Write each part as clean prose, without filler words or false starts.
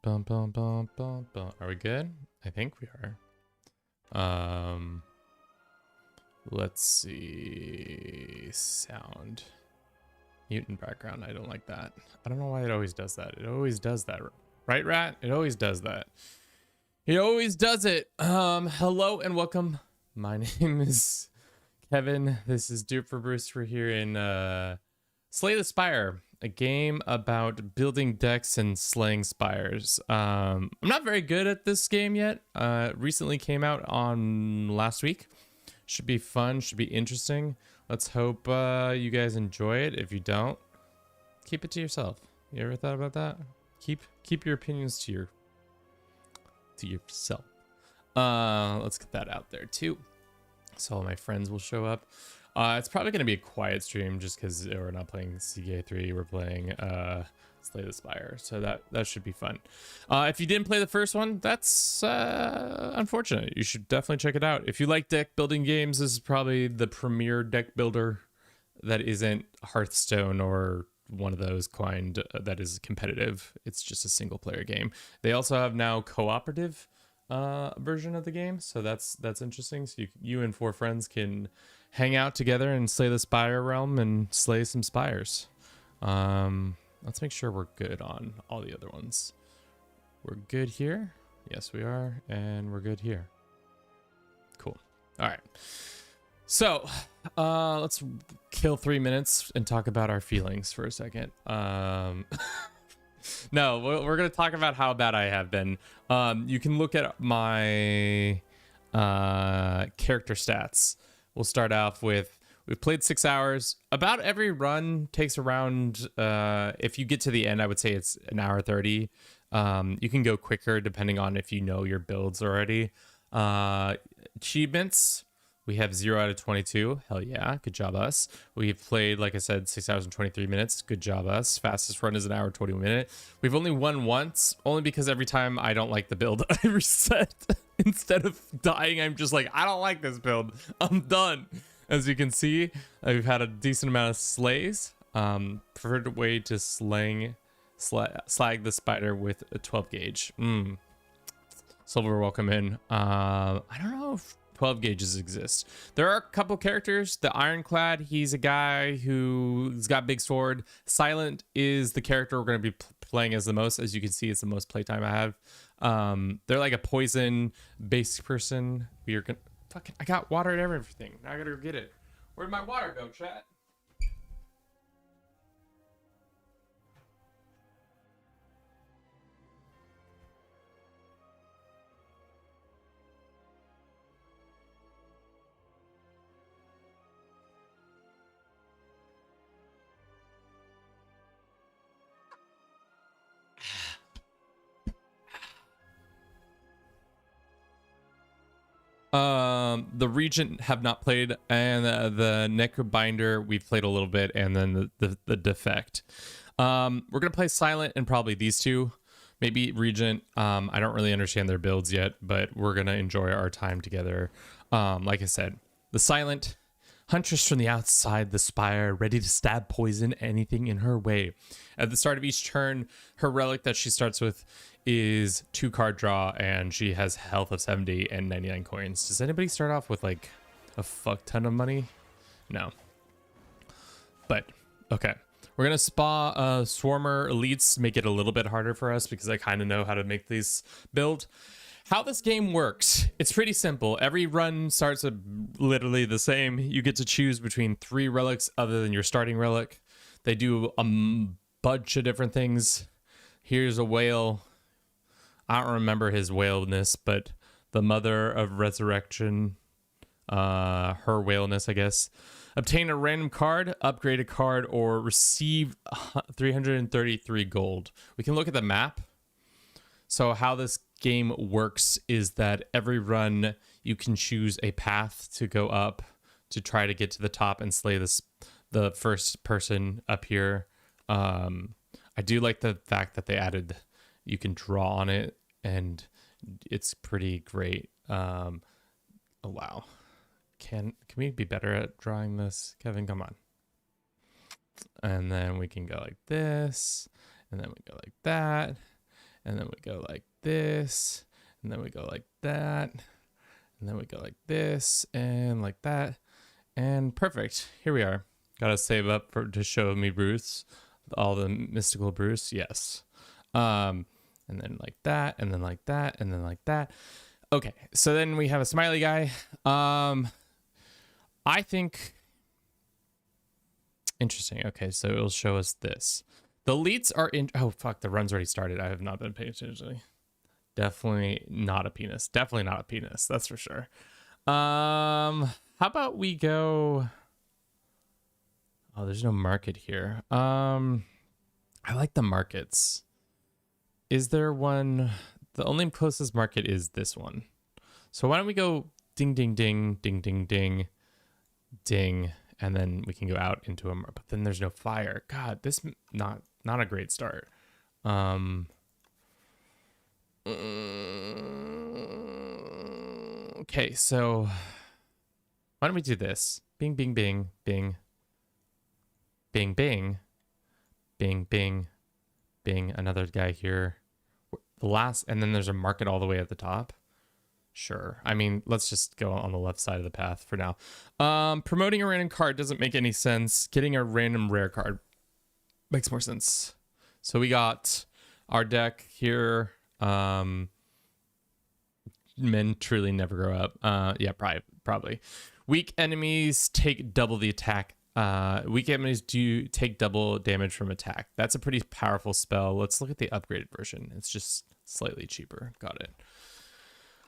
Bum, bum, bum, bum, bum. Are we good? I think we are. Let's see. Sound. Mutant background. I don't like that. I don't know why it always does that. It always does that. Right, Rat? It always does that. It always does it. Hello and welcome. My name is Kevin. This is Dupe for Bruce. We're here in Slay the Spire, a game about building decks and slaying spires. I'm not very good at this game yet. Recently came out on last week. Should be fun, should be interesting. Let's hope you guys enjoy it. If you don't, keep it to yourself. You ever thought about that? Keep your opinions to yourself. Let's get that out there too, so all my friends will show up. It's probably going to be a quiet stream just because we're not playing CK3. We're playing Slay the Spire, so that should be fun. If you didn't play the first one, that's unfortunate. You should definitely check it out. If you like deck building games, this is probably the premier deck builder that isn't Hearthstone or one of those kind that is competitive. It's just a single player game. They also have now cooperative version of the game, so that's interesting. So you and 4 friends can hang out together and slay the Spire realm and slay some spires. Let's make sure we're good on all the other ones. We're good here. Yes, we are, and we're good here. Cool. All right. So let's kill 3 minutes and talk about our feelings for a second. No, we're going to talk about how bad I have been. You can look at my character stats. We'll start off with, we've played 6 hours. About every run takes around, if you get to the end, I would say it's an hour 30. You can go quicker depending on if you know your builds already. Achievements. We have 0 out of 22. Hell yeah. Good job, us. We've played, like I said, 6 hours and 23 minutes. Good job, us. Fastest run is an hour 20 minute. We've only won once, only because every time I don't like the build, I reset. Instead of dying, I'm just like, I don't like this build. I'm done. As you can see, we've had a decent amount of slays. Preferred way to slag the spider with a 12 gauge. Silver, welcome in. I don't know if 12 gauges exist. There are a couple characters. The Ironclad, he's a guy who's got big sword. Silent is the character we're going to be playing as the most. As you can see, it's the most playtime I have. They're like a poison based person. We are gonna fucking, I got water and everything. Now I gotta go get it. Where'd my water go, chat? The Regent have not played, and the Necrobinder we've played a little bit, and then the Defect. We're gonna play Silent and probably these two, maybe Regent. I don't really understand their builds yet, but we're gonna enjoy our time together. Like I said, the Silent Huntress from the outside the spire, ready to stab poison anything in her way. At the start of each turn, her relic that she starts with is 2 card draw, and she has health of 70 and 99 coins. Does anybody start off with like a fuck ton of money? No. But okay, we're gonna spa Swarmer elites, make it a little bit harder for us because I kind of know how to make these build. How this game works, it's pretty simple. Every run starts literally the same. You get to choose between 3 relics other than your starting relic. They do a bunch of different things. Here's a whale. I don't remember his whaleness, but the Mother of Resurrection, her whaleness, I guess. Obtain a random card, upgrade a card, or receive 333 gold. We can look at the map. So how this game works is that every run you can choose a path to go up to try to get to the top and slay the first person up here. I do like the fact that they added you can draw on it, and it's pretty great. Oh wow, can we be better at drawing this, Kevin? Come on. And then we can go like this, and then we go like that. and then we go like this, and then we go like that, and then we go like this and like that, and perfect. Here we are. Gotta save up to show me Bruce, all the mystical Bruce. Yes. And then like that, and then like that, and then like that. Okay, so then we have a smiley guy. I think interesting. Okay, so it'll show us this. The elites are in. Oh fuck, the run's already started. I have not been paying attention. Definitely not a penis. Definitely not a penis. That's for sure. How about we go? Oh, there's no market here. I like the markets. Is there one? The only closest market is this one. So why don't we go ding, ding, ding, ding, ding, ding, ding, and then we can go out into a market. But then there's no fire. God, this not a great start. Okay, so why don't we do this? Bing, bing, bing, bing, bing, bing, bing, bing, bing. Another guy here. The last, and then there's a market all the way at the top. Sure. I mean, let's just go on the left side of the path for now. Promoting a random card doesn't make any sense. Getting a random rare card makes more sense. So we got our deck here. Men truly never grow up. Yeah, probably. Weak enemies take double the attack. Weak enemies do take double damage from attack. That's a pretty powerful spell. Let's look at the upgraded version. It's just slightly cheaper. Got it.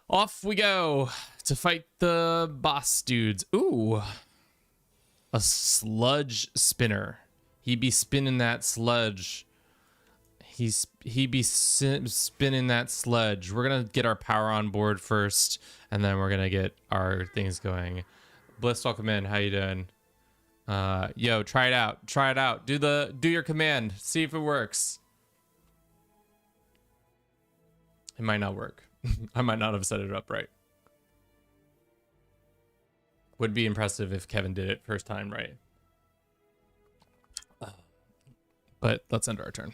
Off we go to fight the boss dudes. Ooh, a sludge spinner. He be spinning that sludge. He be spinning that sludge. We're gonna get our power on board first, and then we're gonna get our things going. Bliss, welcome in. How you doing? Yo, try it out. Try it out. Do your command. See if it works. It might not work. I might not have set it up right. Would be impressive if Kevin did it first time right. But let's end our turn.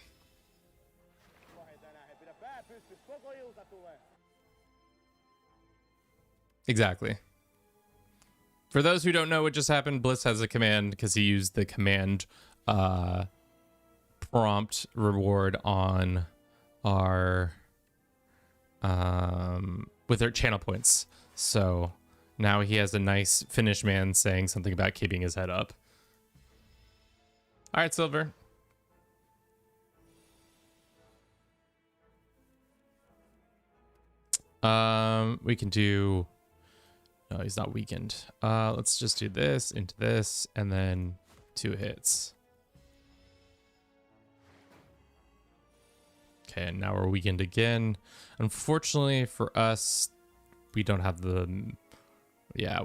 Exactly. For those who don't know what just happened, Bliss has a command because he used the command prompt reward on our with our channel points. So now he has a nice Finnish man saying something about keeping his head up. All right, Silver. We can do. No, he's not weakened. Let's just do this into this and then 2 hits. Okay, and now we're weakened again. Unfortunately for us, we don't have the... Yeah,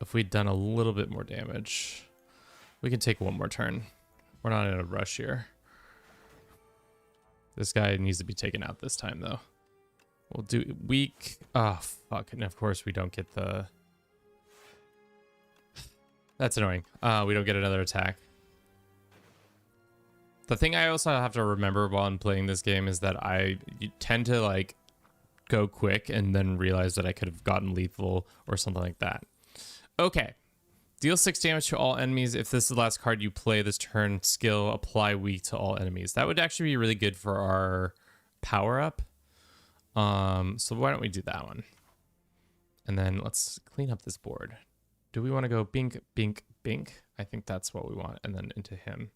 if we'd done a little bit more damage, we can take one more turn. We're not in a rush here. This guy needs to be taken out this time, though. We'll do weak. Oh, fuck. And of course, we don't get the... That's annoying. We don't get another attack. The thing I also have to remember while I'm playing this game is that I tend to like go quick and then realize that I could have gotten lethal or something like that. Okay. Deal 6 damage to all enemies. If this is the last card you play this turn, skill apply weak to all enemies. That would actually be really good for our power up. So why don't we do that one? And then let's clean up this board. Do we want to go bink, bink, bink? I think that's what we want. And then into him.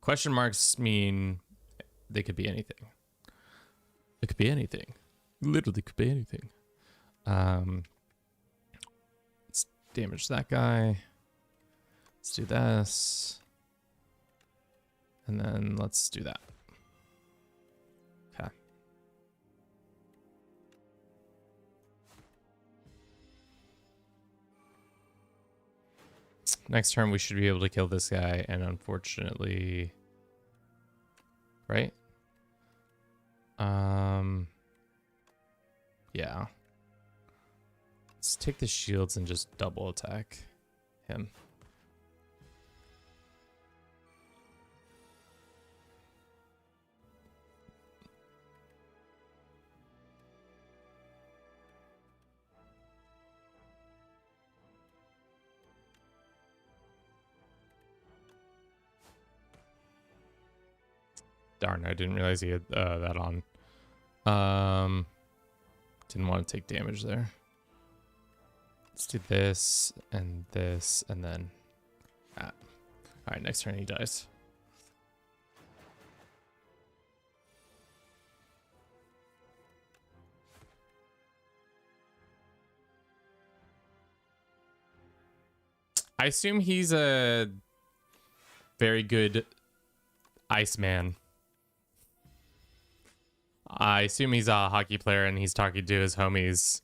Question marks mean they could be anything. It could be anything. Literally could be anything. Let's damage that guy. Let's do this. And then let's do that. Okay. Next turn, we should be able to kill this guy, and unfortunately, right? Yeah. Let's take the shields and just double attack him. Darn, I didn't realize he had that on. Didn't want to take damage there. Let's do this, and then that. All right, next turn he dies. I assume he's a very good Iceman. I assume he's a hockey player and he's talking to his homies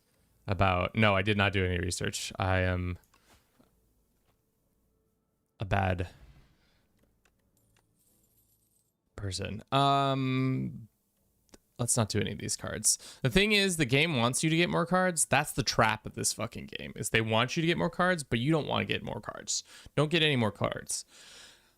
about... No, I did not do any research. I am a bad person. Let's not do any of these cards. The thing is, the game wants you to get more cards. That's the trap of this fucking game, is they want you to get more cards, but you don't want to get more cards. Don't get any more cards.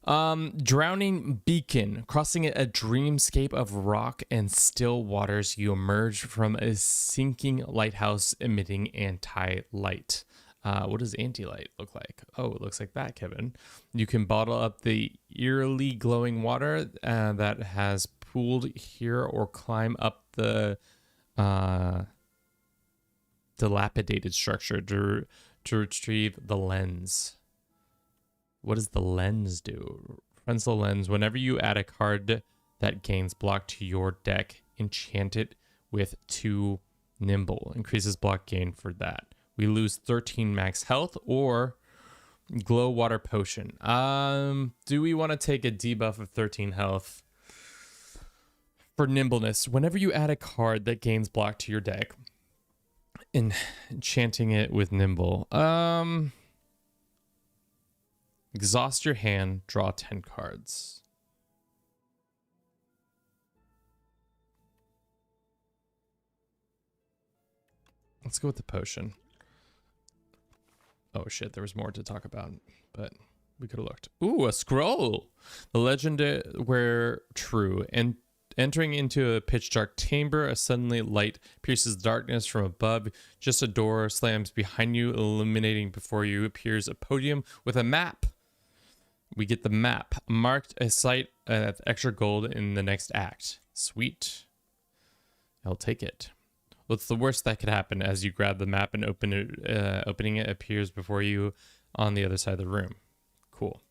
Drowning Beacon. Crossing a dreamscape of rock and still waters, you emerge from a sinking lighthouse emitting anti-light. What does anti-light look like? Oh, it looks like that, Kevin. You can bottle up the eerily glowing water that has pooled here, or climb up the dilapidated structure to retrieve the lens. What does the lens do? Friends the lens. Whenever you add a card that gains block to your deck, enchant it with 2 nimble. Increases block gain for that. We lose 13 max health, or glow water potion. Do we want to take a debuff of 13 health for nimbleness? Whenever you add a card that gains block to your deck, enchanting it with nimble. Exhaust your hand, draw 10 cards. Let's go with the potion. Oh shit, there was more to talk about, but we could have looked. Ooh, a scroll! The legend were true. And entering into a pitch dark chamber, a suddenly light pierces darkness from above. Just a door slams behind you, illuminating before you appears a podium with a map. We get the map. Marked a site at extra gold in the next act. Sweet. I'll take it. What's the worst that could happen? As you grab the map and opening it appears before you on the other side of the room. Cool.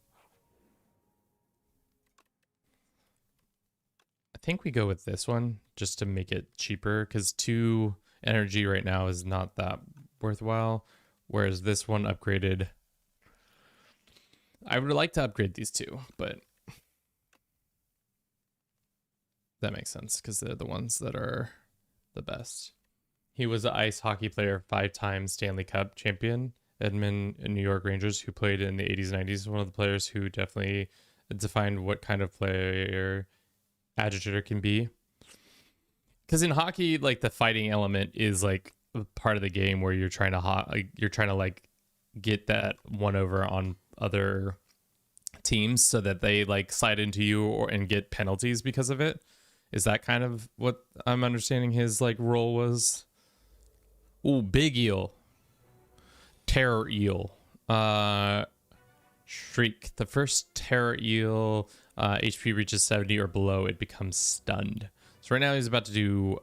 I think we go with this one just to make it cheaper, because 2 energy right now is not that worthwhile, whereas this one upgraded. I would like to upgrade these 2, but that makes sense because they're the ones that are the best. He was an ice hockey player, 5-time Stanley Cup champion, Edmund and New York Rangers, who played in the 80s and 90s. One of the players who definitely defined what kind of player Agitator can be. Because in hockey, like, the fighting element is like part of the game where you're trying to like get that one over on other teams so that they like slide into you and get penalties because of it. Is that kind of what I'm understanding his like role was? Ooh, big eel. Terror eel. Shriek. The first terror eel HP reaches 70 or below, it becomes stunned. So right now he's about to do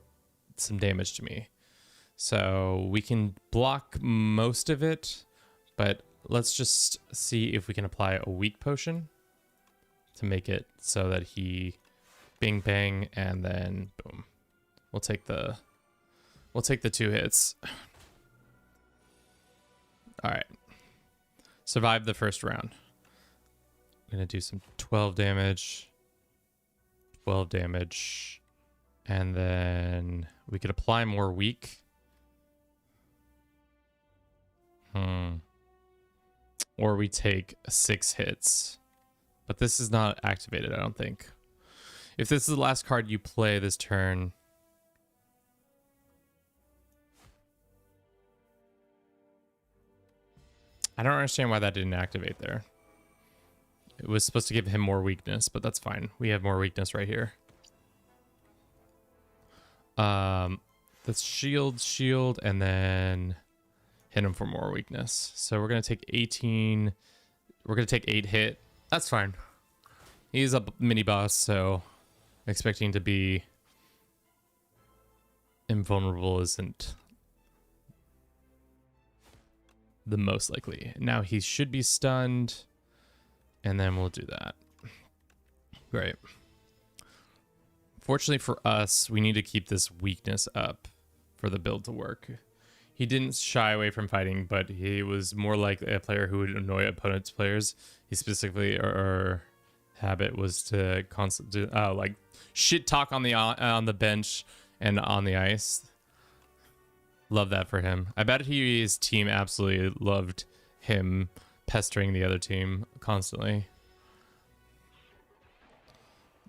some damage to me. So we can block most of it, but let's just see if we can apply a weak potion to make it so that he bing bang and then boom. We'll take the 2 hits. All right. Survive the first round. I'm going to do some 12 damage. 12 damage. And then we could apply more weak. Or we take 6 hits. But this is not activated, I don't think. If this is the last card you play this turn... I don't understand why that didn't activate there. It was supposed to give him more weakness, but that's fine. We have more weakness right here. Let's shield, and then hit him for more weakness. So we're going to take 18. We're going to take 8 hit. That's fine. He's a mini boss, so Expecting to be invulnerable isn't the most likely. Now he should be stunned, and then we'll do that. Great. Fortunately for us, we need to keep this weakness up for the build to work. He didn't shy away from fighting, but he was more like a player who would annoy opponents' players. He specifically, or habit was to constantly like shit talk on the bench and on the ice. Love that for him. I bet his team absolutely loved him pestering the other team constantly.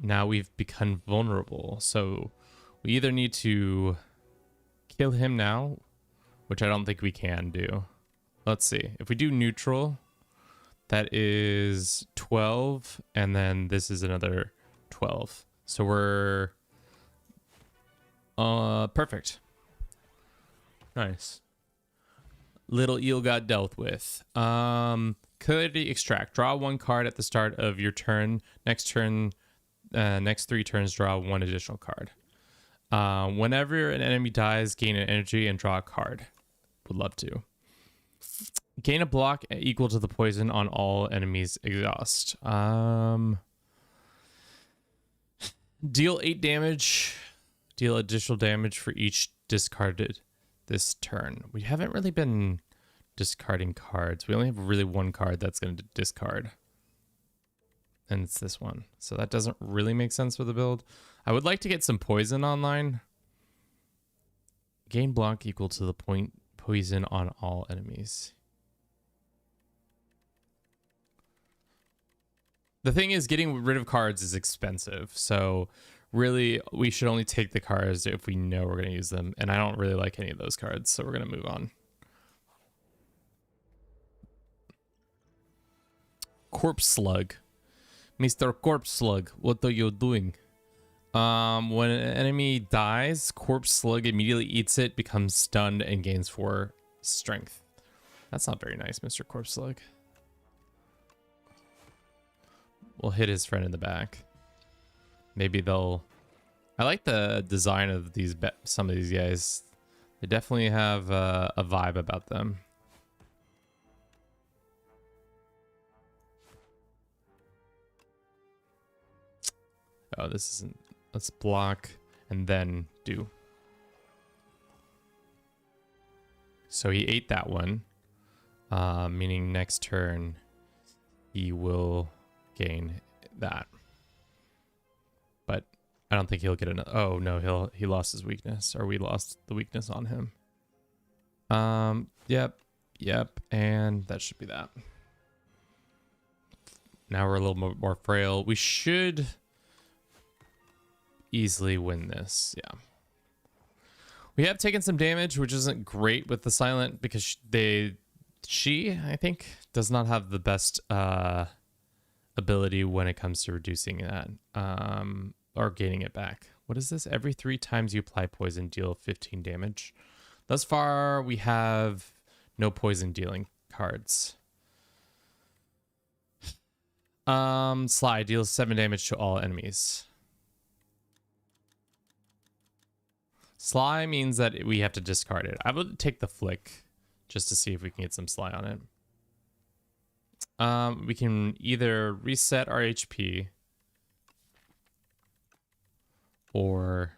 Now we've become vulnerable, so we either need to kill him now, which I don't think we can do. Let's see. If we do neutral, that is 12, and then this is another 12. So we're perfect. Nice. Little eel got dealt with. Could extract. Draw one card at the start of your turn. Next turn, next 3 turns, draw 1 additional card. Whenever an enemy dies, gain an energy and draw a card. Would love to. Gain a block equal to the poison on all enemies exhaust. Deal 8 damage. Deal additional damage for each discarded this turn. We haven't really been discarding cards. We only have really one card that's going to discard. And it's this one. So that doesn't really make sense for the build. I would like to get some poison online. Gain block equal to the poison on all enemies. The thing is, getting rid of cards is expensive. So really, we should only take the cards if we know we're going to use them. And I don't really like any of those cards, so we're going to move on. Corpse Slug. Mr. Corpse Slug, what are you doing? When an enemy dies, Corpse Slug immediately eats it, becomes stunned, and gains 4 strength. That's not very nice, Mr. Corpse Slug. We'll hit his friend in the back. Maybe they'll... I like the design of these some of these guys. They definitely have a vibe about them. Oh, this isn't... Let's block and then do. So he ate that one. Meaning next turn he will gain that. But I don't think he'll get another... Oh, no, he lost his weakness. Or we lost the weakness on him. Yep. And that should be that. Now we're a little more frail. We should... easily win this. Yeah, we have taken some damage, which isn't great with the silent because she I think does not have the best ability when it comes to reducing that or gaining it back. What is this? Every 3 times you apply poison, deal 15 damage. Thus far we have no poison dealing cards. Sly deals 7 damage to all enemies. Sly means that we have to discard it. I would take the flick just to see if we can get some Sly on it. We can either reset our HP or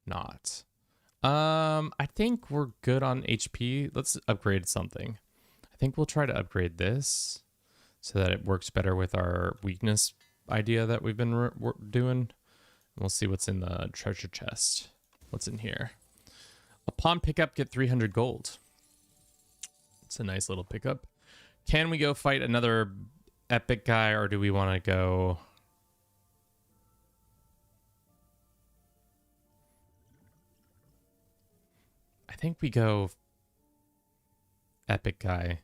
not. I think we're good on HP. Let's upgrade something. I think we'll try to upgrade this so that it works better with our weakness idea that we've been doing. We'll see what's in the treasure chest. What's in here? Upon pickup, get 300 gold. It's a nice little pickup. Can we go fight another epic guy, or do we want to go... I think we go epic guy,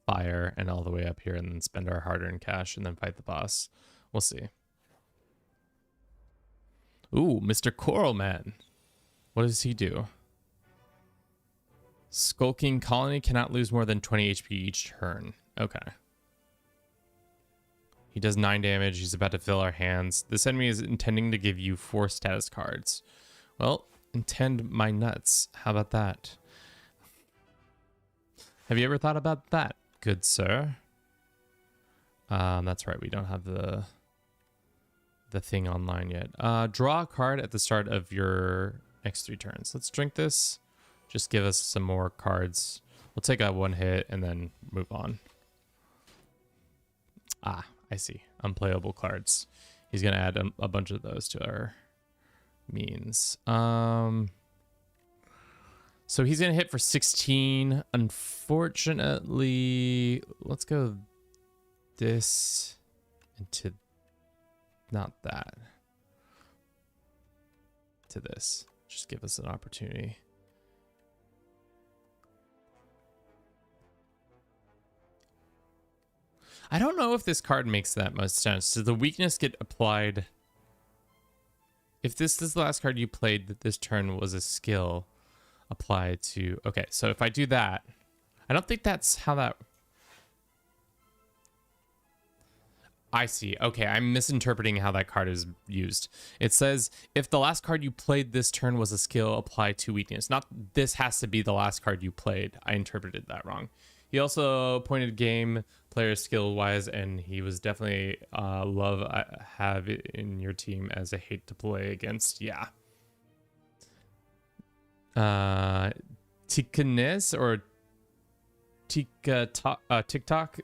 fire, and all the way up here, and then spend our hard-earned cash, and then fight the boss. We'll see. Ooh, Mr. Coral Man. What does he do? Skulking colony cannot lose more than 20 HP each turn. Okay. He does 9 damage. He's about to fill our hands. This enemy is intending to give you 4 status cards. Well, intend my nuts. How about that? Have you ever thought about that, good sir? That's right. We don't have the thing online yet. Draw a card at the start of your next 3 turns. Let's drink this. Just give us some more cards. We'll take a 1 hit and then move on. Ah, I see. Unplayable cards. He's going to add a bunch of those to our means. So he's going to hit for 16. Unfortunately, let's go this into not that. To this. Just give us an opportunity. I don't know if this card makes that much sense. Does the weakness get applied? If this is the last card you played that this turn was a skill applied to... Okay, so if I do that, I don't think that's how that... I see. Okay, I'm misinterpreting how that card is used. It says, if the last card you played this turn was a skill applied to weakness. Not this has to be the last card you played. I interpreted that wrong. He also pointed game player skill wise, and he was definitely love I have in your team as a hate to play against. Yeah. Tikanes or TikTok,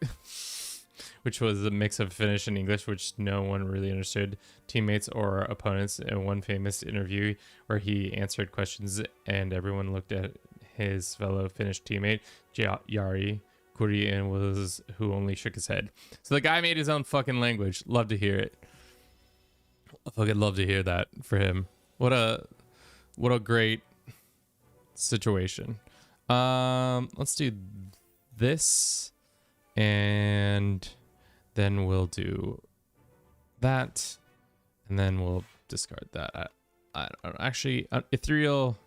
which was a mix of Finnish and English, which no one really understood. Teammates or opponents in one famous interview where he answered questions and everyone looked at his fellow Finnish teammate, Jari Kuri, and was who only shook his head. So the guy made his own fucking language. Love to hear it. I fucking love to hear that for him. What a great situation. Let's do this, and then we'll do that, and then we'll discard that. I don't know. Actually, ethereal.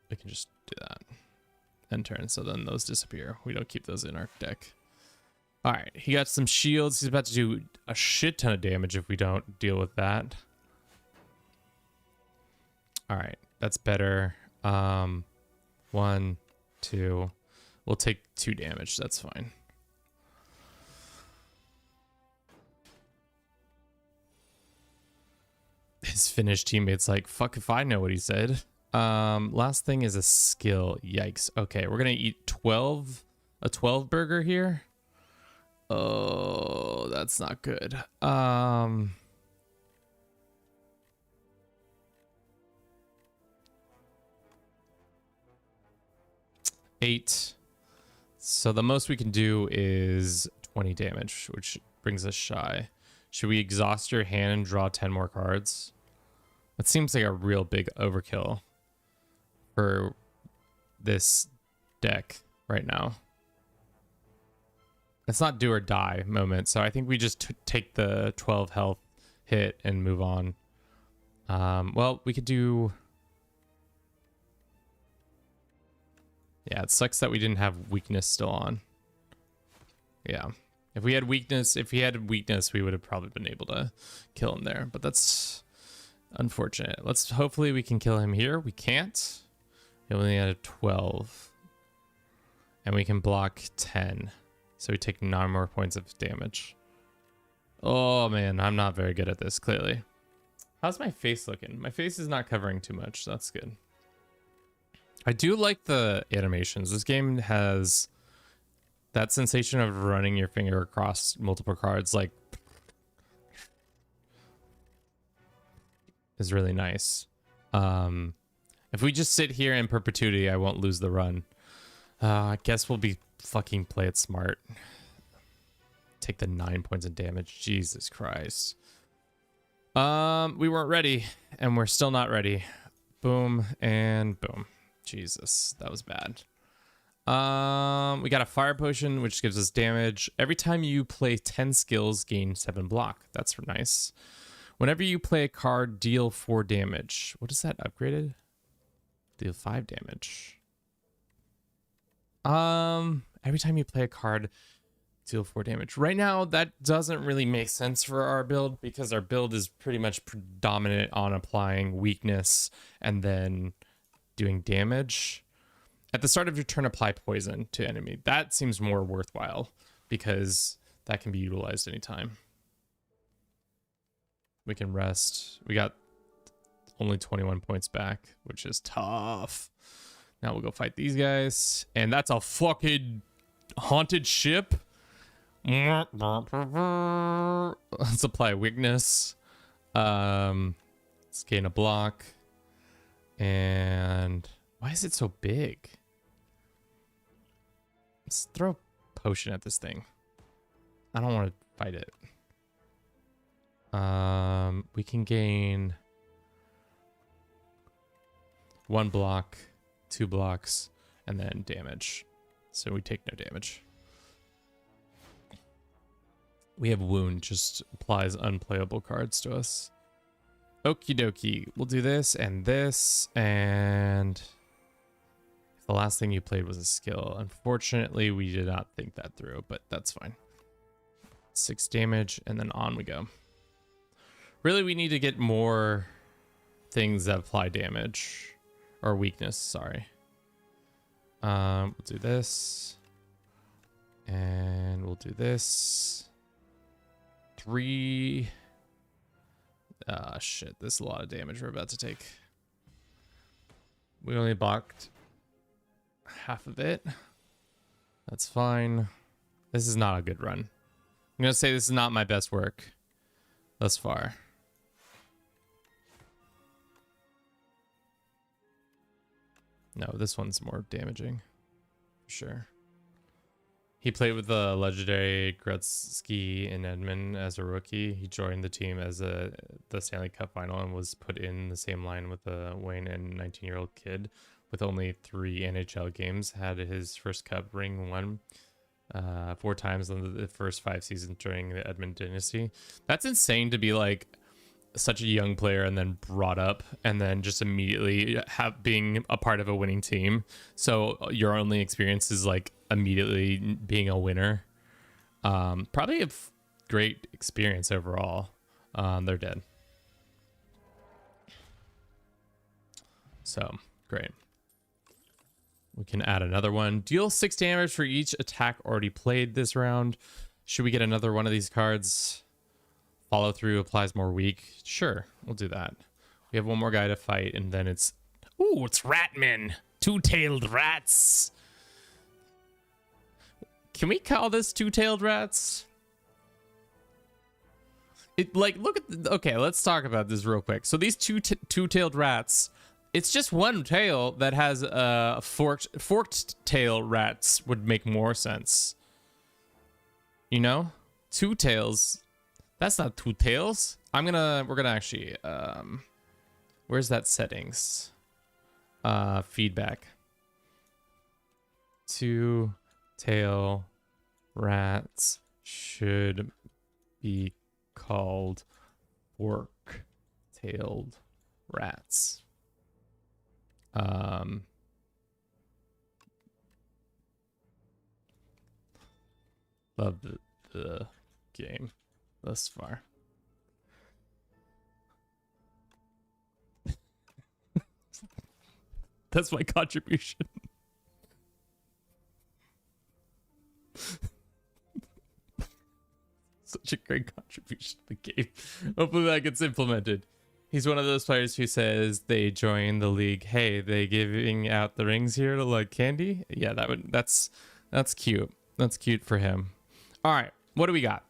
We can just do that. End turn, so then those disappear. We don't keep those in our deck. All right, he got some shields. He's about to do a shit ton of damage if we don't deal with that. All right, that's better. 1, 2. We'll take 2 damage. That's fine. His Finnish teammate's like, fuck if I know what he said. Last thing is a skill. Yikes. Okay, we're gonna eat a 12 burger here. Oh, that's not good. 8. So the most we can do is 20 damage, which brings us shy. Should we exhaust your hand and draw 10 more cards? That seems like a real big overkill for this deck right now. It's not do or die moment, so I think we just take the 12 health hit and move on. Well, we could do... Yeah, it sucks that we didn't have weakness still on. Yeah. If he had weakness, we would have probably been able to kill him there, but that's unfortunate. Hopefully we can kill him here. We can't. We only had a 12. And we can block 10. So we take 9 more points of damage. Oh man, I'm not very good at this, clearly. How's my face looking? My face is not covering too much, so that's good. I do like the animations. This game has that sensation of running your finger across multiple cards, like, is really nice. If we just sit here in perpetuity, I won't lose the run. I guess we'll be fucking play it smart. Take the 9 points of damage. Jesus Christ. We weren't ready, and we're still not ready. Boom and boom. Jesus, that was bad. We got a fire potion, which gives us damage. Every time you play 10 skills, gain 7 block. That's nice. Whenever you play a card, deal 4 damage. What is that upgraded? Deal 5 damage. Every time you play a card, deal 4 damage. Right now, that doesn't really make sense for our build because our build is pretty much predominant on applying weakness and then doing damage. At the start of your turn, apply poison to enemy. That seems more worthwhile because that can be utilized anytime. We can rest. We got only 21 points back, which is tough. Now we'll go fight these guys. And that's a fucking haunted ship. Let's apply weakness. Let's gain a block. And why is it so big? Let's throw a potion at this thing. I don't want to fight it. We can gain 1 block, 2 blocks, and then damage. So we take no damage. We have wound, just applies unplayable cards to us. Okie dokie. We'll do this and this, and the last thing you played was a skill. Unfortunately, we did not think that through, but that's fine. 6 damage, and then on we go. Really, we need to get more things that apply damage. Or weakness, sorry. We'll do this. And we'll do this. 3. Ah, shit. This is a lot of damage we're about to take. We only blocked half of it. That's fine. This is not a good run. I'm going to say this is not my best work thus far. No, this one's more damaging. For sure. He played with the legendary Gretzky in Edmond as a rookie. He joined the team as the Stanley Cup final and was put in the same line with a Wayne and 19-year-old kid with only 3 NHL games. Had his first cup ring won 4 times in the first 5 seasons during the Edmond dynasty. That's insane to be like such a young player and then brought up and then just immediately being a part of a winning team. So your only experience is like immediately being a winner. Probably a great experience overall. They're dead. So great. We can add another one. Deal 6 damage for each attack already played this round. Should we get another one of these cards? Follow through applies more weak. Sure, we'll do that. We have one more guy to fight, and then it's... Ooh, it's Ratmen. 2-tailed rats. Can we call this 2-tailed rats? It like, look at... Okay, let's talk about this real quick. So these two-tailed rats, it's just one tail that has forked tail rats would make more sense. You know? 2 tails... That's not 2 tails. We're gonna actually, where's that settings? Feedback. 2-tail rats should be called fork-tailed rats. Love the game thus far. That's my contribution. Such a great contribution to the game. Hopefully that gets implemented. He's one of those players who says they join the league. Hey, they giving out the rings here to like candy? Yeah, that's cute. That's cute for him. All right, what do we got?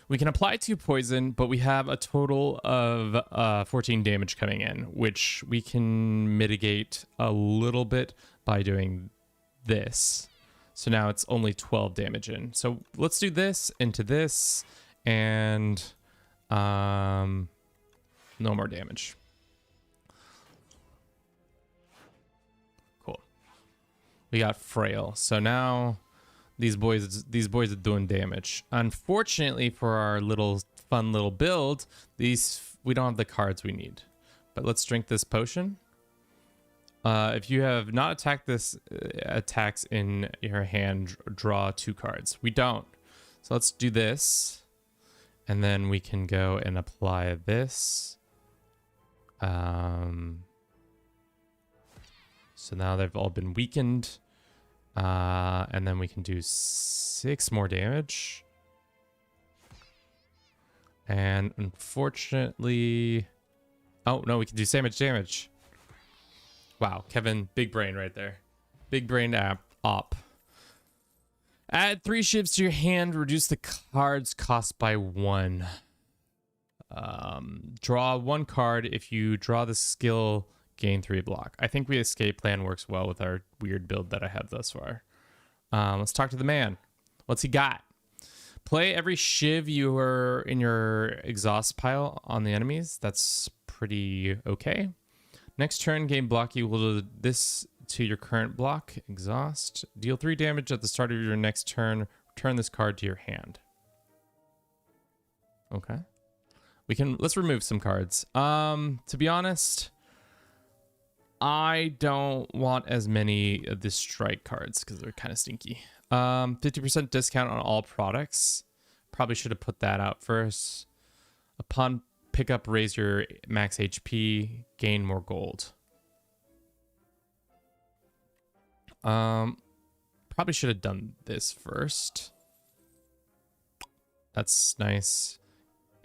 We can apply 2 poison, but we have a total of 14 damage coming in, which we can mitigate a little bit by doing this. So now it's only 12 damage in. So let's do this into this, and no more damage. Cool. We got frail. So now these boys are doing damage. Unfortunately for our fun little build, we don't have the cards we need. But let's drink this potion. If you have not attacked this attacks in your hand, draw 2 cards. We don't. So let's do this. And then we can go and apply this. So now they've all been weakened. And then we can do 6 more damage. And unfortunately... Oh, no, we can do so much damage. Wow, Kevin, big brain right there. Big brain op. Add 3 shivs to your hand. Reduce the card's cost by 1. Draw 1 card. If you draw the skill, gain 3 block. I think the escape plan works well with our weird build that I have thus far. Let's talk to the man. What's he got? Play every shiv you are in your exhaust pile on the enemies. That's pretty okay. Next turn, gain block equal to this to your current block. Exhaust. Deal 3 damage at the start of your next turn. Return this card to your hand. Okay. Let's remove some cards. To be honest, I don't want as many of the strike cards because they're kind of stinky. 50% discount on all products. Probably should have put that out first. Upon pickup, raise your max HP, gain more gold. Probably should have done this first. That's nice.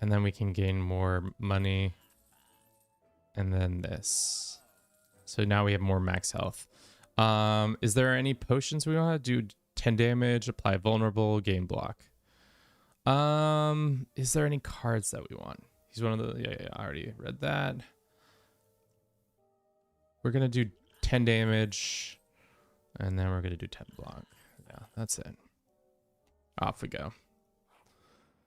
And then we can gain more money. And then this. So now we have more max health. Is there any potions we want to do? 10 damage, apply vulnerable, gain block. Is there any cards that we want? He's one of the... Yeah, I already read that. We're going to do 10 damage. And then we're going to do 10 block. Yeah, that's it. Off we go.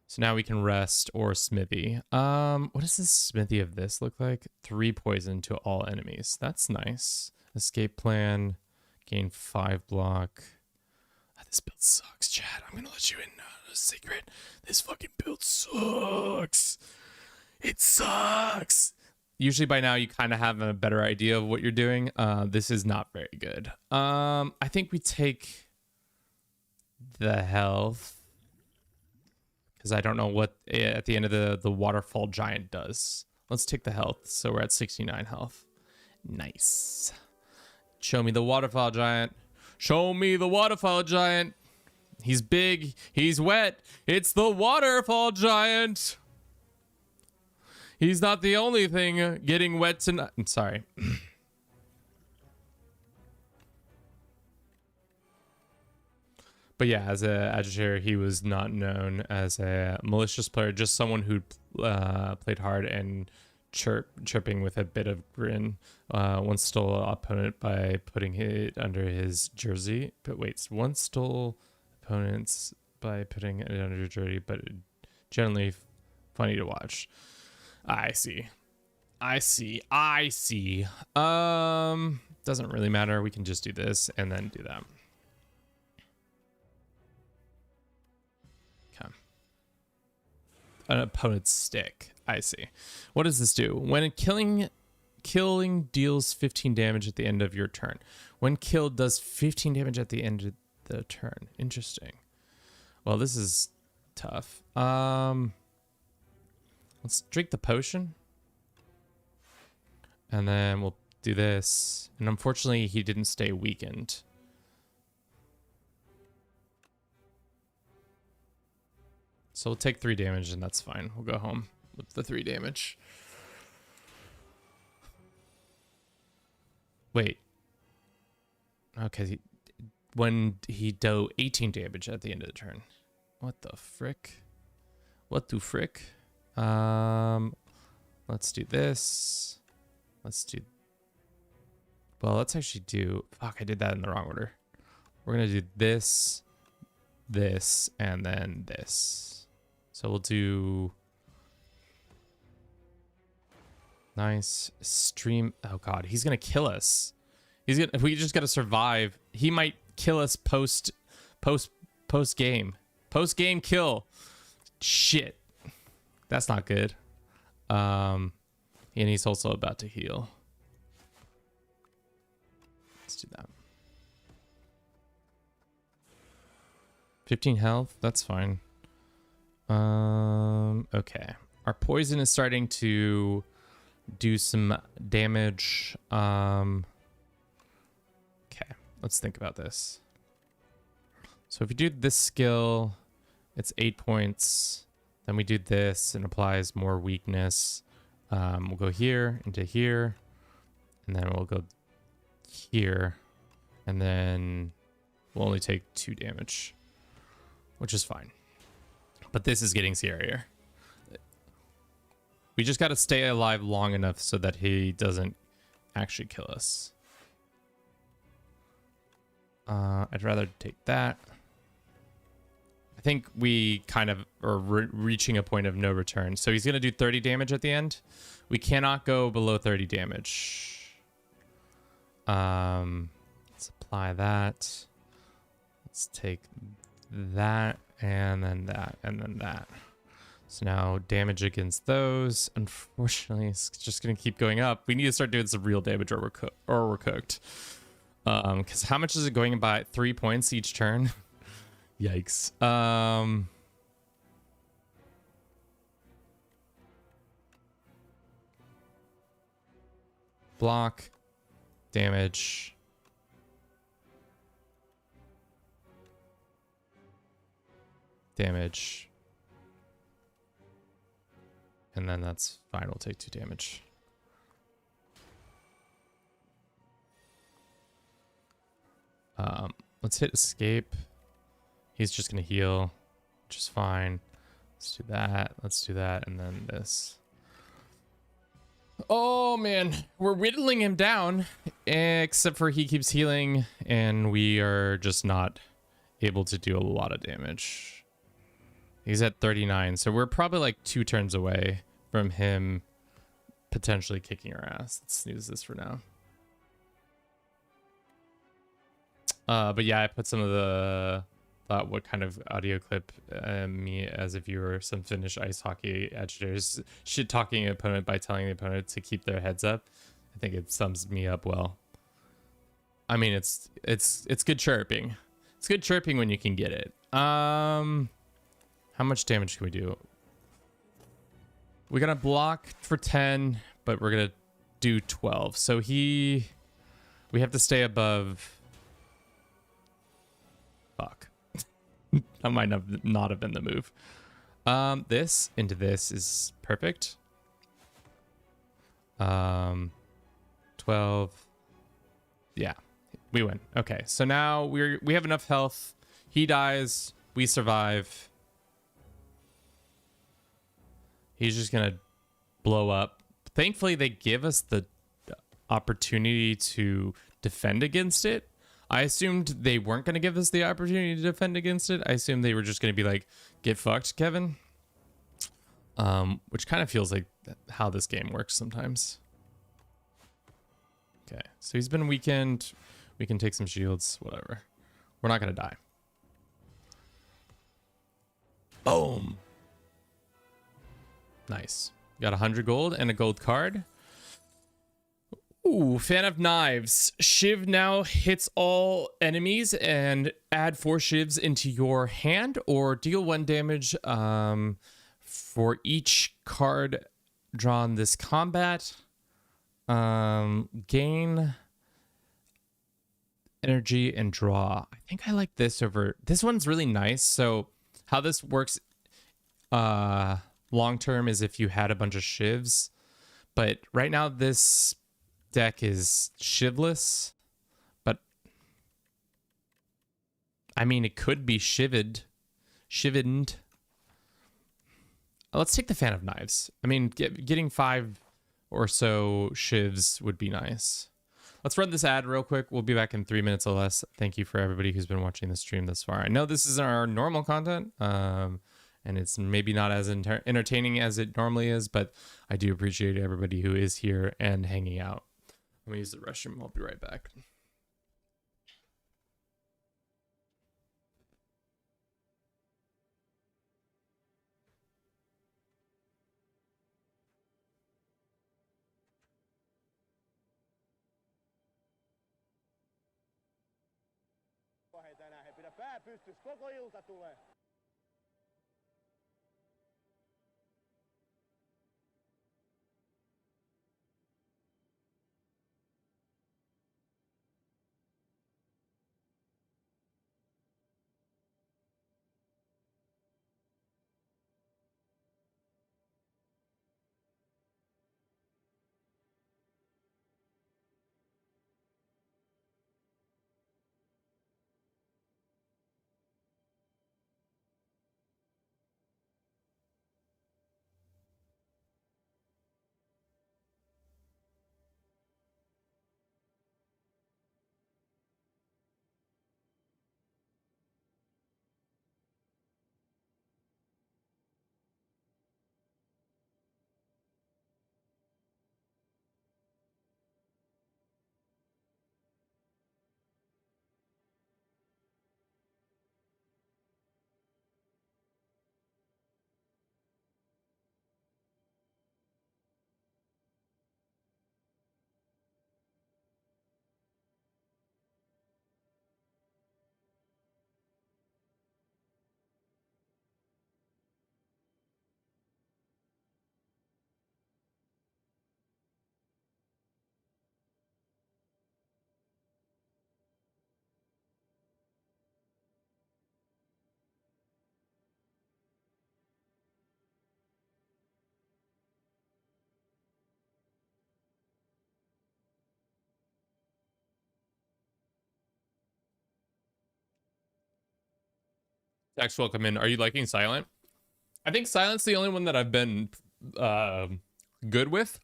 So now we can rest or smithy. What does the smithy of this look like? 3 poison to all enemies. That's nice. Escape plan. Gain 5 block. This build sucks, Chad. I'm going to let you in a secret. This fucking build sucks. It sucks. Usually by now you kind of have a better idea of what you're doing. This is not very good. I think we take the health. Because I don't know what at the end of the waterfall giant does. Let's take the health. So we're at 69 health. Nice. Show me the waterfall giant. Show me the waterfall giant. He's big. He's wet. It's the waterfall giant. He's not the only thing getting wet tonight. I'm sorry. But yeah, as a agitator, he was not known as a malicious player, just someone who played hard and chirping with a bit of grin. Once stole an opponent by putting it under his jersey. But wait, once stole opponents by putting it under your jersey, but generally funny to watch. I see. Doesn't really matter. We can just do this and then do that. Okay. An opponent's stick. I see. What does this do? When killing deals 15 damage at the end of your turn. When killed, does 15 damage at the end of the turn. Interesting. Well, this is tough. Let's drink the potion. And then we'll do this. And unfortunately, he didn't stay weakened. So we'll take 3 damage and that's fine. We'll go home with the 3 damage. Wait. Okay. When he do 18 damage at the end of the turn. What the frick? What the frick? Let's do this. Let's actually do... Fuck, I did that in the wrong order. We're going to do this, this, and then this. So we'll do... Nice. Stream... Oh, God. He's going to kill us. If we just got to survive, he might kill us post game. Post game kill. Shit. That's not good. And he's also about to heal. Let's do that. 15 health. That's fine. Okay. Our poison is starting to do some damage. Okay, let's think about this. So if we do this skill, it's 8 points. Then we do this and applies more weakness. We'll go here into here, and then we'll go here, and then we'll only take 2 damage, which is fine. But this is getting scarier. We just got to stay alive long enough so that he doesn't actually kill us. I'd rather take that. I think we kind of are reaching a point of no return. So he's going to do 30 damage at the end. We cannot go below 30 damage. Let's apply that. Let's take that, and then that, and then that. So now damage against those. Unfortunately, it's just going to keep going up. We need to start doing some real damage, or we're cooked. Because how much is it going by? 3 points each turn? Yikes. Block, damage. Damage. And then that's fine. We'll take 2 damage. Let's hit escape. He's just going to heal, which is fine. Let's do that. Let's do that. And then this. Oh, man. We're whittling him down, except for he keeps healing, and we are just not able to do a lot of damage. He's at 39, so we're probably like 2 turns away from him potentially kicking our ass. Let's snooze this for now. But yeah, I put some of the what kind of audio clip me as a viewer, some Finnish ice hockey agitators shit talking an opponent by telling the opponent to keep their heads up. I think it sums me up well. I mean, it's good chirping. It's good chirping when you can get it. How much damage can we do? We're gonna block for 10, but we're gonna do 12. So we have to stay above. Fuck. That might not have been the move. This into this is perfect. 12. Yeah, we win. Okay, so now we have enough health. He dies. We survive. He's just gonna blow up. Thankfully, they give us the opportunity to defend against it. I assumed they weren't going to give us the opportunity to defend against it. I assumed they were just going to be like, get fucked, Kevin. Which kind of feels like how this game works sometimes. Okay, so he's been weakened. We can take some shields, whatever. We're not going to die. Boom. Nice. Got 100 gold and a gold card. Ooh, Fan of Knives. Shiv now hits all enemies and add 4 shivs into your hand, or deal 1 damage for each card drawn this combat. Gain energy and draw. I think I like this over. This one's really nice. So how this works long term is if you had a bunch of shivs, but right now this deck is shivless, but I mean it could be shivened. Let's take the Fan of Knives. I mean, getting 5 or so shivs would be nice. Let's run this ad real quick. We'll be back in 3 minutes or less. Thank you for everybody who's been watching the stream thus far. I know this isn't our normal content, and it's maybe not as entertaining as it normally is, but I do appreciate everybody who is here and hanging out. I'm gonna use the restroom. I'll be right back. He pidä pää pystyssä, koko ilta tulee. Text, welcome in. Are you liking Silent? I think Silent's the only one that I've been good with.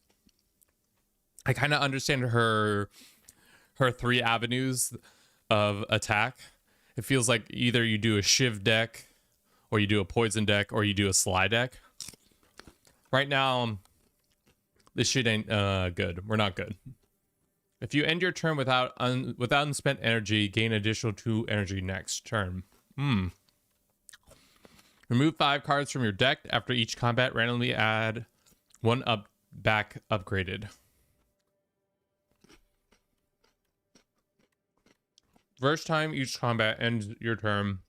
I kind of understand her three avenues of attack. It feels like either you do a Shiv deck, or you do a poison deck, or you do a Sly deck. Right now, this shit ain't good. We're not good. If you end your turn without unspent energy, gain additional 2 energy next turn. Remove 5 cards from your deck. After each combat, randomly add 1 back upgraded. First time each combat ends your turn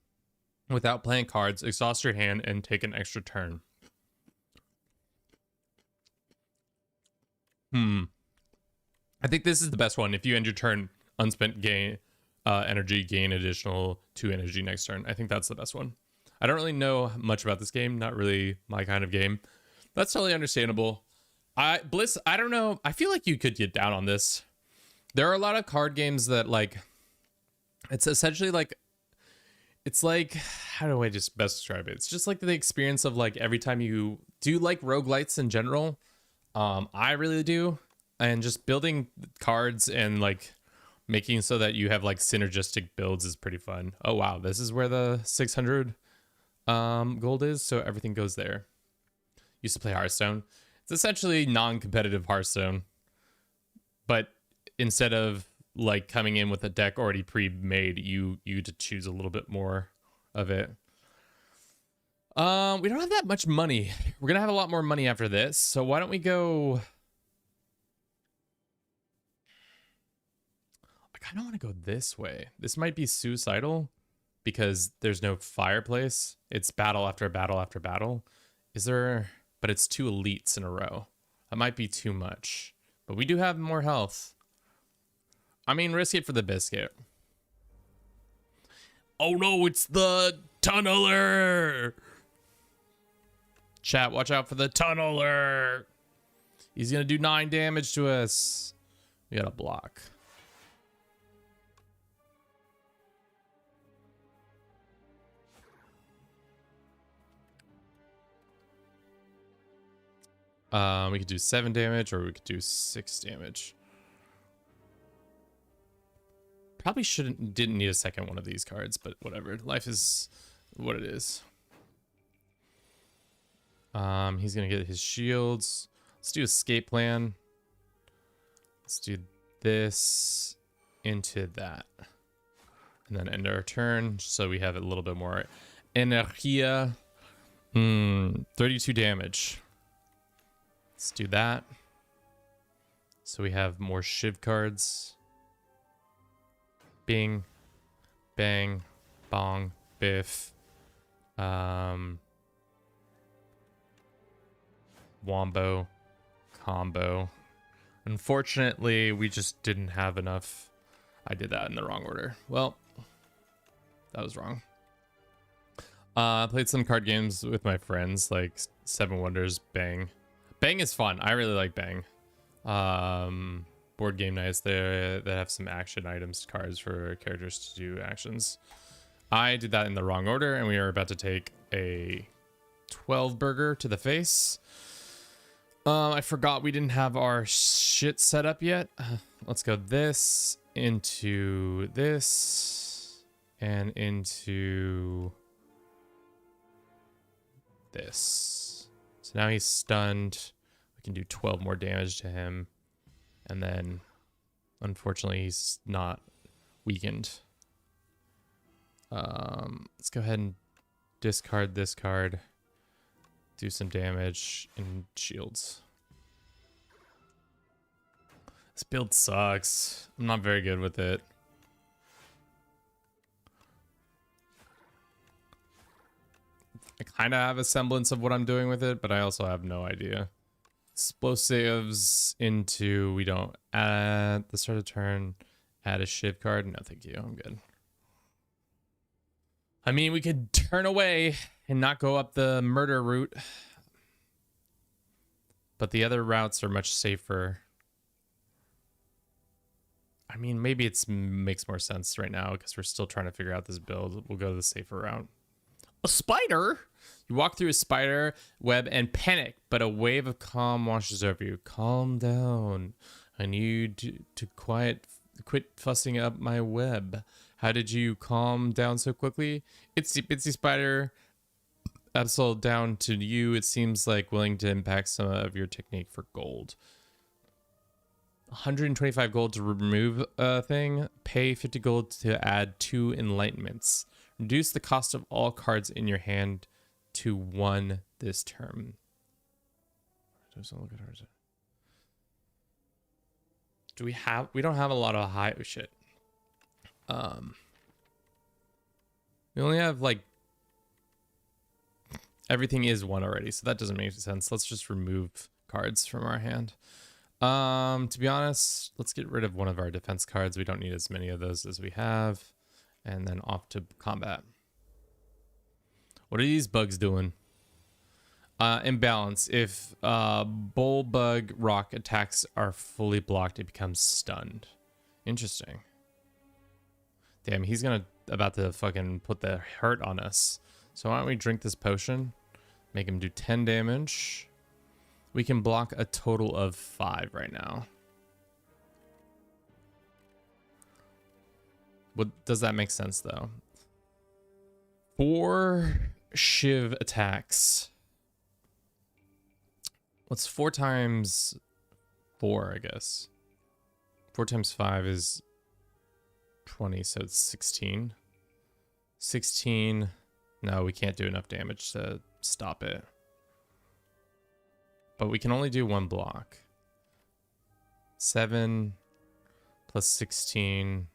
without playing cards, exhaust your hand and take an extra turn. I think this is the best one. If you end your turn, unspent gain energy, gain additional 2 energy next turn. I think that's the best one. I don't really know much about this game. Not really my kind of game. That's totally understandable. Bliss, I don't know. I feel like you could get down on this. There are a lot of card games that like, it's essentially like, it's like, how do I just best describe it? It's just like the experience of like every time you do like roguelites in general. I really do. And just building cards and like making so that you have like synergistic builds is pretty fun. Oh, wow. This is where the 600 gold is. So everything goes there. Used to play Hearthstone. It's essentially non-competitive Hearthstone. But instead of like coming in with a deck already pre-made, you to choose a little bit more of it. We don't have that much money. We're gonna have a lot more money after this, so why don't we go? I kind of want to go this way. This might be suicidal because there's no fireplace. It's battle after battle after battle. Is there? But it's 2 elites in a row. That might be too much, but we do have more health. I mean, risk it for the biscuit. Oh no, it's the tunneler. Chat, watch out for the tunneler. He's gonna do 9 damage to us. We gotta block. We could do 7 damage or we could do 6 damage. Probably didn't need a second one of these cards, but whatever. Life is what it is. He's gonna get his shields. Let's do escape plan. Let's do this into that, and then end our turn so we have a little bit more energia. 32 damage. Let's do that. So we have more Shiv cards. Bing, bang, bong, biff. Wombo, combo. Unfortunately, we just didn't have enough. I did that in the wrong order. Well, that was wrong. I played some card games with my friends, like Seven Wonders, Bang. Bang is fun. I really like Bang. Board game nights there that have some action items, cards for characters to do actions. I did that in the wrong order, and we are about to take a 12 burger to the face. I forgot we didn't have our shit set up yet. Let's go this into this and into this. So now he's stunned. We can do 12 more damage to him. And then, unfortunately, he's not weakened. Let's go ahead and discard this card. Do some damage and shields. This build sucks. I'm not very good with it. I kind of have a semblance of what I'm doing with it, but I also have no idea. Explosives into, we don't add the start of turn, add a Shiv card. No, thank you. I'm good. I mean, we could turn away and not go up the murder route, but the other routes are much safer. I mean, maybe it makes more sense right now because we're still trying to figure out this build. We'll go to the safer route. A spider? You walk through a spider web and panic, but a wave of calm washes over you. Calm down. I need to quit fussing up my web. How did you calm down so quickly? Itsy bitsy spider absol down to you. It seems like willing to impact some of your technique for gold. 125 gold to remove a thing. Pay 50 gold to add 2 enlightenments. Reduce the cost of all cards in your hand to 1 this term. Do we have? We don't have a lot of high. Oh shit. We only have like everything is 1 already, so that doesn't make sense. Let's just remove cards from our hand. To be honest, let's get rid of one of our defense cards. We don't need as many of those as we have, and then off to combat. What are these bugs doing? Imbalance. If bull bug rock attacks are fully blocked, it becomes stunned. Interesting. Damn, he's about to fucking put the hurt on us. So why don't we drink this potion? Make him do 10 damage. We can block a total of 5 right now. What does that make sense though? 4 Shiv attacks. What's 4 times 4, I guess? 4 times 5 is 20, so it's 16. 16. No, we can't do enough damage to stop it. But we can only do 1 block. 7 plus 16.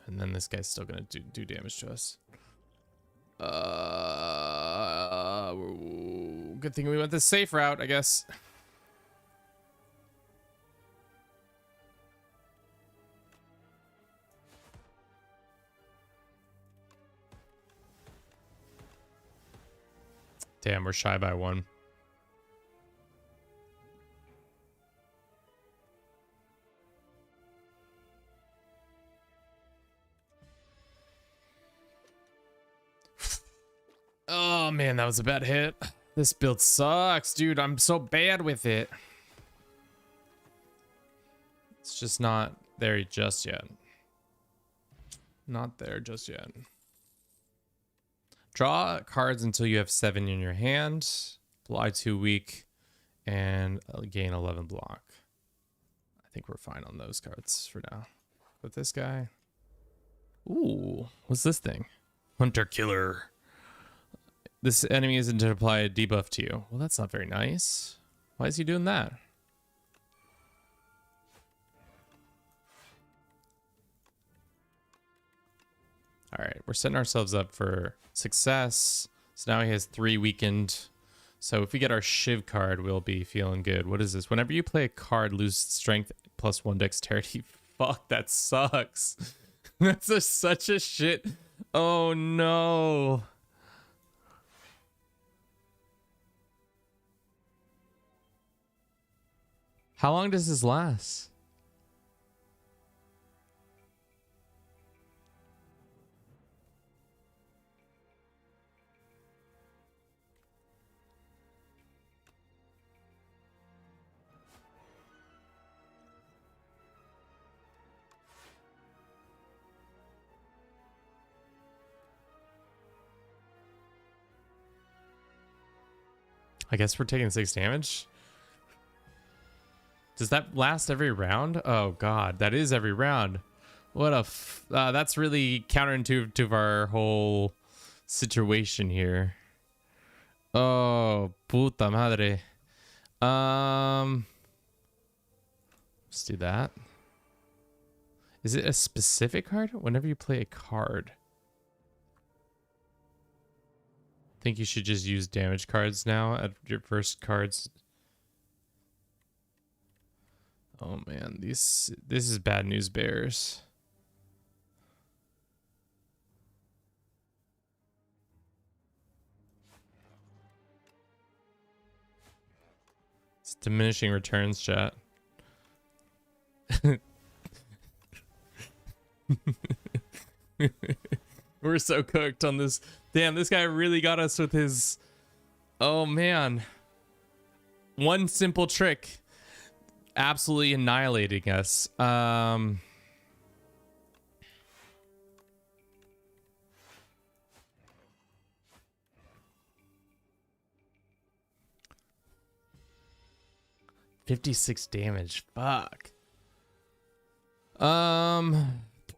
And then this guy's still gonna do damage to us. Good thing we went the safe route, I guess. Damn, we're shy by 1. Oh man, that was a bad hit. This build sucks, dude. I'm so bad with it. It's just not there just yet. Not there just yet. Draw cards until you have 7 in your hand. Apply 2 weak and gain 11 block. I think we're fine on those cards for now. With this guy. Ooh, what's this thing? Hunter Killer. This enemy is intended to apply a debuff to you. Well, that's not very nice. Why is he doing that? All right, we're setting ourselves up for success. So now he has 3 weakened. So if we get our Shiv card, we'll be feeling good. What is this? Whenever you play a card, lose strength plus 1 dexterity. Fuck, that sucks. That's such a shit. Oh no. How long does this last? I guess we're taking 6 damage. Does that last every round? Oh god, that is every round. What a that's really counterintuitive to our whole situation here. Oh, puta madre. Let's do that. Is it a specific card? Whenever you play a card. I think you should just use damage cards now at your first cards. Oh man, this is bad news bears. It's diminishing returns, chat. We're so cooked on this. Damn, this guy really got us with his... Oh, man. One simple trick. Absolutely annihilating us. 56 damage. Fuck.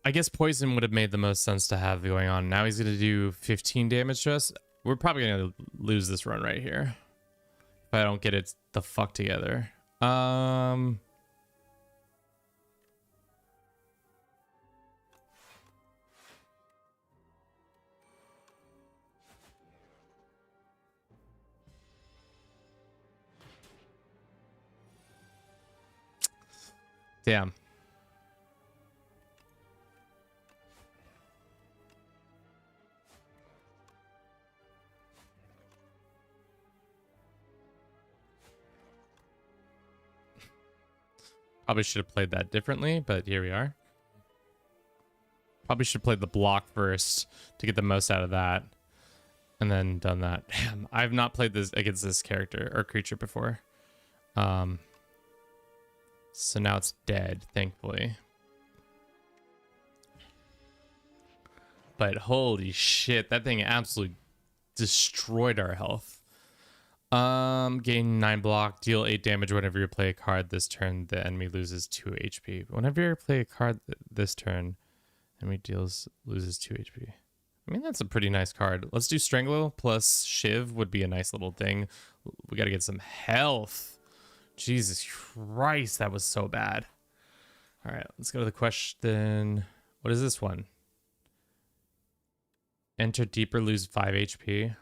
I guess poison would have made the most sense to have going on. Now he's gonna do 15 damage to us. We're probably gonna lose this run right here if I don't get it the fuck together. Damn. Probably should have played that differently, but here we are. Probably should have played the block first to get the most out of that, and then done that. Damn, I've not played this against this character or creature before. So now it's dead, thankfully. But holy shit, that thing absolutely destroyed our health. Gain 9 block, deal 8 damage whenever you play a card this turn. The enemy loses 2 HP. Whenever you play a card this turn, enemy loses 2 HP. I mean, that's a pretty nice card. Let's do Strangle plus Shiv would be a nice little thing. We got to get some health. Jesus Christ, that was so bad. All right, let's go to the question. What is this one? Enter deeper, lose 5 HP.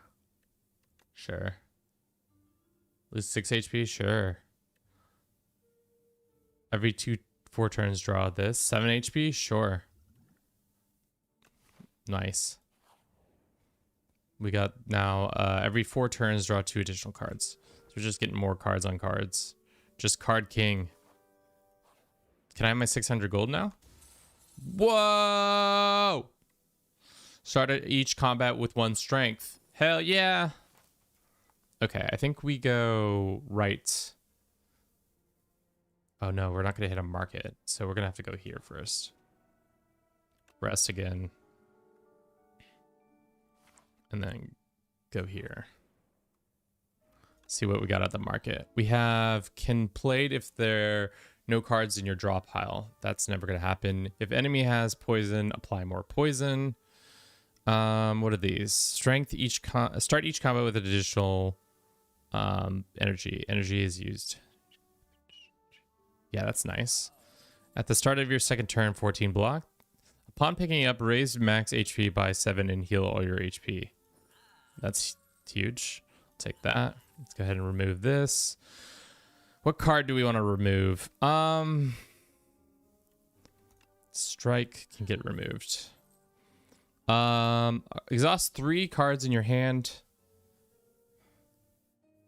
Sure. Lose 6 HP? Sure. Every 4 turns, draw this. 7 HP? Sure. Nice. We got now every 4 turns, draw 2 additional cards. So we're just getting more cards on cards. Just card king. Can I have my 600 gold now? Whoa! Start each combat with 1 strength. Hell yeah! Okay, I think we go right. Oh no, we're not going to hit a market. So we're going to have to go here first. Rest again. And then go here. See what we got at the market. We have can played if there are no cards in your draw pile. That's never going to happen. If enemy has poison, apply more poison. What are these? Strength start each combat with an additional energy. Energy is used. Yeah, that's nice. At the start of your second turn, 14 block. Upon picking up, raise max HP by 7 and heal all your HP. That's huge. Take that. Let's go ahead and remove this. What card do we want to remove? Strike can get removed. Exhaust 3 cards in your hand.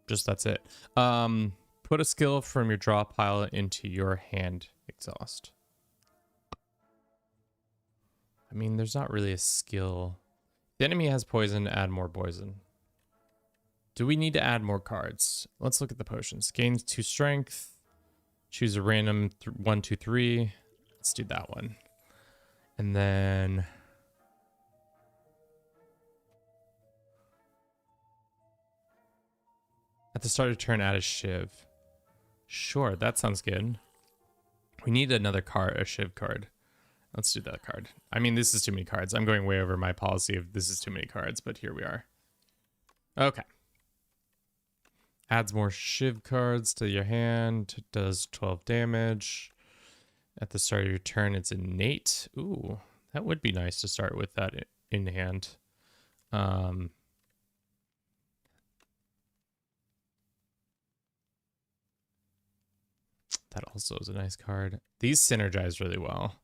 Just that's it. Put a skill from your draw pile into your hand. Exhaust. I mean, there's not really a skill. The enemy has poison, add more poison. Do we need to add more cards? Let's look at the potions. Gains 2 strength. Choose a random 1, 2, 3. Let's do that one. And then at the start of turn, add a Shiv. Sure, that sounds good. We need another card, a Shiv card. Let's do that card. I mean, this is too many cards. I'm going way over my policy of this is too many cards, but here we are. Okay. Adds more Shiv cards to your hand. Does 12 damage. At the start of your turn, it's innate. Ooh, that would be nice to start with that in hand. That also is a nice card. These synergize really well.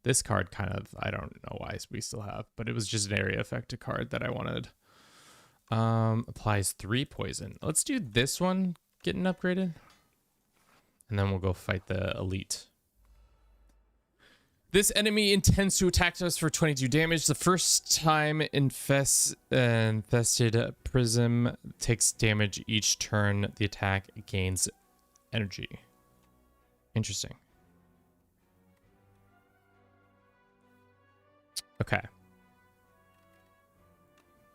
This card kind of, I don't know why we still have, but it was just an area effect card that I wanted. Applies 3 poison. Let's do this one getting upgraded. And then we'll go fight the elite. This enemy intends to attack us for 22 damage. The first time infested prism takes damage each turn. The attack gains energy. Interesting. Okay.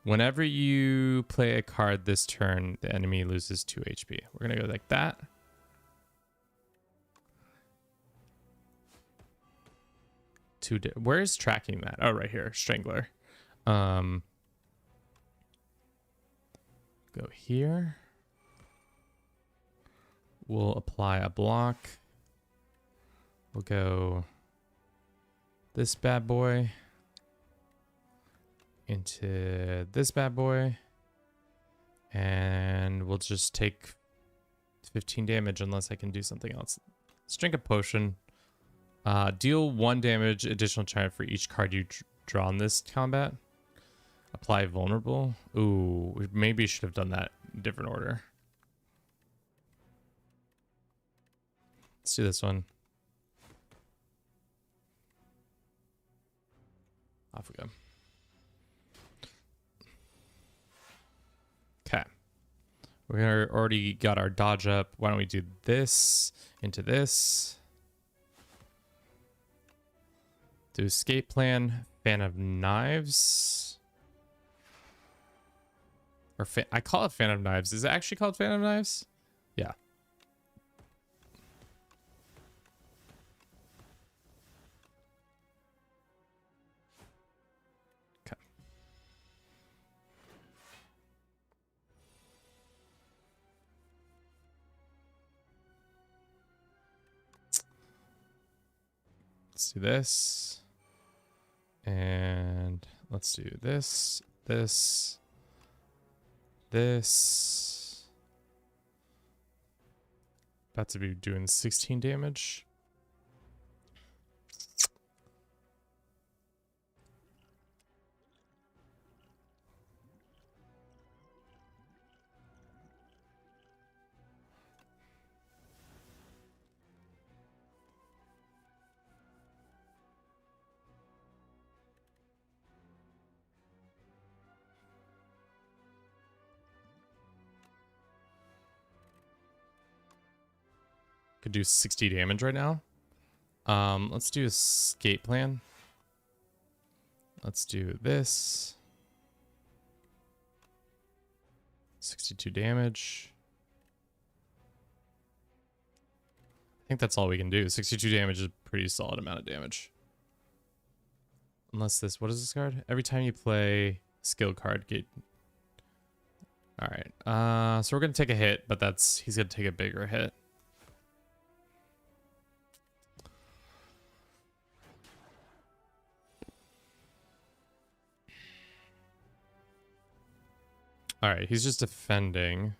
Whenever you play a card this turn, the enemy loses 2 HP. We're going to go like that. Where's tracking that? Oh, right here. Strangler. Go here. We'll apply a block. We'll go this bad boy into this bad boy. And we'll just take 15 damage unless I can do something else. Let's drink a potion. Deal 1 damage additional charge for each card you draw in this combat. Apply vulnerable. Ooh, we maybe should have done that in different order. Let's do this one. Off we go. Okay. We're already got our dodge up. Why don't we do this into this? Do escape plan, fan of knives. Or I call it fan of knives. Is it actually called fan of knives? Yeah. Okay. Let's do this. And let's do this, this. About to be doing 16 damage. Could do 60 damage right now. Let's do escape plan. Let's do this. 62 damage. I think that's all we can do. 62 damage is a pretty solid amount of damage. Unless this, what is this card? Every time you play skill card, get. All right. So we're gonna take a hit, but he's gonna take a bigger hit. All right, he's just defending.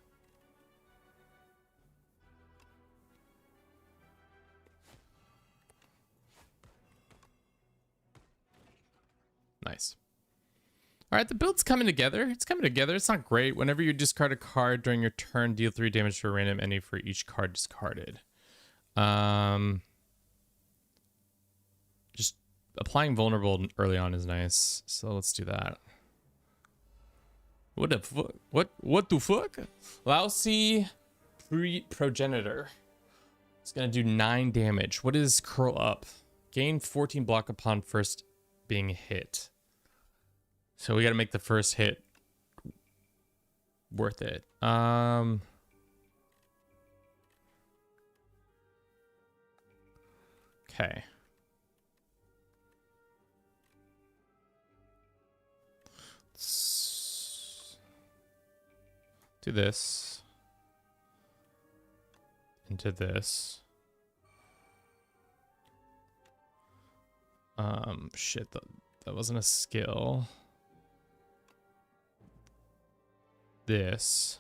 Nice. All right, the build's coming together. It's coming together. It's not great. Whenever you discard a card during your turn, deal 3 damage to a random enemy for each card discarded. Just applying vulnerable early on is nice. So let's do that. What the fuck? What the fuck? Lousy progenitor. It's gonna do 9 damage. What is curl up? Gain 14 block upon first being hit. So we gotta make the first hit worth it. Okay. Do this into this. Shit, that wasn't a skill. This.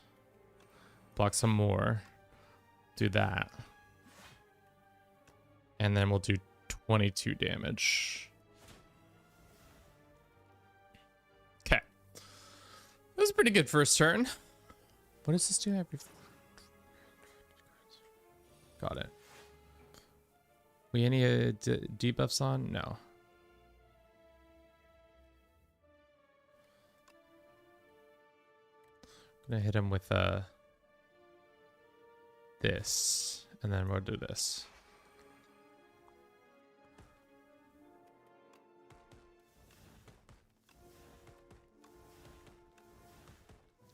Block some more. Do that. And then we'll do 22 damage. Okay. That was a pretty good first turn. What does this do? Got it. We any debuffs on? No. I'm gonna hit him with this, and then we'll do this.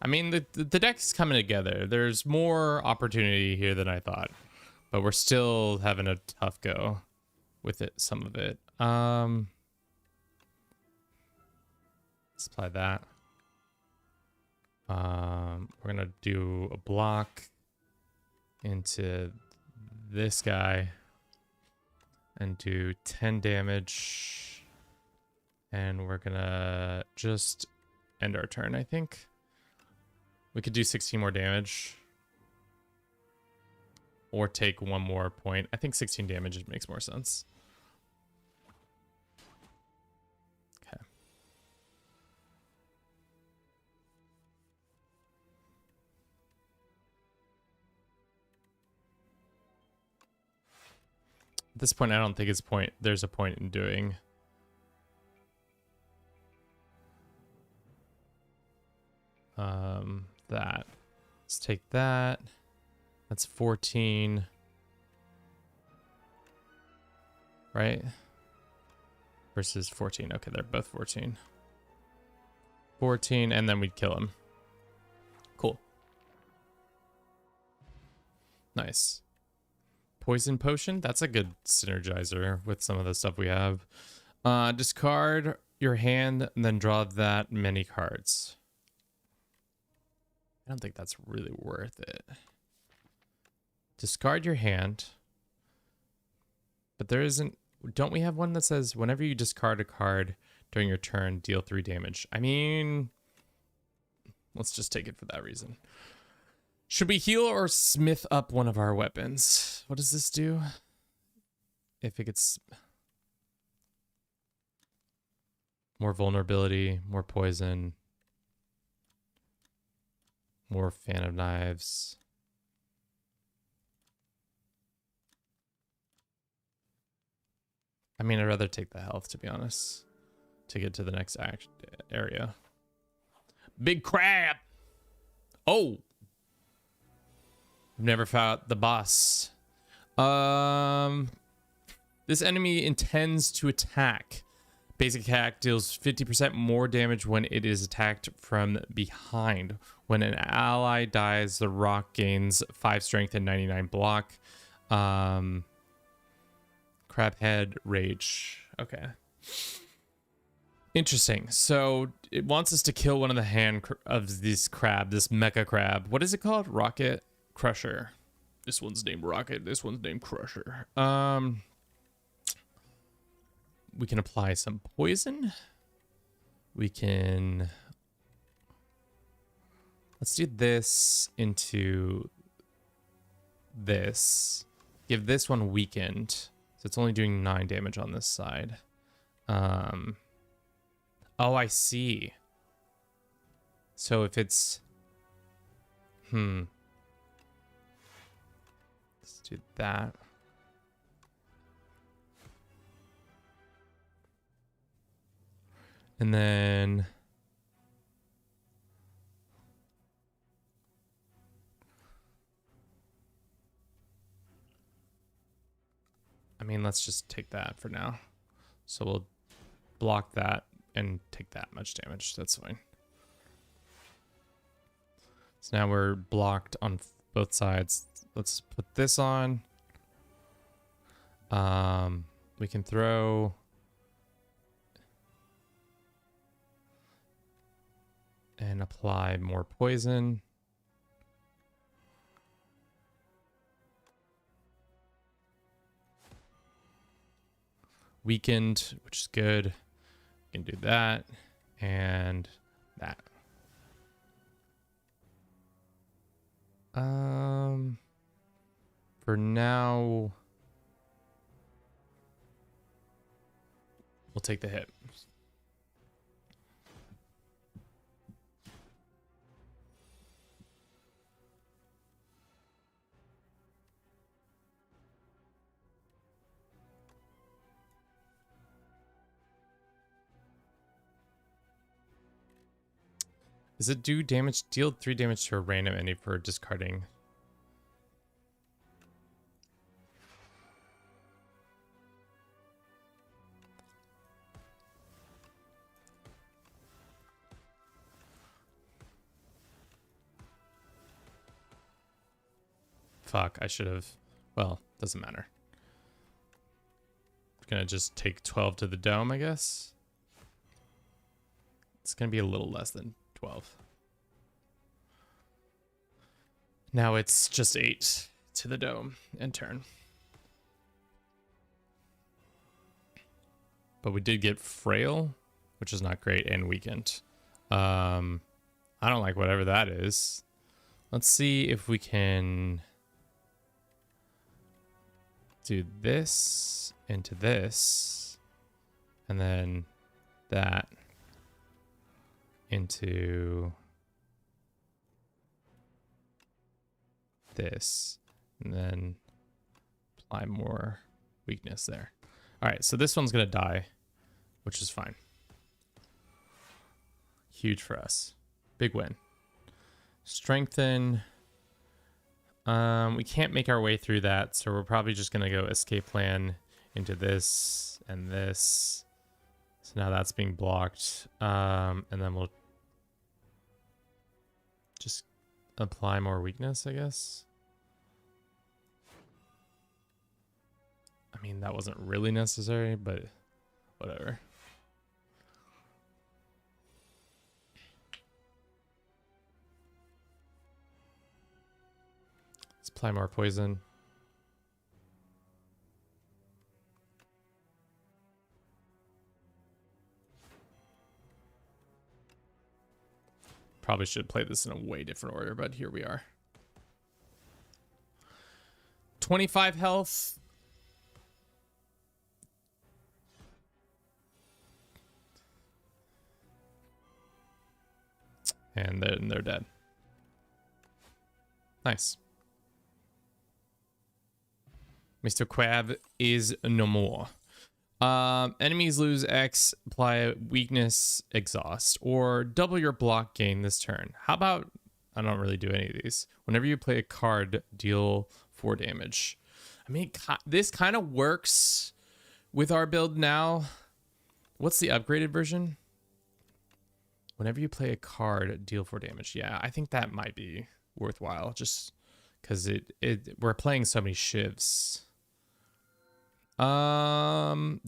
I mean, the deck's coming together. There's more opportunity here than I thought, but we're still having a tough go with it. Some of it. Let's apply that. We're gonna do a block into this guy and do 10 damage, and we're gonna just end our turn. I think we could do 16 more damage or take one more point. I think 16 damage makes more sense. Okay. At this point, I don't think there's a point in doing that. Let's take that. That's 14. Right? Versus 14. Okay, they're both 14. 14, and then we'd kill him. Cool. Nice. Poison potion. That's a good synergizer with some of the stuff we have. Discard your hand and then draw that many cards. I don't think that's really worth it. Discard your hand. But there isn't... Don't we have one that says whenever you discard a card during your turn, deal 3 damage? I mean... Let's just take it for that reason. Should we heal or smith up one of our weapons? What does this do? If it gets... More vulnerability, more poison... More fan of knives. I mean, I'd rather take the health, to be honest, to get to the next area. Big crab! Oh! I've never fought the boss. This enemy intends to attack. Basic attack deals 50% more damage when it is attacked from behind. When an ally dies, the rock gains 5 strength and 99 block. Crab head rage. Okay. Interesting. So it wants us to kill one of the hand of this crab, this mecha crab. What is it called? Rocket Crusher. This one's named Rocket. This one's named Crusher. We can apply some poison. We can... Let's do this into this. Give this one weakened. So it's only doing 9 damage on this side. Oh, I see. So if it's... Let's do that. And then... I mean, let's just take that for now. So we'll block that and take that much damage. That's fine. So now we're blocked on both sides. Let's put this on. We can throw... and apply more poison. Weakened, which is good. We can do that and that. For now, we'll take the hit. Does it do damage? Deal 3 damage to a random enemy for discarding. Fuck, I should have. Well, doesn't matter. Gonna just take 12 to the dome, I guess. It's gonna be a little less than 12. Now it's just 8 to the dome and turn. But we did get frail, which is not great, and weakened. I don't like whatever that is. Let's see if we can do this into this, and then that into this, and then apply more weakness there. All right, so this one's gonna die, which is fine. Huge for us. Big win. Strengthen. We can't make our way through that, so we're probably just gonna go escape plan into this and this. So now that's being blocked. And then we'll just apply more weakness, I guess. I mean, that wasn't really necessary, but whatever. Let's apply more poison. Probably should play this in a way different order, but here we are. 25 health. And then they're dead. Nice. Mr. Quab is no more. Enemies lose X, apply weakness, exhaust, or double your block gain this turn. How about, I don't really do any of these. Whenever you play a card, deal 4 damage. I mean, this kind of works with our build now. What's the upgraded version? Whenever you play a card, deal 4 damage. Yeah, I think that might be worthwhile, just because we're playing so many shivs.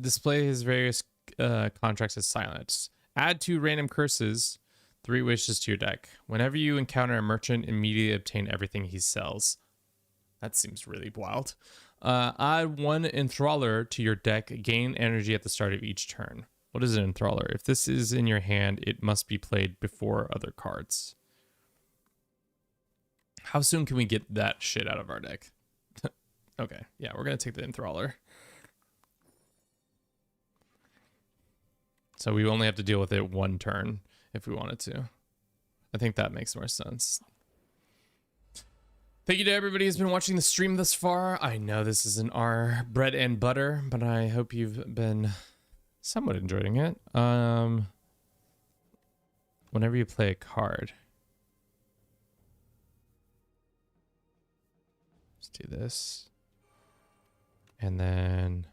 Display his various contracts as silent. Add 2 random curses, 3 wishes to your deck. Whenever you encounter a merchant, immediately obtain everything he sells. That seems really wild. Add 1 enthraller to your deck. Gain energy at the start of each turn. What is an enthraller? If this is in your hand, it must be played before other cards. How soon can we get that shit out of our deck? Okay, yeah, we're gonna take the enthraller. So we only have to deal with it 1 turn if we wanted to. I think that makes more sense. Thank you to everybody who's been watching the stream thus far. I know this isn't our bread and butter, but I hope you've been somewhat enjoying it. Whenever you play a card, let's do this. And then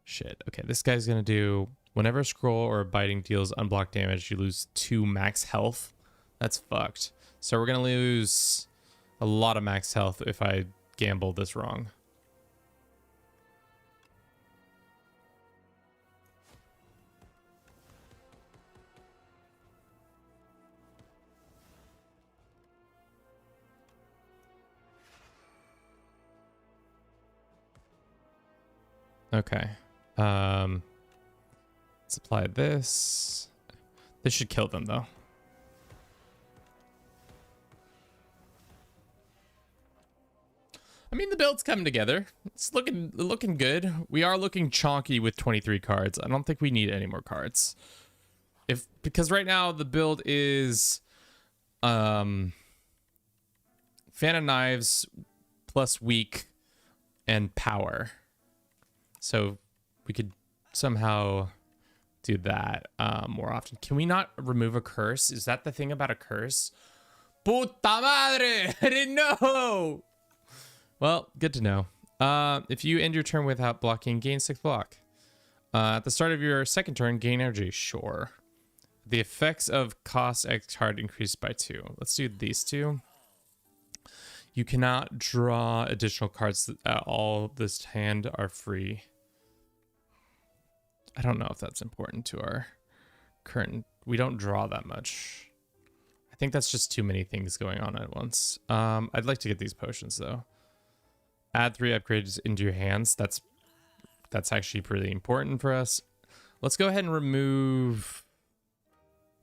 shit. Okay, this guy's gonna do whenever a scroll or a biting deals unblocked damage, you lose 2 max health. That's fucked. So we're gonna lose a lot of max health if I gamble this wrong. Okay. Let's apply this. This should kill them though. I mean, the build's coming together. It's looking good. We are looking chonky with 23 cards. I don't think we need any more cards. Because right now the build is Fan of Knives plus weak and power. So we could somehow do that more often. Can we not remove a curse? Is that the thing about a curse? Puta madre! I didn't know! Well, good to know. If you end your turn without blocking, gain 6 block. At the start of your second turn, gain energy. Sure. The effects of cost X card increased by 2. Let's do these two. You cannot draw additional cards. All this hand are free. I don't know if that's important to our current. We don't draw that much. I think that's just too many things going on at once. I'd like to get these potions though. Add 3 upgrades into your hands. That's actually pretty important for us. Let's go ahead and remove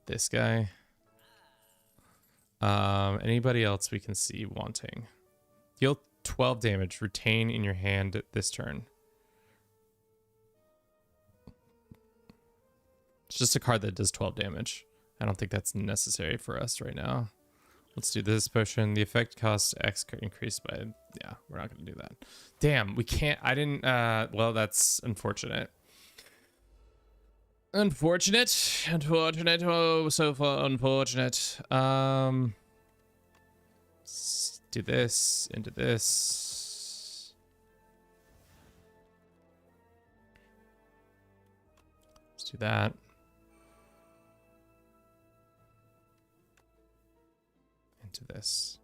this guy. Anybody else we can see wanting? Deal 12 damage. Retain in your hand this turn. It's just a card that does 12 damage. I don't think that's necessary for us right now. Let's do this potion. The effect costs X increased by... Yeah, we're not going to do that. Damn, we can't... I didn't... well, that's unfortunate. Unfortunate. Unfortunate. Oh, so far unfortunate. Let's do this into this. Let's do that. Into this.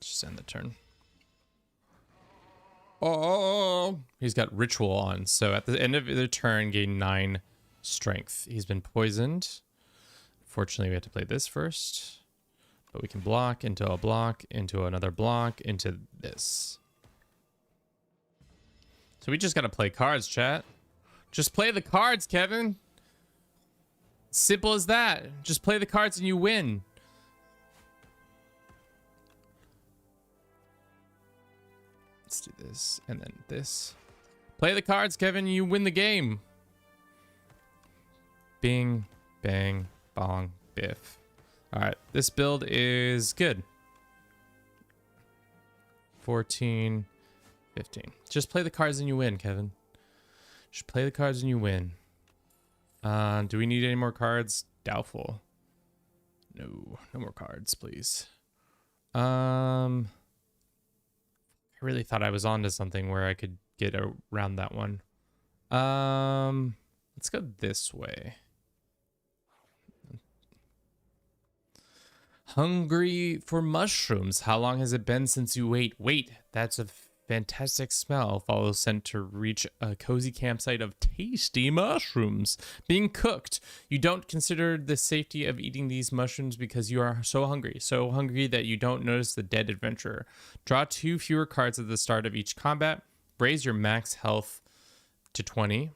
Just end the turn. Oh, he's got ritual on. So at the end of the turn, gain 9 strength. He's been poisoned. Fortunately, we have to play this first. But we can block into a block, into another block, into this. So we just got to play cards, chat. Just play the cards, Kevin. Simple as that. Just play the cards and you win. Let's do this and then this. Play the cards, Kevin. You win the game. Bing, bang, bong, biff. All right. This build is good. 14, 15. Just play the cards and you win, Kevin. Just play the cards and you win. Do we need any more cards? Doubtful. No more cards, please. I really thought I was onto something where I could get around that one. Let's go this way. Hungry for mushrooms. How long has it been since you ate? Wait, that's a fantastic smell. Follow scent to reach a cozy campsite of tasty mushrooms being cooked. You don't consider the safety of eating these mushrooms because you are so hungry that you don't notice the dead adventurer. Draw 2 fewer cards at the start of each combat. Raise your max health to 20.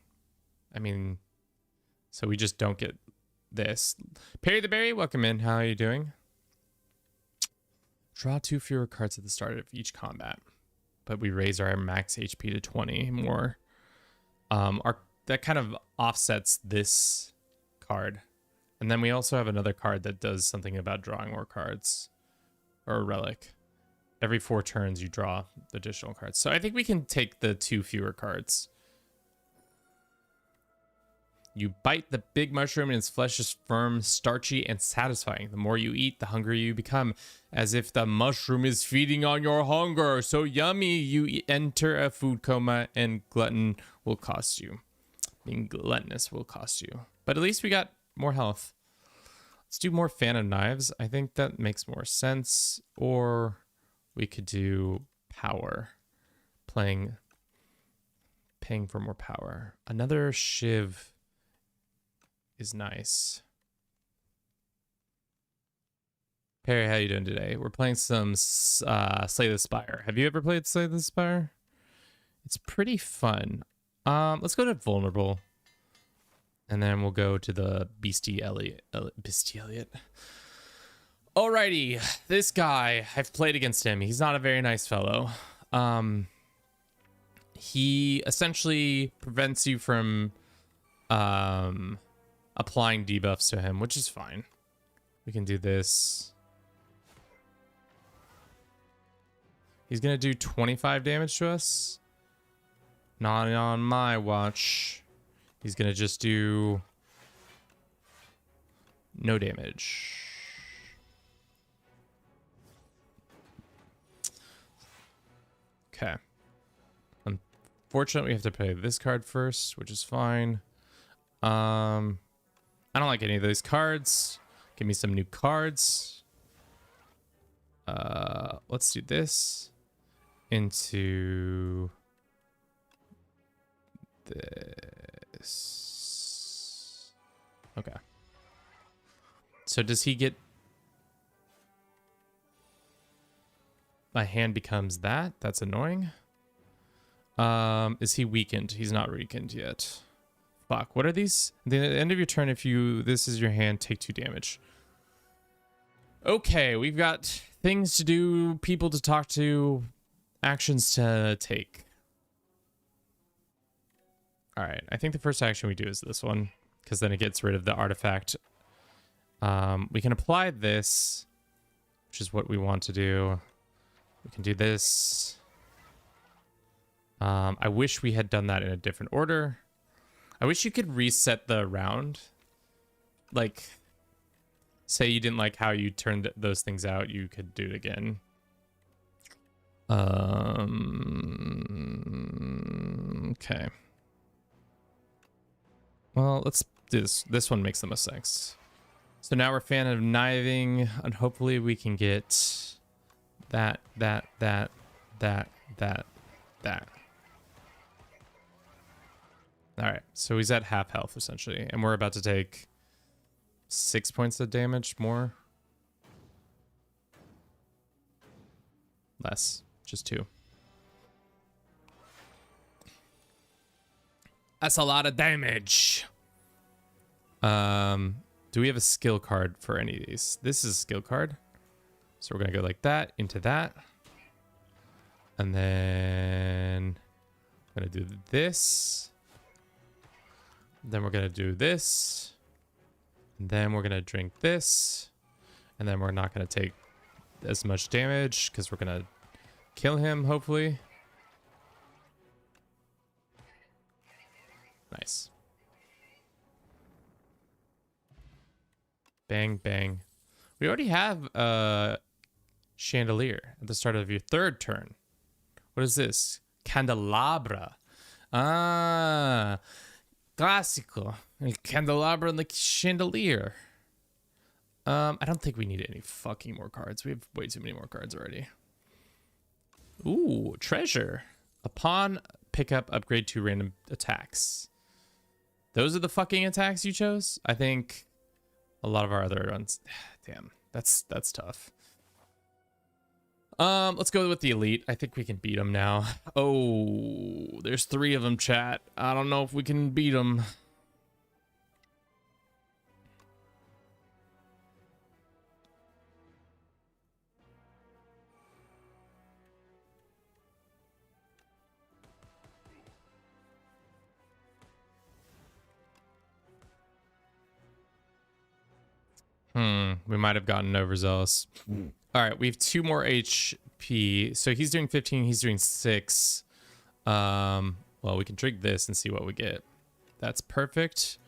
I mean, so we just don't get this. Perry the Berry, welcome in. How are you doing? Draw 2 fewer cards at the start of each combat. But we raise our max HP to 20 more. That kind of offsets this card. And then we also have another card that does something about drawing more cards. Or a relic. Every 4 turns you draw additional cards. So I think we can take the 2 fewer cards. You bite the big mushroom and its flesh is firm, starchy, and satisfying. The more you eat, the hungrier you become, as if the mushroom is feeding on your hunger. So yummy, you enter a food coma, and glutton will cost you. Being gluttonous will cost you. But at least we got more health. Let's do more Fan of Knives. I think that makes more sense. Or we could do power. Paying for more power. Another Shiv is nice. Perry, how you doing today? We're playing some Slay the Spire. Have you ever played Slay the Spire? It's pretty fun. Let's go to Vulnerable. And then we'll go to the Beastie Elliot. Alrighty. This guy, I've played against him. He's not a very nice fellow. He essentially prevents you from applying debuffs to him, which is fine. We can do this. He's gonna do 25 damage to us. Not on my watch. He's gonna just do no damage. Okay. Unfortunately, we have to play this card first, which is fine. I don't like any of those cards. Give me some new cards. Let's do this into this. Okay. So does he get... My hand becomes that? That's annoying. Is he weakened? He's not weakened yet. Fuck. What are these? At the end of your turn, if you... This is your hand, take 2 damage. Okay, we've got things to do, people to talk to, actions to take. Alright, I think the first action we do is this one, because then it gets rid of the artifact. We can apply this, which is what we want to do. We can do this. I wish we had done that in a different order. I wish you could reset the round. Like, say you didn't like how you turned those things out, you could do it again. Okay. Well, let's do this. This one makes the most sense. So now we're a fan of kniving, and hopefully we can get that. All right, so he's at half health essentially, and we're about to take 6 points of damage more. Less, just 2. That's a lot of damage. Do we have a skill card for any of these? This is a skill card. So we're gonna go like that into that. And then I'm gonna do this. Then we're gonna do this. And then we're gonna drink this. And then we're not gonna take as much damage because we're gonna kill him, hopefully. Nice. Bang, bang. We already have a chandelier at the start of your 3rd turn. What is this? Candelabra. Ah, classical. El candelabra and the chandelier. I don't think we need any fucking more cards. We have way too many more cards already. Ooh, treasure. Upon pickup, upgrade to random attacks. Those are the fucking attacks you chose? I think a lot of our other ones. Damn, that's tough. Let's go with the elite. I think we can beat them now. Oh, there's 3 of them, chat. I don't know if we can beat them. We might have gotten overzealous. All right, we have 2 more HP. So he's doing 15, he's doing 6. Well, we can drink this and see what we get. That's perfect.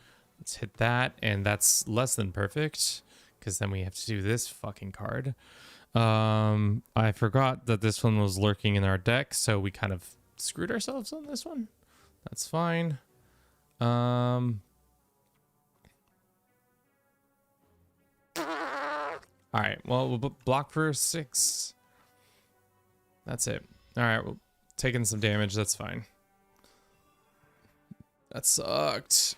Let's hit that, and that's less than perfect, because then we have to do this fucking card. I forgot that this one was lurking in our deck, so we kind of screwed ourselves on this one. That's fine. All right, well, we'll block for 6. That's it. All right, we're taking some damage. That's fine. That sucked.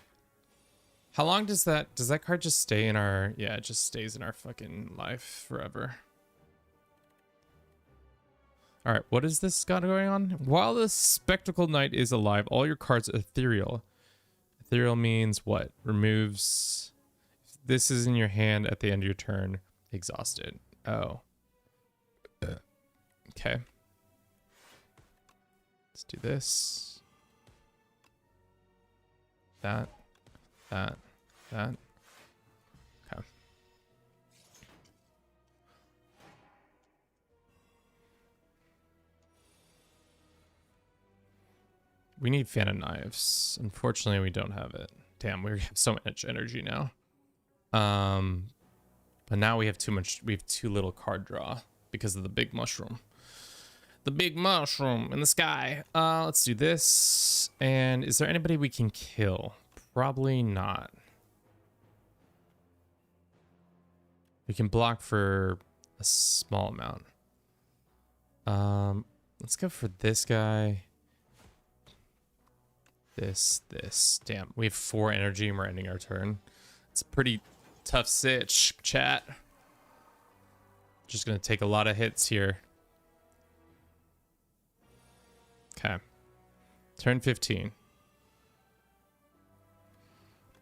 How long does that card just stay in our... Yeah, it just stays in our fucking life forever. All right, what is this got going on? While the Spectacle Knight is alive, all your cards are ethereal. Ethereal means what? Removes... This is in your hand at the end of your turn. Exhausted. Oh. Okay. Let's do this. That. Okay. We need Phantom Knives. Unfortunately, we don't have it. Damn, we have so much energy now. But now we have too much. We have too little card draw because of the big mushroom. The big mushroom in the sky. Let's do this. And is there anybody we can kill? Probably not. We can block for a small amount. Let's go for this guy. This. Damn, we have 4 energy and we're ending our turn. It's a pretty tough sitch, chat. Just gonna take a lot of hits here. Okay. Turn 15.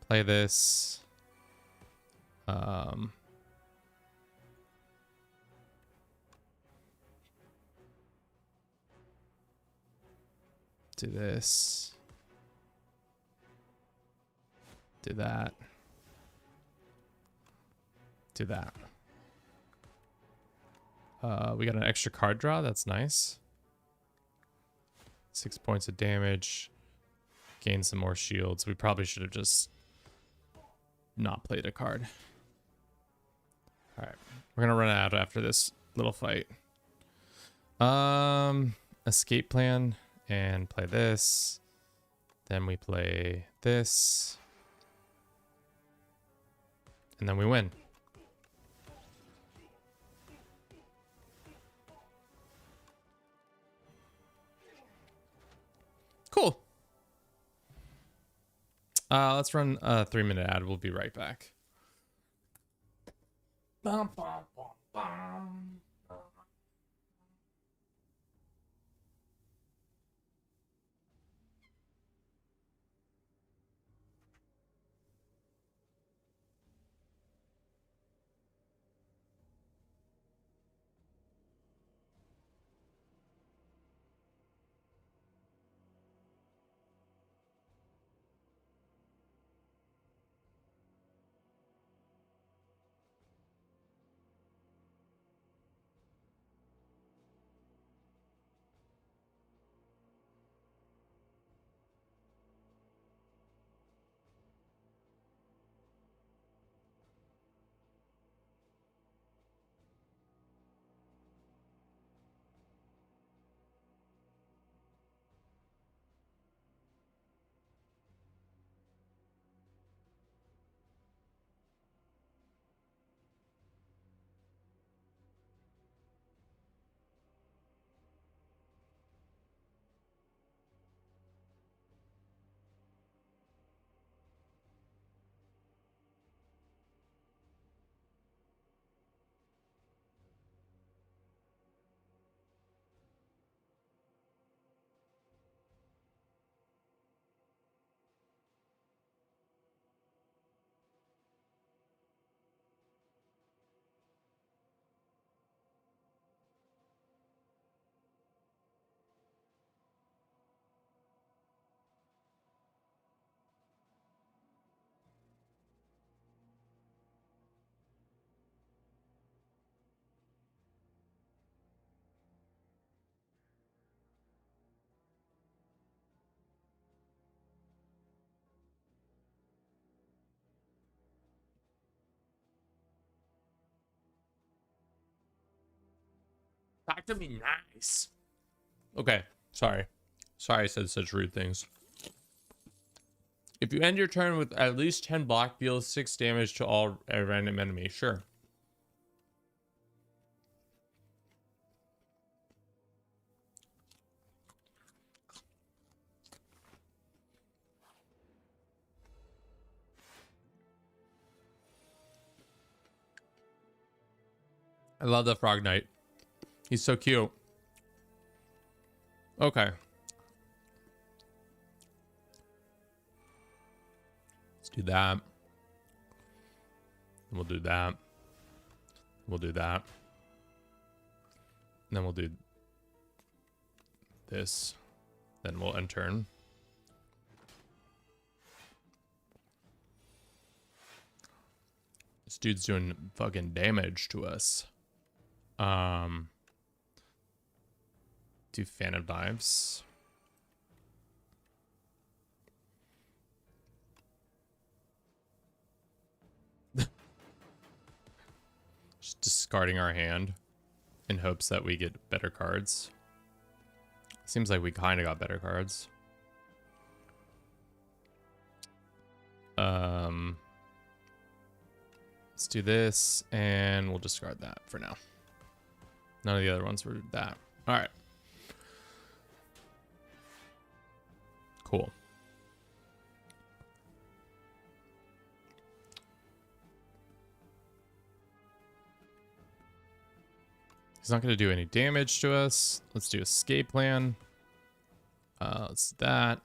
Play this. Do this. Do that. Do that. We got an extra card draw. That's nice. 6 points of damage. Gain some more shields. We probably should have just not played a card. All right. We're going to run out after this little fight. Escape plan and play this. Then we play this. And then we win. Cool. Let's run a 3-minute ad. We'll be right back. Bum, bum, bum, bum. Talk to me nice. Okay, sorry. Sorry I said such rude things. If you end your turn with at least 10 block, deal 6 damage to all random enemy. Sure. I love the Frog Knight. He's so cute. Okay. Let's do that. And we'll do that. We'll do that. And then we'll do this. Then we'll end turn. This dude's doing fucking damage to us. Do Phantom Knives. Just discarding our hand in hopes that we get better cards. Seems like we kind of got better cards. Let's do this, and we'll discard that for now. None of the other ones were that. All right. Cool. He's not going to do any damage to us. Let's do escape plan. Let's do that,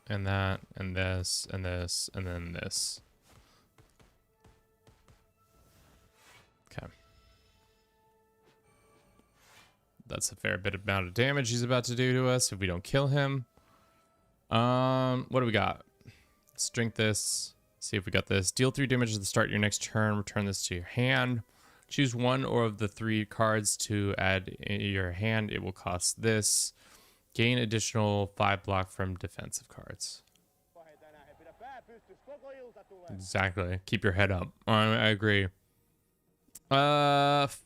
and that, and this, and this, and then this. Okay. That's a fair bit amount of damage he's about to do to us if we don't kill him. What do we got? Let's drink this. See if we got this. Deal 3 damage at the start of your next turn. Return this to your hand. Choose one or of the 3 cards to add in your hand. It will cost this. Gain additional 5 block from defensive cards. Exactly. Keep your head up. I agree. Fuck.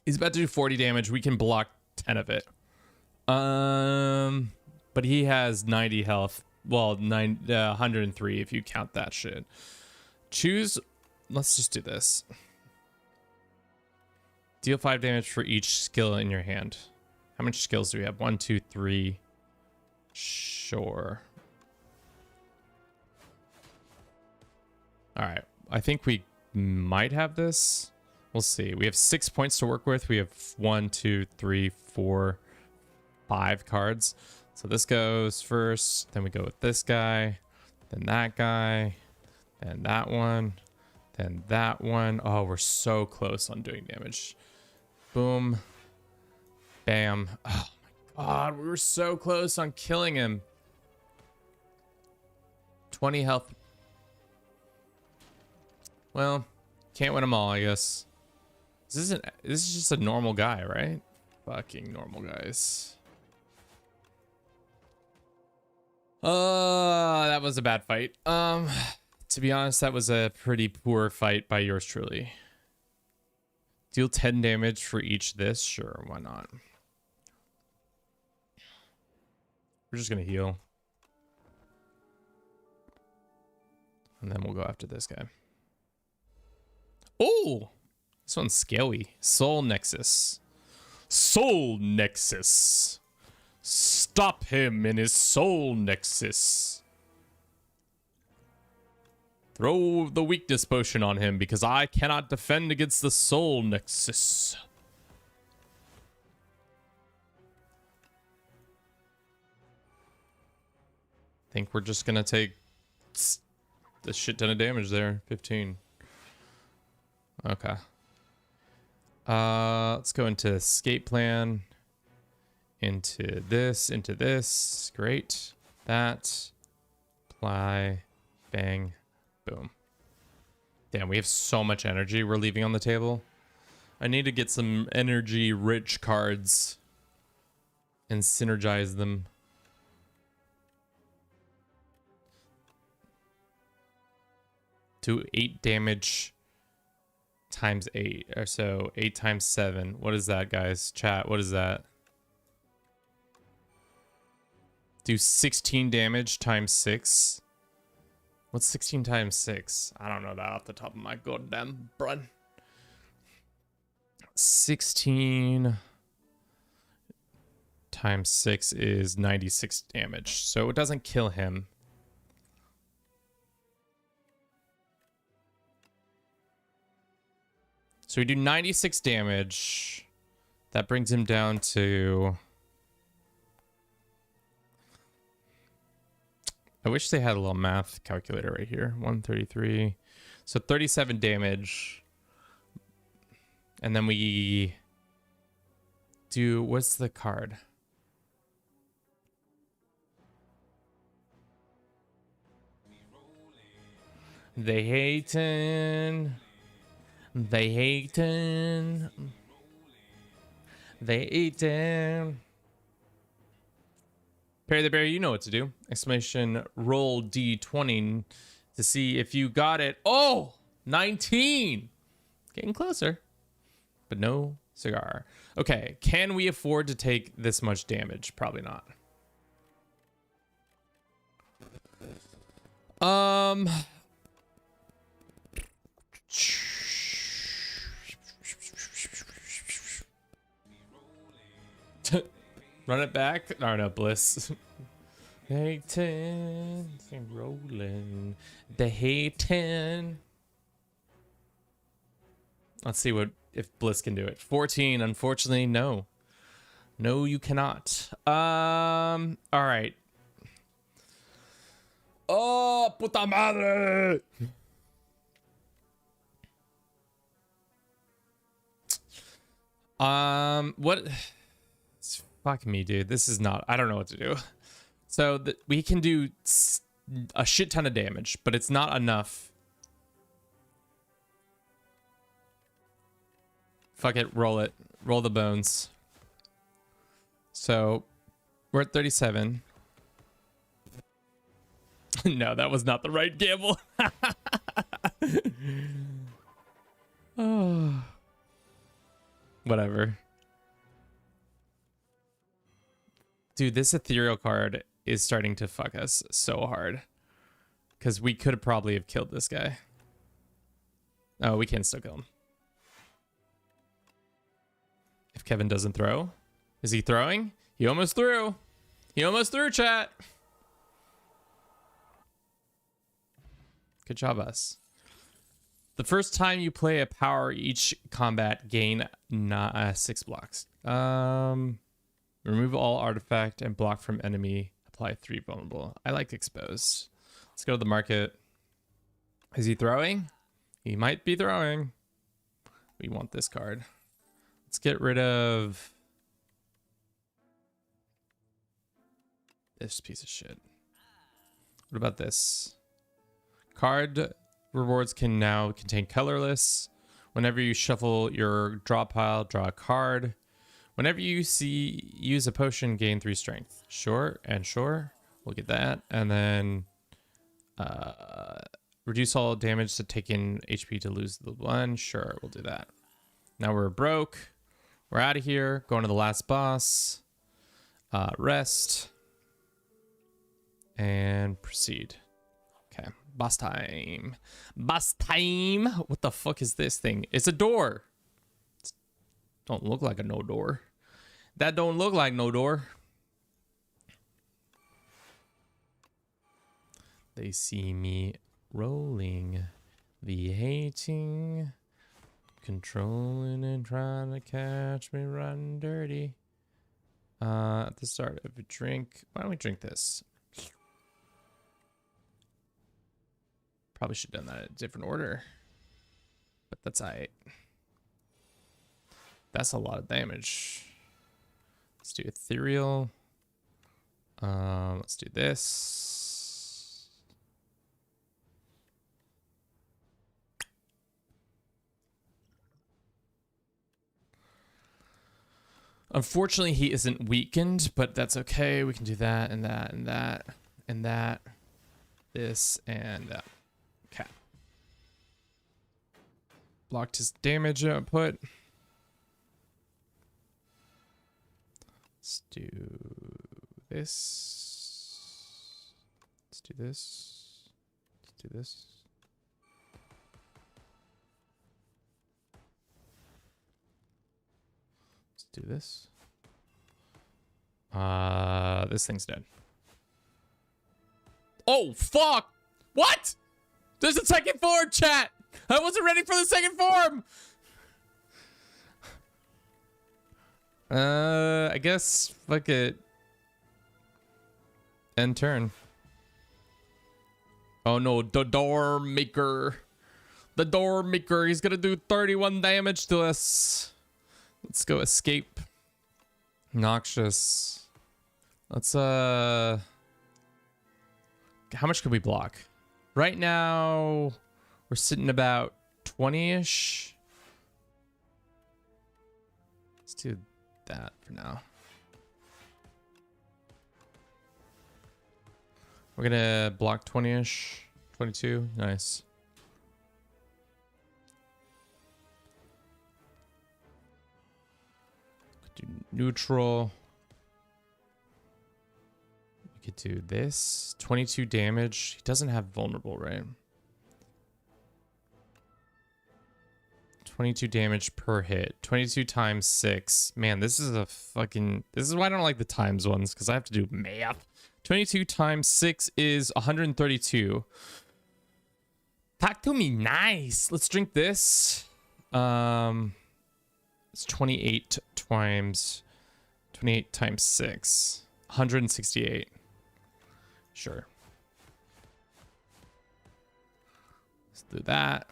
He's about to do 40 damage. We can block 10 of it. But he has 90 health. Well, 103 if you count that shit. Choose. Let's just do this. Deal 5 damage for each skill in your hand. How much skills do we have? 1, 2, 3. Sure. All right. I think we might have this. We'll see. We have 6 points to work with. We have 1, 2, 3, 4, 5 cards. So this goes first, then we go with this guy, then that guy, then that one, then that one. Oh, we're so close on doing damage. Boom. Bam. Oh my god, we were so close on killing him. 20 health. Well, can't win them all, I guess. This is just a normal guy, right? Fucking normal guys. That was a bad fight. To be honest, that was a pretty poor fight by yours truly. Deal 10 damage for each this. Sure, why not? We're just gonna heal. And then we'll go after this guy. Oh! This one's scary. Soul Nexus. Soul Nexus. Stop him in his soul nexus. Throw the weakness potion on him because I cannot defend against the soul nexus. Think we're just gonna take a shit ton of damage there. 15. Okay. Let's go into escape plan. Into this. Great. That. Apply. Bang. Boom. Damn, we have so much energy we're leaving on the table. I need to get some energy-rich cards and synergize them. Do 8 damage times 8. Or so 8 times 7. What is that, guys? Chat, what is that? Do 16 damage times 6. What's 16 times 6? I don't know that off the top of my goddamn brain. 16 times 6 is 96 damage. So it doesn't kill him. So we do 96 damage. That brings him down to... I wish they had a little math calculator right here. 133. So 37 damage. And then we do... What's the card? They hatin'. They hatin'. They eatin'. Perry the Bear, you know what to do. Exclamation roll D20 to see if you got it. Oh, 19. Getting closer, but no cigar. Okay, can we afford to take this much damage? Probably not. Run it back. No, no, Bliss. Hating, rolling, the hating. Let's see what if Bliss can do it. 14, unfortunately, no. No, you cannot. All right. Oh, puta madre. What? Fuck me, dude. This is not. I don't know what to do. So we can do a shit ton of damage, but it's not enough. Fuck it. Roll it. Roll the bones. So we're at 37. No, that was not the right gamble. Oh. Whatever. Dude, this ethereal card is starting to fuck us so hard. Because we could probably have killed this guy. Oh, we can still kill him. If Kevin doesn't throw. Is he throwing? He almost threw. He almost threw, chat. Good job, us. The first time you play a power each combat, gain 6 blocks. Remove all artifact and block from enemy. Apply 3 vulnerable. I like exposed. Let's go to the market. Is he throwing? He might be throwing. We want this card. Let's get rid of this piece of shit. What about this? Card rewards can now contain colorless. Whenever you shuffle your draw pile, draw a card. Whenever you use a potion, gain 3 strength. Sure and sure. We'll get that. And then reduce all damage to take in HP to lose the 1. Sure, we'll do that. Now we're broke. We're out of here. Going to the last boss. Rest. And proceed. Okay. Boss time. Boss time. What the fuck is this thing? It's a door. Don't look like a no door. That don't look like no door. They see me rolling, the hating, controlling and trying to catch me running dirty. At the start of a drink, why don't we drink this? Probably should have done that in a different order, but that's alright. That's a lot of damage. Let's do ethereal. Let's do this. Unfortunately, he isn't weakened, but that's okay. We can do that and that and that and that. This and that. Okay. Blocked his damage output. Let's do this. Let's do this. Let's do this. Let's do this. This thing's dead. Oh, fuck! What? There's a second form, chat! I wasn't ready for the second form! I guess fuck it. End turn. Oh no, the door maker. The door maker, he's gonna do 31 damage to us. Let's go escape. Noxious. Let's how much can we block? Right now we're sitting about 20-ish. Let's do that for now. We're gonna block 20-ish. 22. Nice. Do neutral. We could do this. 22 damage. He doesn't have vulnerable, right? 22 damage per hit. 22 times 6. Man, this is a fucking... This is why I don't like the times ones, because I have to do math. 22 times 6 is 132. Talk to me nice. Let's drink this. It's 28 times 6. 168. Sure. Let's do that.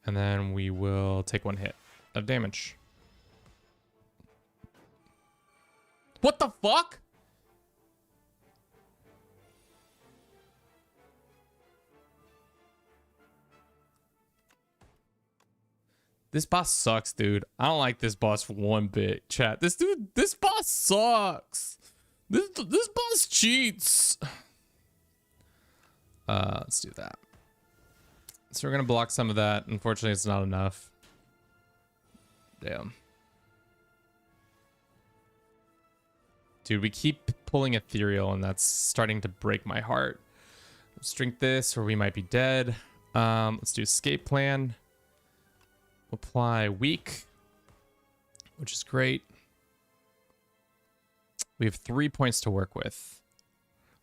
And then we will take 1 hit of damage. What the fuck? This boss sucks, dude. I don't like this boss one bit. Chat. This boss sucks. This boss cheats. Let's do that. So we're gonna block some of that. Unfortunately, it's not enough. Damn. Dude, we keep pulling ethereal, and that's starting to break my heart. Let's drink this, or we might be dead. Let's do escape plan. Apply weak, which is great. We have 3 points to work with.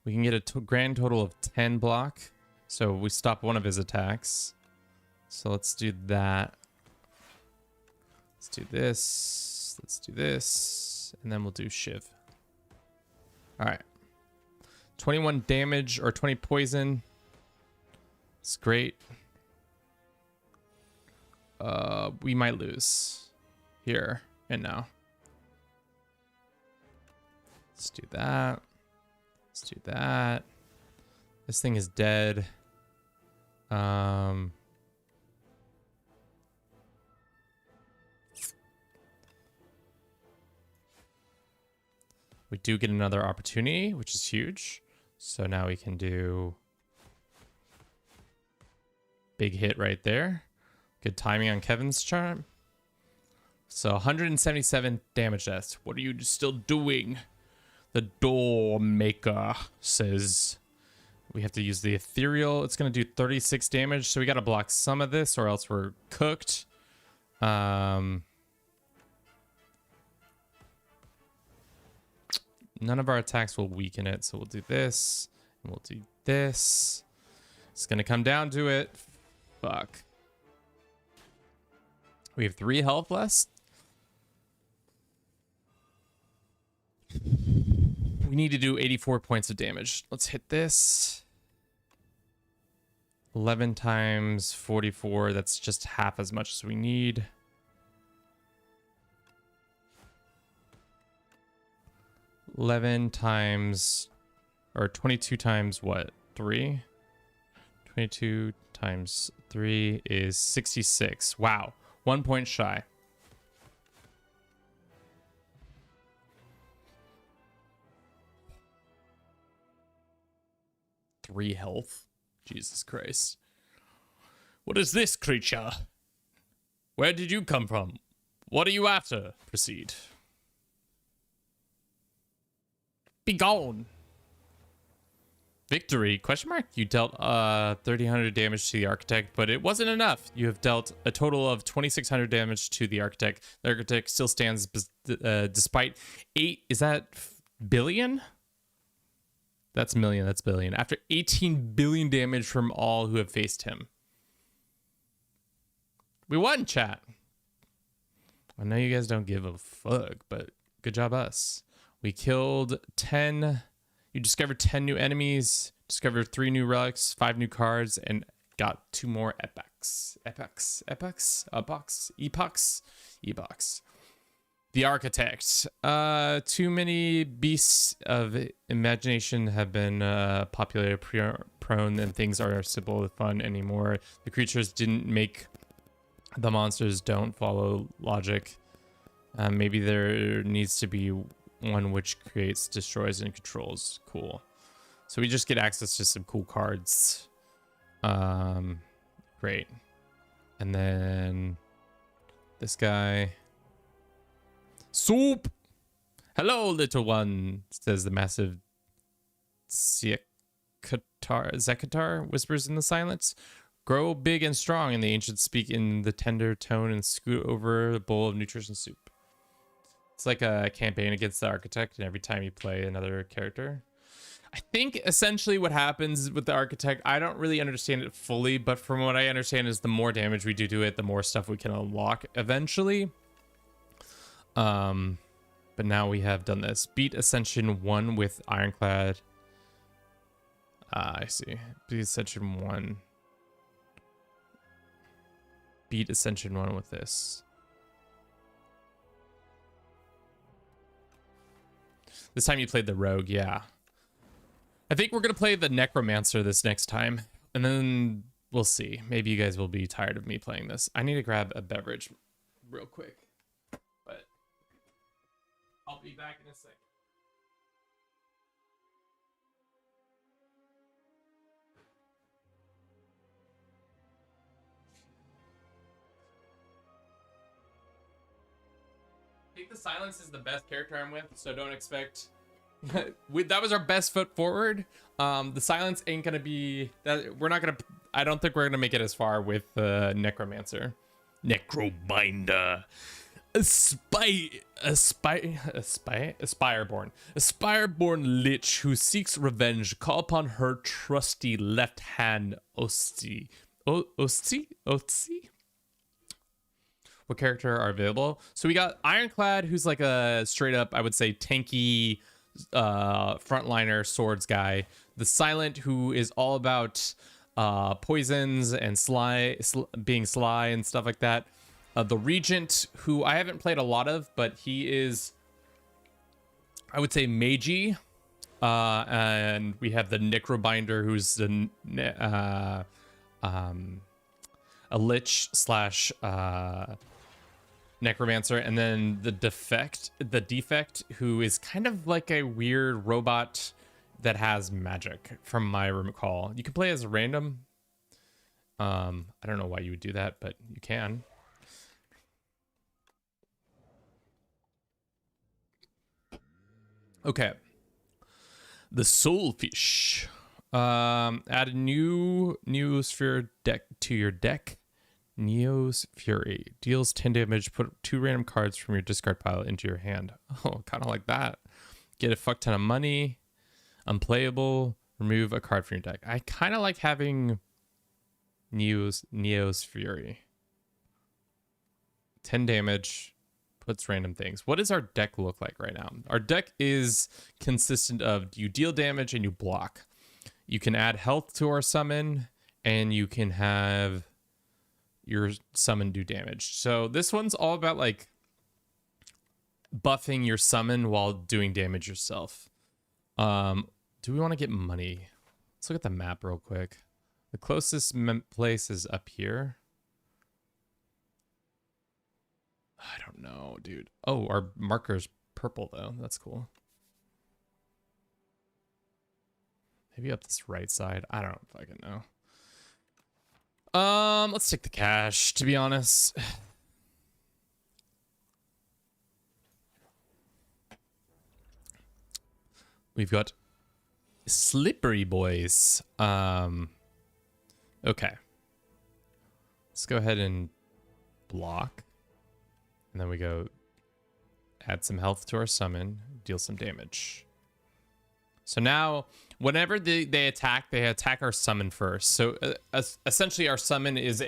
We can get a grand total of 10 block. So we stop one of his attacks. So let's do that. Let's do this. Let's do this. And then we'll do Shiv. All right. 21 damage or 20 poison. It's great. We might lose here and now. Let's do that. Let's do that. This thing is dead. We do get another opportunity, which is huge. So now we can do big hit right there. Good timing on Kevin's charm. So 177 damage deaths. What are you still doing? The door maker says we have to use the ethereal. It's going to do 36 damage. So we got to block some of this or else we're cooked. None of our attacks will weaken it. So we'll do this and we'll do this. It's going to come down to it. Fuck. We have 3 health less. We need to do 84 points of damage. Let's hit this. 11 times 44. That's just half as much as we need. $11 times, or 22 times what? 3? 22 times 3 is 66. Wow. 1 point shy. Three health. Jesus Christ. What is this creature? Where did you come from? What are you after? Proceed. Be gone. Victory? Question mark? You dealt 3,000 damage to the architect, but it wasn't enough. You have dealt a total of 2,600 damage to the architect. The architect still stands despite 8. Is that billion? That's million. That's billion. After 18 billion damage from all who have faced him. We won, chat. I know you guys don't give a fuck, but good job us. We killed 10. You discovered 10 new enemies, discovered 3 new relics, 5 new cards, and got 2 more epochs. Epochs. The architect. Too many beasts of imagination have been populated prone, and things are simple and fun anymore. The creatures didn't make the monsters don't follow logic. Maybe there needs to be one which creates, destroys, and controls. Cool. So we just get access to some cool cards. Great. And then this guy. Soup! Hello, little one, says the massive Zekatar whispers in the silence. Grow big and strong, and the ancients speak in the tender tone and scoot over a bowl of nutrition soup. It's like a campaign against the architect, and every time you play another character. I think essentially what happens with the architect, I don't really understand it fully, but from what I understand is the more damage we do to it, the more stuff we can unlock eventually. But now we have done this. Beat Ascension 1 with Ironclad. I see. Beat Ascension 1. Beat Ascension 1 with this. This time you played the Rogue, yeah. I think we're going to play the Necromancer this next time. And then we'll see. Maybe you guys will be tired of me playing this. I need to grab a beverage real quick. But I'll be back in a second. I think the Silence is the best character I'm with, so don't expect... that was our best foot forward. The Silence ain't gonna be... we're not gonna... I don't think we're gonna make it as far with Necromancer. Necrobinder. Spireborn lich who seeks revenge. Call upon her trusty left hand, Osti. Osti? What character are available? So we got Ironclad, who's like a straight up, I would say, tanky frontliner swords guy. The Silent, who is all about poisons and being sly and stuff like that. The Regent, who I haven't played a lot of, but he is, I would say, magey. And we have the Necrobinder, who's the a lich slash Necromancer, and then the defect, who is kind of like a weird robot that has magic, from my recall. You can play as a random. I don't know why you would do that, but you can. Okay. The Soulfish. Add a new sphere deck to your deck. Neo's Fury deals 10 damage. Put 2 random cards from your discard pile into your hand. Oh, kind of like that. Get a fuck ton of money. Unplayable. Remove a card from your deck. I kind of like having Neo's Fury. 10 damage. Puts random things. What does our deck look like right now? Our deck is consistent of you deal damage and you block. You can add health to our summon, and you can have your summon do damage. So this one's all about like buffing your summon while doing damage yourself. Do we want to get money? Let's look at the map real quick. The closest place is up here. I don't know, dude. Oh, our marker's purple though. That's cool. Maybe up this right side. I don't fucking know. Let's take the cash, to be honest. We've got Slippery Boys. Okay. Let's go ahead and block. And then we go add some health to our summon, deal some damage. So now, whenever they attack our summon first. So essentially our summon is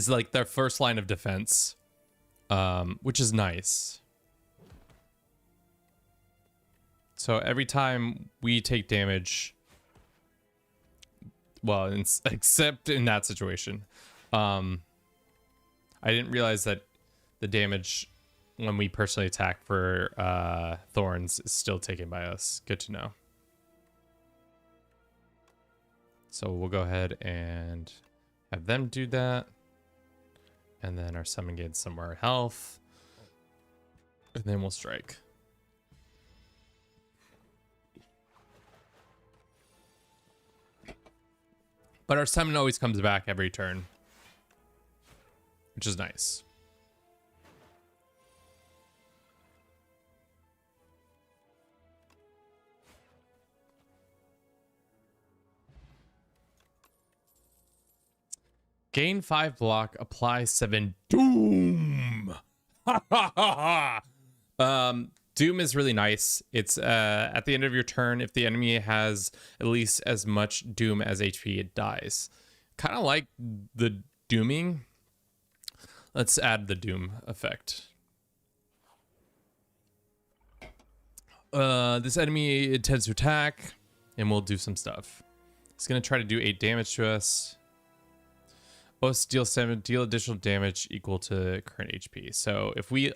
like their first line of defense, which is nice. So every time we take damage, well, except in that situation, I didn't realize that the damage when we personally attack for thorns is still taken by us. Good to know. So we'll go ahead and have them do that. And then our summon gains some more health. And then we'll strike. But our summon always comes back every turn, which is nice. Gain 5 block, apply 7 doom. Doom is really nice. It's at the end of your turn, if the enemy has at least as much doom as HP, it dies. Kind of like the dooming. Let's add the doom effect. This enemy intends to attack, and we'll do some stuff. It's gonna try to do 8 damage to us. Deal 7, deal additional damage equal to current HP. So if we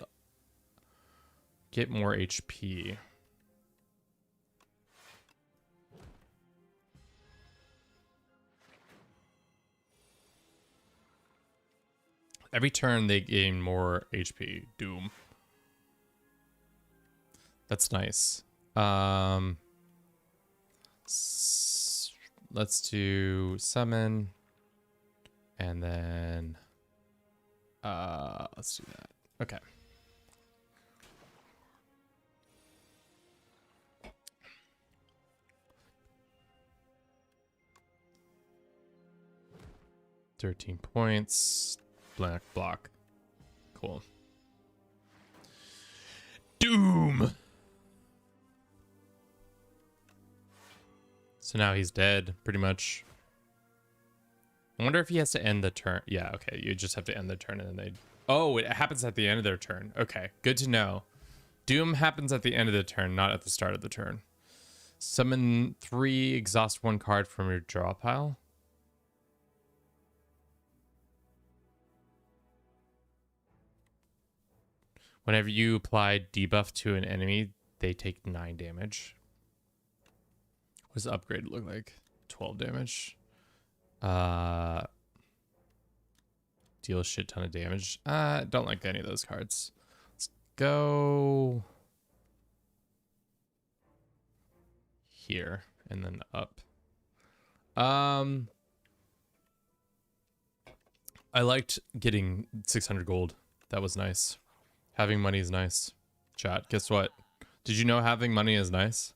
get more HP, every turn they gain more HP. Doom. That's nice. Let's do summon. And then, let's do that. Okay. $13 points. Black block. Cool. Doom. So now he's dead, pretty much. I wonder if he has to end the turn. Yeah, okay. You just have to end the turn and then they... Oh, it happens at the end of their turn. Okay, good to know. Doom happens at the end of the turn, not at the start of the turn. Summon 3, exhaust 1 card from your draw pile. Whenever you apply debuff to an enemy, they take 9 damage. What does the upgrade look like? 12 damage. Deal a shit ton of damage. Don't like any of those cards. Let's go here and then up. I liked getting 600 gold. That was nice. Having money is nice. Chat, guess what? Did you know having money is nice?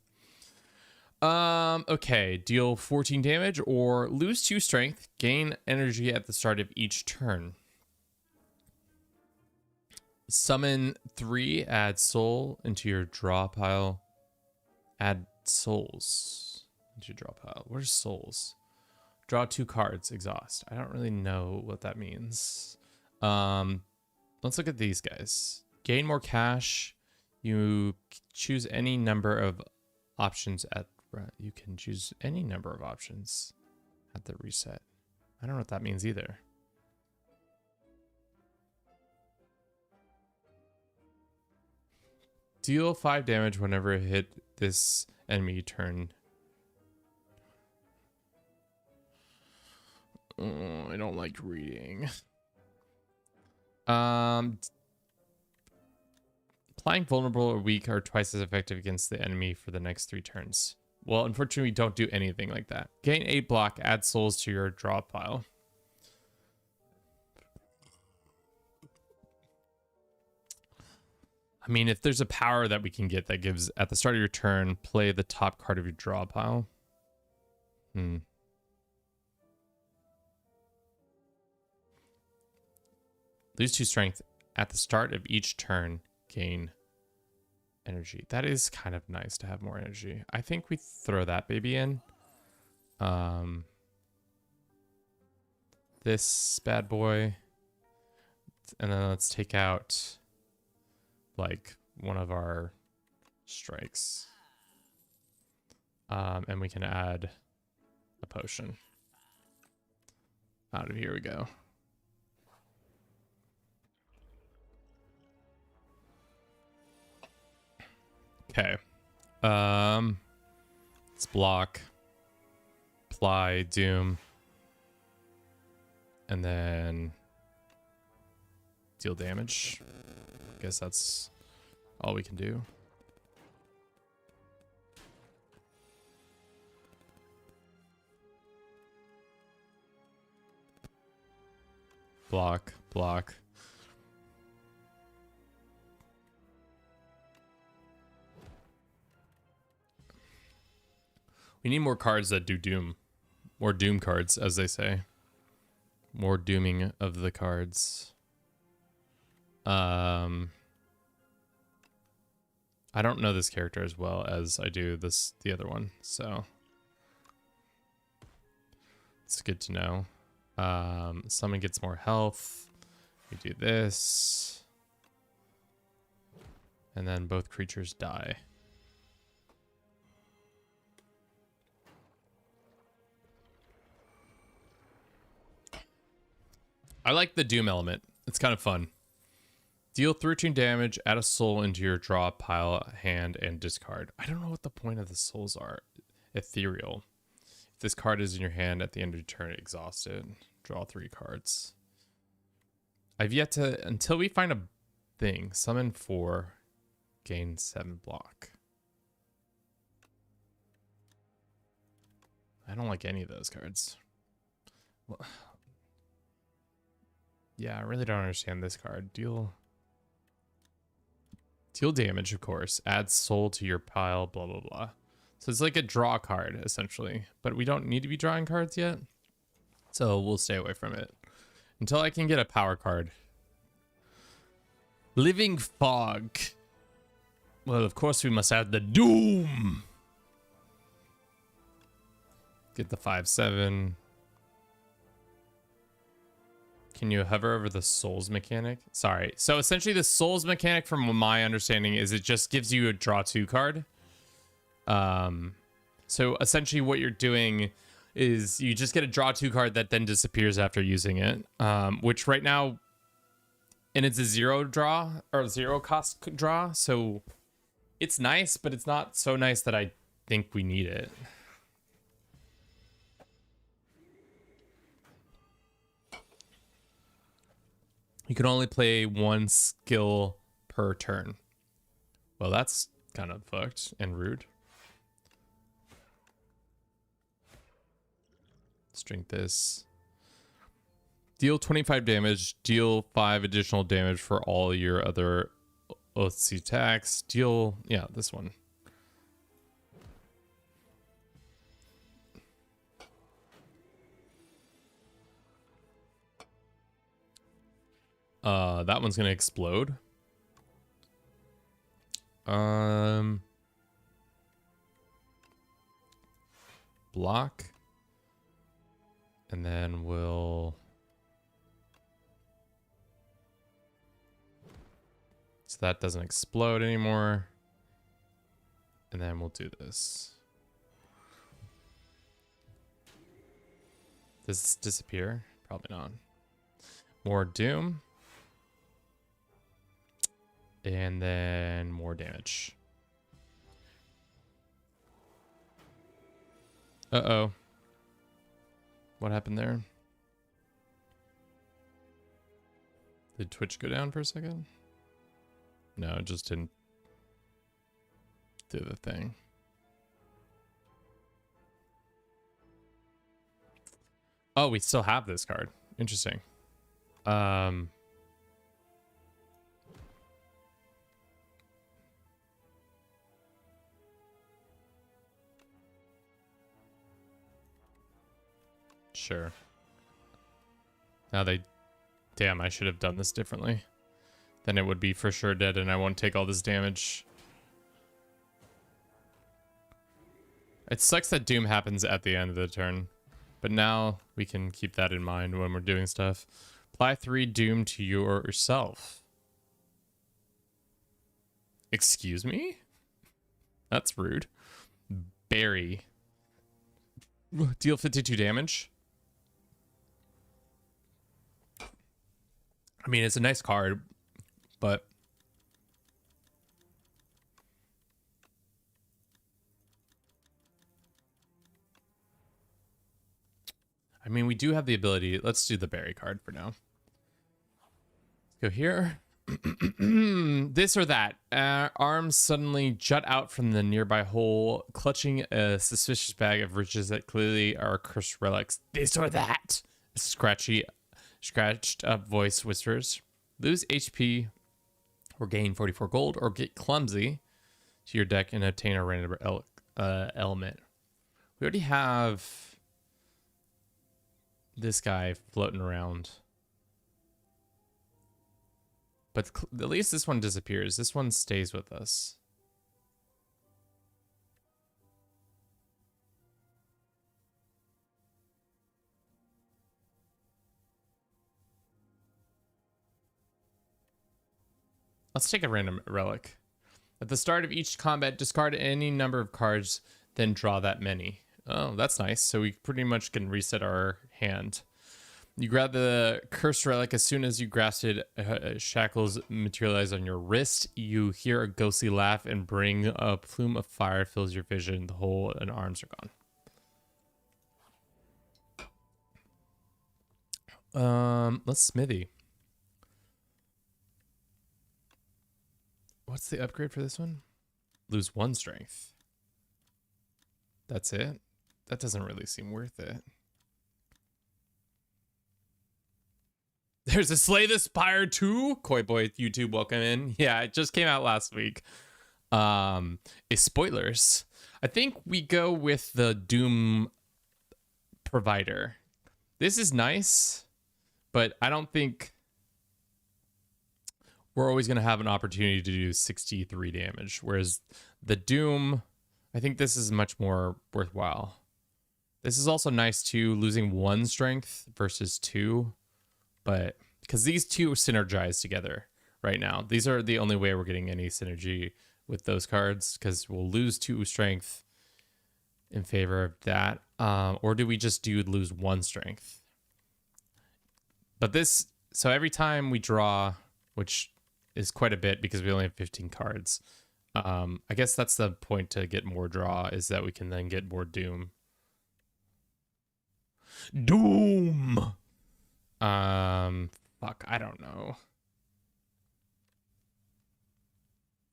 Okay, deal 14 damage or lose 2 strength, gain energy at the start of each turn. Summon 3, add soul into your draw pile. Add souls into your draw pile. Where's souls? Draw 2 cards, exhaust. I don't really know what that means. Let's look at these guys. Gain more cash. You choose any number of options at... You can choose any number of options at the reset. I don't know what that means either. Deal 5 damage whenever it hit this enemy turn. Oh, I don't like reading. Applying vulnerable or weak are twice as effective against the enemy for the next 3 turns. Well, unfortunately, we don't do anything like that. Gain 8 block, add souls to your draw pile. I mean, if there's a power that we can get that gives, at the start of your turn, play the top card of your draw pile. Lose 2 strength at the start of each turn, gain energy. That is kind of nice to have more energy. I think we throw that baby in. This bad boy. And then let's take out like one of our strikes. And we can add a potion. Out of here we go. Okay. Let's block. Apply Doom. And then deal damage. I guess that's all we can do. block, block. We need more cards that do doom. More doom cards, as they say. More dooming of the cards. I don't know this character as well as I do the other one, so it's good to know. Someone gets more health. We do this. And then both creatures die. I like the doom element. It's kind of fun. Deal 13 damage, add a soul into your draw pile, hand, and discard. I don't know what the point of the souls are. Ethereal. If this card is in your hand at the end of your turn, exhausted. Draw 3 cards. I've yet to, until we find a thing, summon 4, gain 7 block. I don't like any of those cards. Well, yeah, I really don't understand this card. Deal damage, of course. Add soul to your pile, blah, blah, blah. So it's like a draw card, essentially. But we don't need to be drawing cards yet. So we'll stay away from it. Until I can get a power card. Living Fog. Well, of course we must have the Doom. Get the 5/7. Can you hover over the souls mechanic? Sorry. So essentially the souls mechanic, from my understanding, is it just gives you a draw 2 card. So essentially what you're doing is you just get a draw 2 card that then disappears after using it. Which right now, and it's a 0 draw or 0 cost draw. So it's nice, but it's not so nice that I think we need it. You can only play 1 skill per turn. Well, that's kind of fucked and rude. Let's drink this. Deal 25 damage. Deal 5 additional damage for all your other Oaths attacks. Deal, yeah, this one. That one's gonna explode. Block. And then we'll... So that doesn't explode anymore. And then we'll do this. Does this disappear? Probably not. More doom. And then more damage. Uh-oh. What happened there? Did Twitch go down for a second? No, it just didn't do the thing. Oh, we still have this card. Interesting. Sure. Now they... Damn, I should have done this differently. Then it would be for sure dead and I won't take all this damage. It sucks that Doom happens at the end of the turn. But now we can keep that in mind when we're doing stuff. Apply 3 Doom to yourself. Excuse me? That's rude. Berry. Deal 52 damage. I mean, it's a nice card, but... I mean, we do have the ability. Let's do the berry card for now. Let's go here. This or that. Arms suddenly jut out from the nearby hole, clutching a suspicious bag of riches that clearly are cursed relics. This or that. Scratchy Scratched up voice whispers. Lose HP or gain 44 gold, or get clumsy to your deck and obtain a random element. We already have this guy floating around. But at least this one disappears. This one stays with us. Let's take a random relic. At the start of each combat, discard any number of cards, then draw that many. Oh, that's nice. So we pretty much can reset our hand. You grab the cursed relic. As soon as you grasp it, shackles materialize on your wrist. You hear a ghostly laugh and bring a plume of fire fills your vision. The hole and arms are gone. Let's smithy. What's the upgrade for this one? Lose 1 strength. That's it? That doesn't really seem worth it. There's a Slay the Spire 2. Koi Boy YouTube, welcome in. Yeah, it just came out last week. Spoilers. I think we go with the Doom provider. This is nice, but I don't think we're always going to have an opportunity to do 63 damage. Whereas the Doom, I think this is much more worthwhile. This is also nice too, losing 1 strength versus 2. But because these two synergize together right now. These are the only way we're getting any synergy with those cards, because we'll lose 2 strength in favor of that. Or do we just lose 1 strength? But this, so every time we draw, which is quite a bit because we only have 15 cards. I guess that's the point to get more draw, is that we can then get more Doom. Doom! Fuck, I don't know.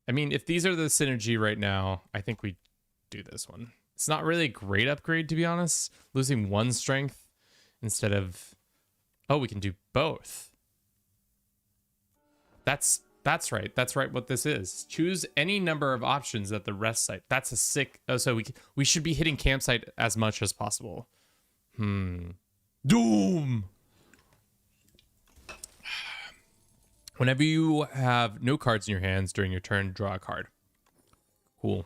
I mean, if these are the synergy right now, I think we do this one. It's not really a great upgrade, to be honest. Losing 1 strength instead of... Oh, we can do both. That's right. That's right what this is. Choose any number of options at the rest site. That's a sick... Oh, so we should be hitting campsite as much as possible. Doom! Whenever you have no cards in your hands during your turn, draw a card. Cool.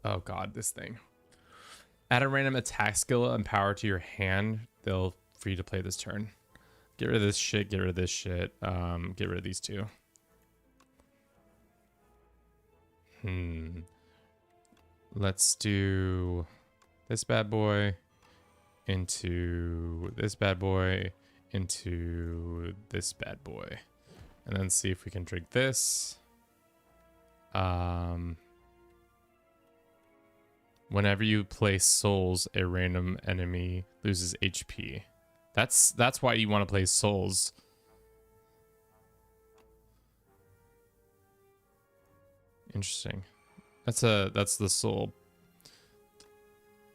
Oh god, this thing. Add a random attack skill and power to your hand. They'll free to play this turn. Get rid of this shit, get rid of this shit. Get rid of these 2. Let's do this bad boy into this bad boy into this bad boy. And then see if we can drink this. Whenever you place souls, a random enemy loses HP. That's why you want to play souls. Interesting. That's the soul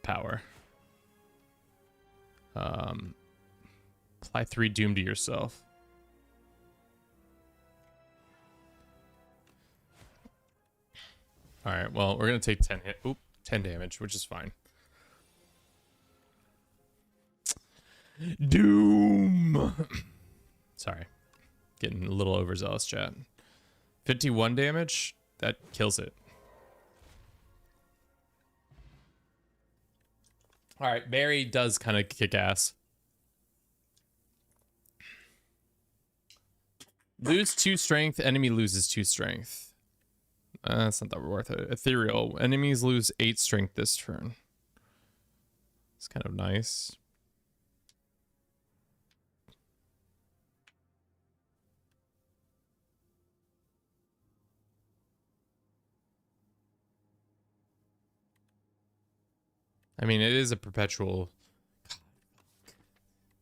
power. Apply 3 doom to yourself. All right. Well, we're gonna take 10 damage, which is fine. Doom. Sorry, getting a little overzealous, chat. 51 damage. That kills it. All right, Barry does kind of kick ass. Lose 2 strength. Enemy loses 2 strength. That's not that worth it. Ethereal. Enemies lose 8 strength this turn. It's kind of nice. I mean, it is a perpetual.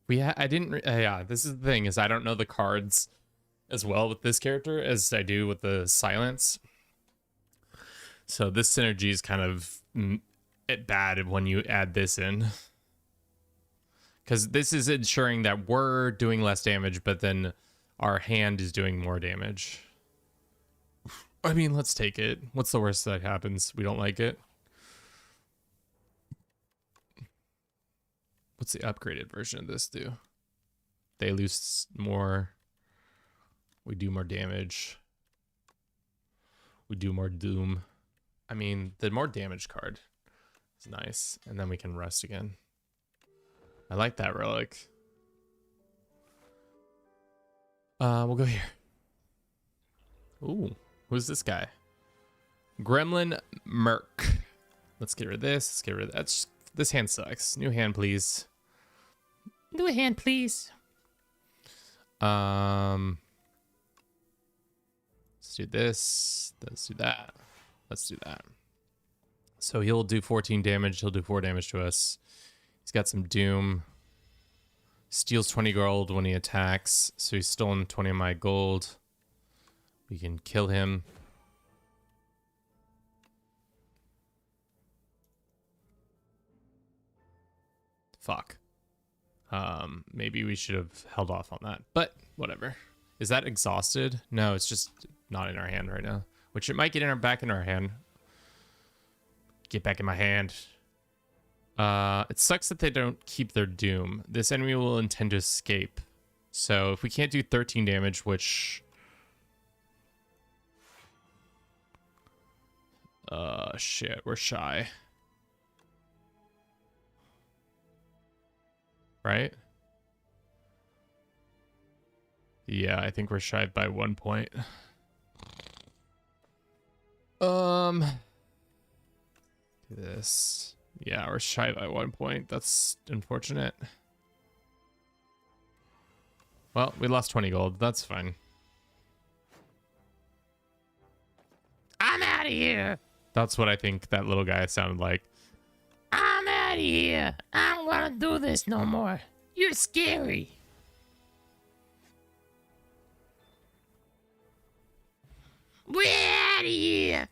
I didn't. Yeah, this is the thing, is I don't know the cards as well with this character as I do with the silence. So this synergy is kind of bad when you add this in. Because this is ensuring that we're doing less damage, but then our hand is doing more damage. I mean, let's take it. What's the worst that happens? We don't like it. What's the upgraded version of this do? They lose more. We do more damage. We do more doom. I mean, the more damage card is nice. And then we can rest again. I like that relic. We'll go here. Ooh, who's this guy? Gremlin Merc. Let's get rid of this. Let's get rid of that. This hand sucks. New hand, please. New hand, please. Let's do this. Let's do that. Let's do that. So he'll do 14 damage. He'll do 4 damage to us. He's got some doom. Steals 20 gold when he attacks. So he's stolen 20 of my gold. We can kill him. Fuck. Maybe we should have held off on that, but whatever. Is that exhausted? No, it's just not in our hand right now, which it might get back in our hand. Get back in my hand. It sucks that they don't keep their doom. This enemy will intend to escape. So if we can't do 13 damage, which... shit, we're shy. Right? Yeah, I think we're shy by 1 point. Do this. Yeah, we're shy by 1 point. That's unfortunate. Well, we lost 20 gold. That's fine. I'm out of here. That's what I think that little guy sounded like. I'm out of here. I don't want to do this no more. You're scary. We're out of here.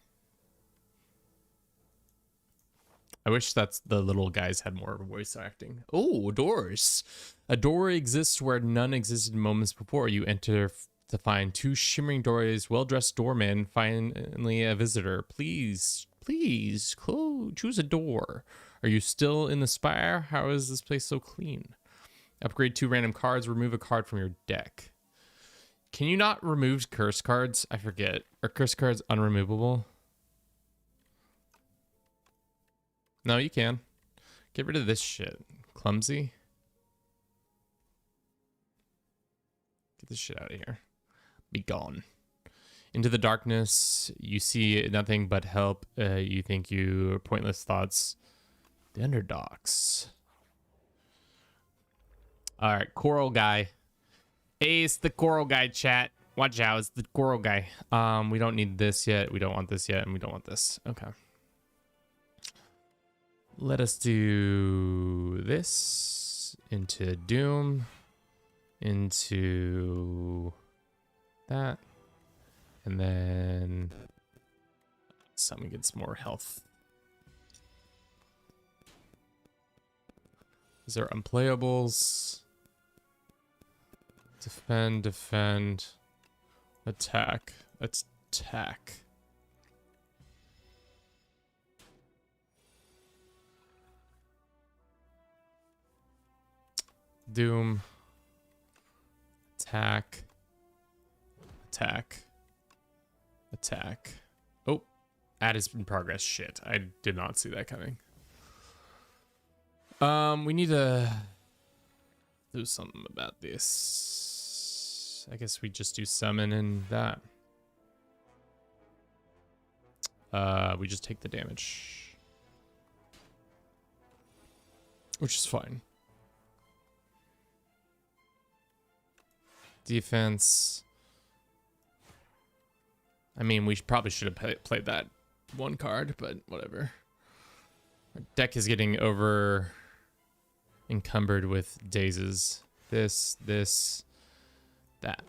I wish that's the little guys had more voice acting. Oh, doors. A door exists where none existed moments before. You enter to find 2 shimmering doorways, well-dressed doorman, finally a visitor. Please, choose a door. Are you still in the spire? How is this place so clean? Upgrade 2 random cards. Remove a card from your deck. Can you not remove curse cards? I forget. Are curse cards unremovable? No, you can. Get rid of this shit. Clumsy. Get this shit out of here. Be gone. Into the darkness. You see nothing but help. You think you pointless thoughts. The underdogs. All right, coral guy. Hey, it's the coral guy, chat. Watch out, it's the coral guy. We don't need this yet. We don't want this yet, and we don't want this. Okay. Let us do this into Doom, into that, and then someone gets more health. These are unplayables. Defend, defend, attack, attack. Doom, attack, attack, attack. Oh, add is in progress. Shit, I did not see that coming. We need to do something about this. I guess we just do summon and that. We just take the damage, which is fine. Defense. I mean, we probably should have played that one card, but whatever. Our deck is getting over encumbered with dazes. This, that.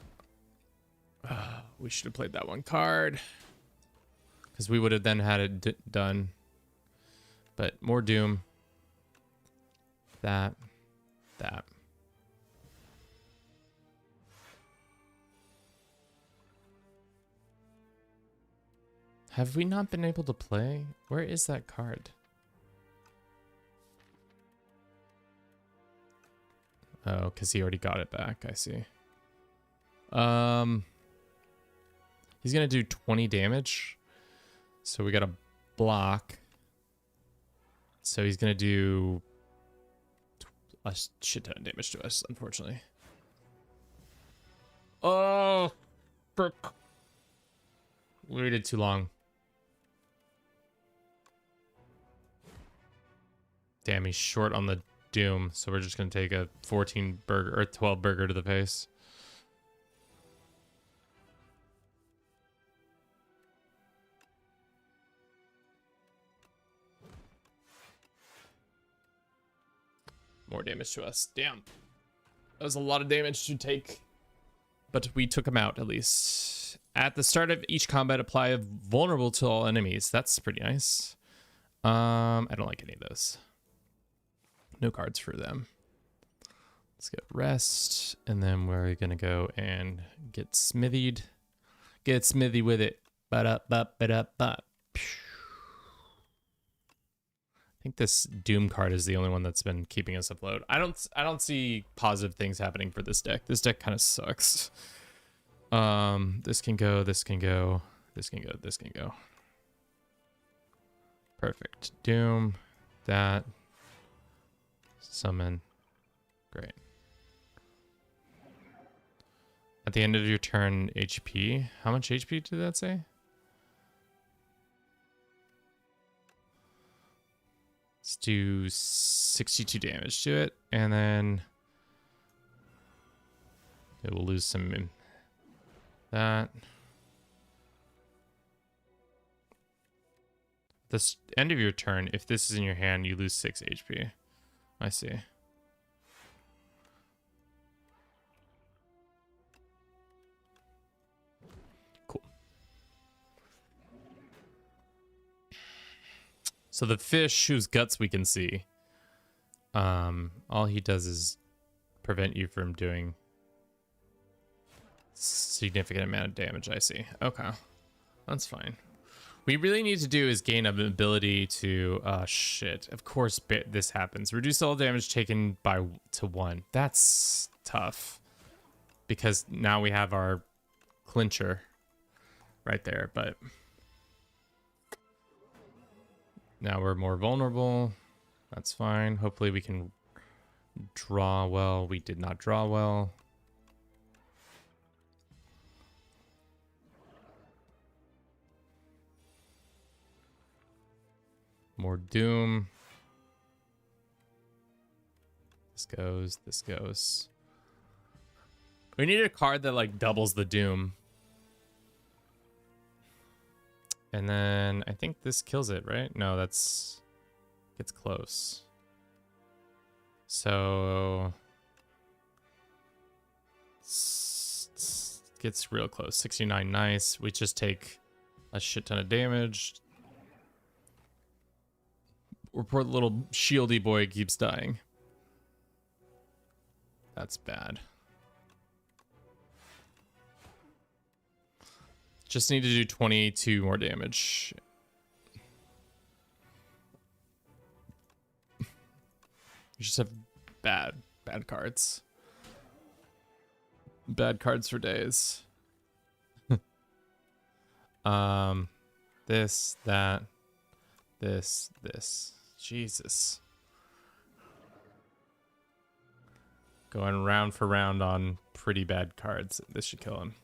We should have played that one card because we would have then had it done. But more Doom. That. that. Have we not been able to play? Where is that card? Oh, because he already got it back. I see. He's gonna do 20 damage. So we got a block. So he's gonna do a shit ton of damage to us, unfortunately. Oh, frick. We waited too long. Damn, he's short on the Doom, so we're just gonna take a 14 burger or 12 burger to the face. More damage to us. Damn. That was a lot of damage to take. But we took him out, at least. At the start of each combat, apply a vulnerable to all enemies. That's pretty nice. I don't like any of those. No cards for them. Let's get rest. And then we're going to go and get smithied. Get smithy with it. Ba-da-ba-ba-da-ba. I think this Doom card is the only one that's been keeping us afloat. I don't see positive things happening for this deck. This deck kind of sucks. This can go, this can go, this can go, this can go. Perfect. Doom, that, summon. Great. At the end of your turn, HP. How much HP did that say? Let's do 62 damage to it, and then it will lose some that. This end of your turn, if this is in your hand, you lose 6 HP. I see. Cool. So the fish whose guts we can see, all he does is prevent you from doing significant amount of damage. I see. Okay, that's fine. We really need to do is gain an ability to shit. Of course this happens. Reduce all damage taken to 1. That's tough because now we have our clincher right there, but now we're more vulnerable. That's fine. Hopefully we can draw well. We did not draw well. More Doom. This goes, this goes. We need a card that like doubles the Doom. And then I think this kills it, right? No, that's gets close. So gets real close. 69, nice. We just take a shit ton of damage. Our poor little shieldy boy keeps dying. That's bad. Just need to do 22 more damage. You just have bad cards. Bad cards for days. This, that, this. Jesus. Going round for round on pretty bad cards. This should kill him.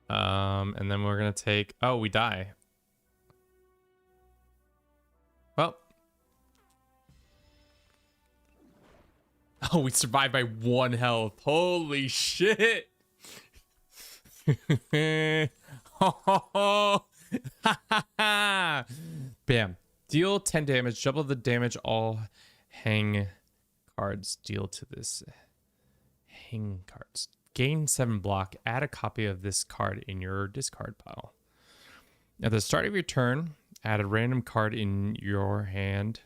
And then we're gonna take... Oh, we die. Well. Oh, we survived by 1 health. Holy shit. Bam. Deal 10 damage. Double the damage all hang cards deal to this. Hang cards. Gain 7 block. Add a copy of this card in your discard pile. At the start of your turn, add a random card into your hand.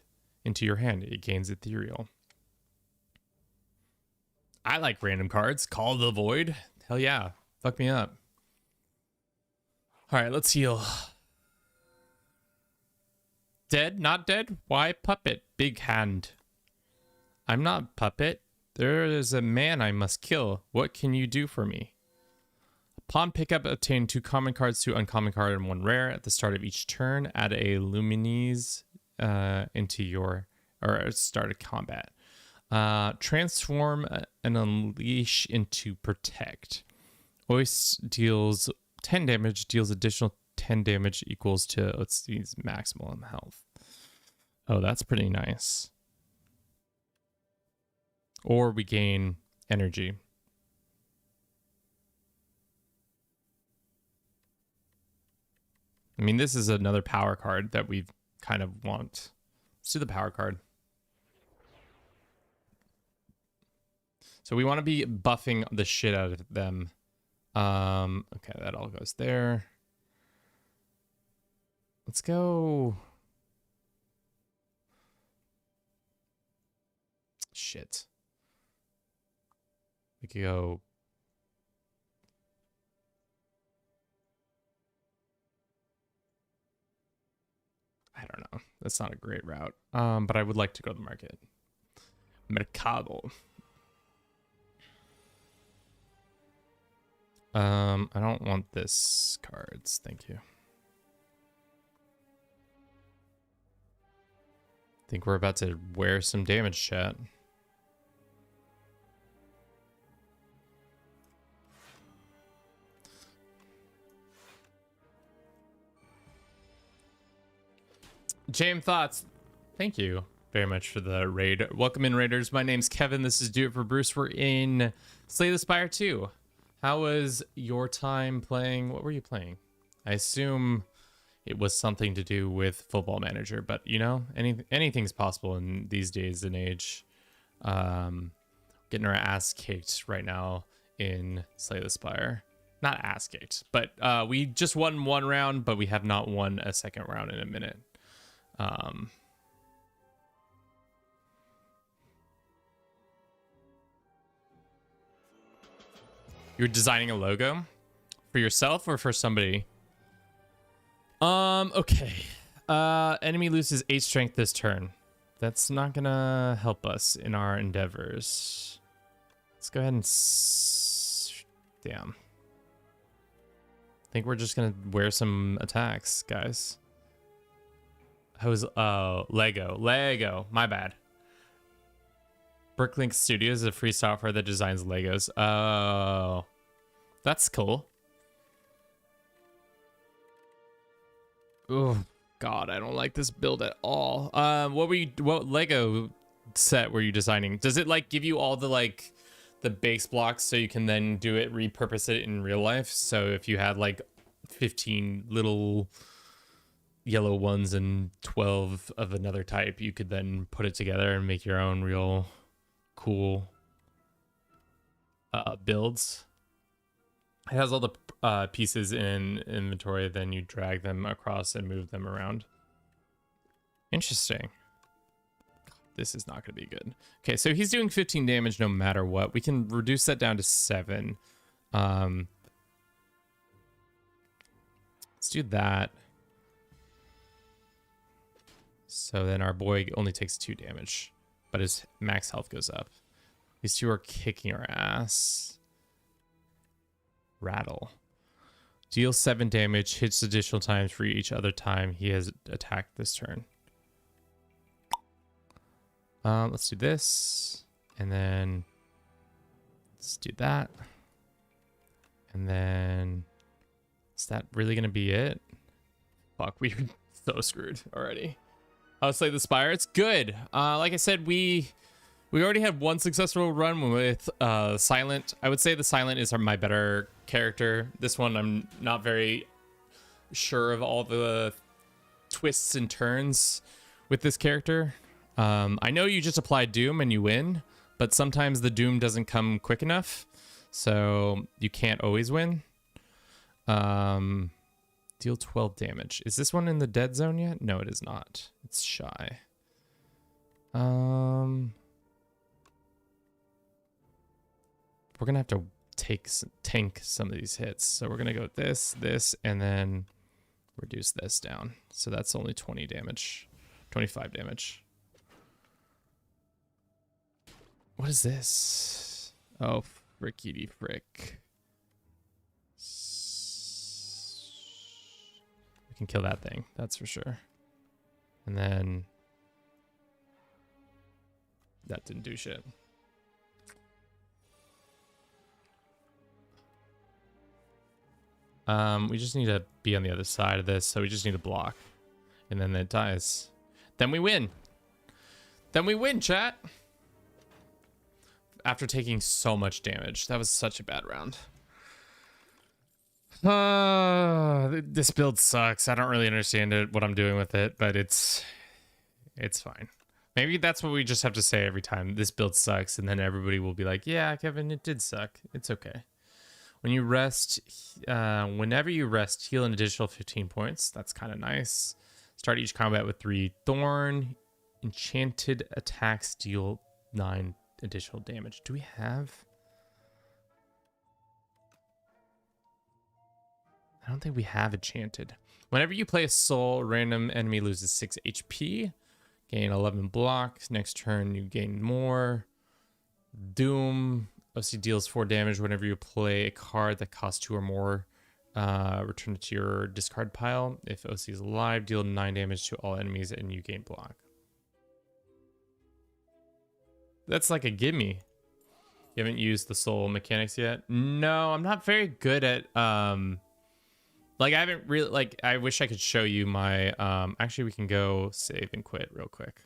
It gains ethereal. I like random cards. Call the Void. Hell yeah. Fuck me up. All right, let's heal. Dead? Not dead? Why puppet? Big hand. I'm not puppet. There is a man I must kill. What can you do for me? Upon pickup, obtain 2 common cards, 2 uncommon card, and 1 rare. At the start of each turn, add a Luminese into your, or start a combat. Transform and unleash into protect. Always deals 10 damage, deals additional 10 damage equals to, let's see, maximum health. Oh, that's pretty nice. Or we gain energy. I mean, this is another power card that we kind of want. Let's do the power card. So we want to be buffing the shit out of them. Okay, that all goes there. Let's go. Shit. We could go. I don't know. That's not a great route. But I would like to go to the market. Mercado. I don't want this cards. Thank you. I think we're about to wear some damage, chat. James Thoughts, thank you very much for the raid. Welcome in, raiders. My name's Kevin. This is Do It for Bruce. We're in Slay the Spire 2. How was your time playing? What were you playing? I assume it was something to do with Football Manager, but you know, anything's possible in these days and age. Getting our ass kicked right now in Slay the Spire. Not ass kicked, but we just won 1 round, but we have not won a second round in a minute. You're designing a logo for yourself or for somebody? Okay. Enemy loses 8 strength this turn. That's not gonna help us in our endeavors. Let's go ahead and damn. I think we're just gonna wear some attacks, guys. I was Lego. My bad. Bricklink Studios is a free software that designs Legos. Oh, that's cool. Oh God, I don't like this build at all. What Lego set were you designing? Does it like give you all the like the base blocks so you can then do it, repurpose it in real life? So if you had like 15 little yellow ones and 12 of another type, you could then put it together and make your own real cool builds. It has all the pieces in inventory, then you drag them across and move them around. Interesting. This is not going to be good. Okay, so he's doing 15 damage no matter what. We can reduce that down to 7. Let's do that. So then our boy only takes 2 damage, but his max health goes up. These 2 are kicking our ass. Rattle. Deal 7 damage, hits additional times for each other time he has attacked this turn. Let's do this, and then let's do that. And then is that really gonna be it? Fuck, we're so screwed already. I'll Slay the Spire. It's good. Like I said, we already had 1 successful run with Silent. I would say the Silent is my better character. This one, I'm not very sure of all the twists and turns with this character. I know you just apply Doom and you win, but sometimes the Doom doesn't come quick enough, so you can't always win. Deal 12 damage. Is this one in the dead zone yet? No, it is not. It's shy. we're gonna have to tank some of these hits. So we're gonna go this, and then reduce this down. So that's only 20 damage, 25 damage. What is this? Oh, frickety frick. We can kill that thing, that's for sure. And then that didn't do shit. We just need to be on the other side of this, so we just need to block. And then it dies. Then we win. Then we win, chat. After taking so much damage. That was such a bad round. This build sucks. I don't really understand what I'm doing with it, but it's fine. Maybe that's what we just have to say every time. This build sucks, and then everybody will be like, yeah, Kevin, it did suck. It's okay. When you rest, whenever you rest, heal an additional 15 points. That's kind of nice. Start each combat with 3 thorn. Enchanted attacks deal 9 additional damage. Do we have? I don't think we have enchanted. Whenever you play a soul, a random enemy loses 6 HP. Gain 11 blocks. Next turn, you gain more. Doom. OC deals 4 damage whenever you play a card that costs 2 or more. Return it to your discard pile. If OC is alive, deal 9 damage to all enemies and you gain block. That's like a gimme. You haven't used the soul mechanics yet? No, I'm not very good at like I haven't really like I wish I could show you my actually we can go save and quit real quick.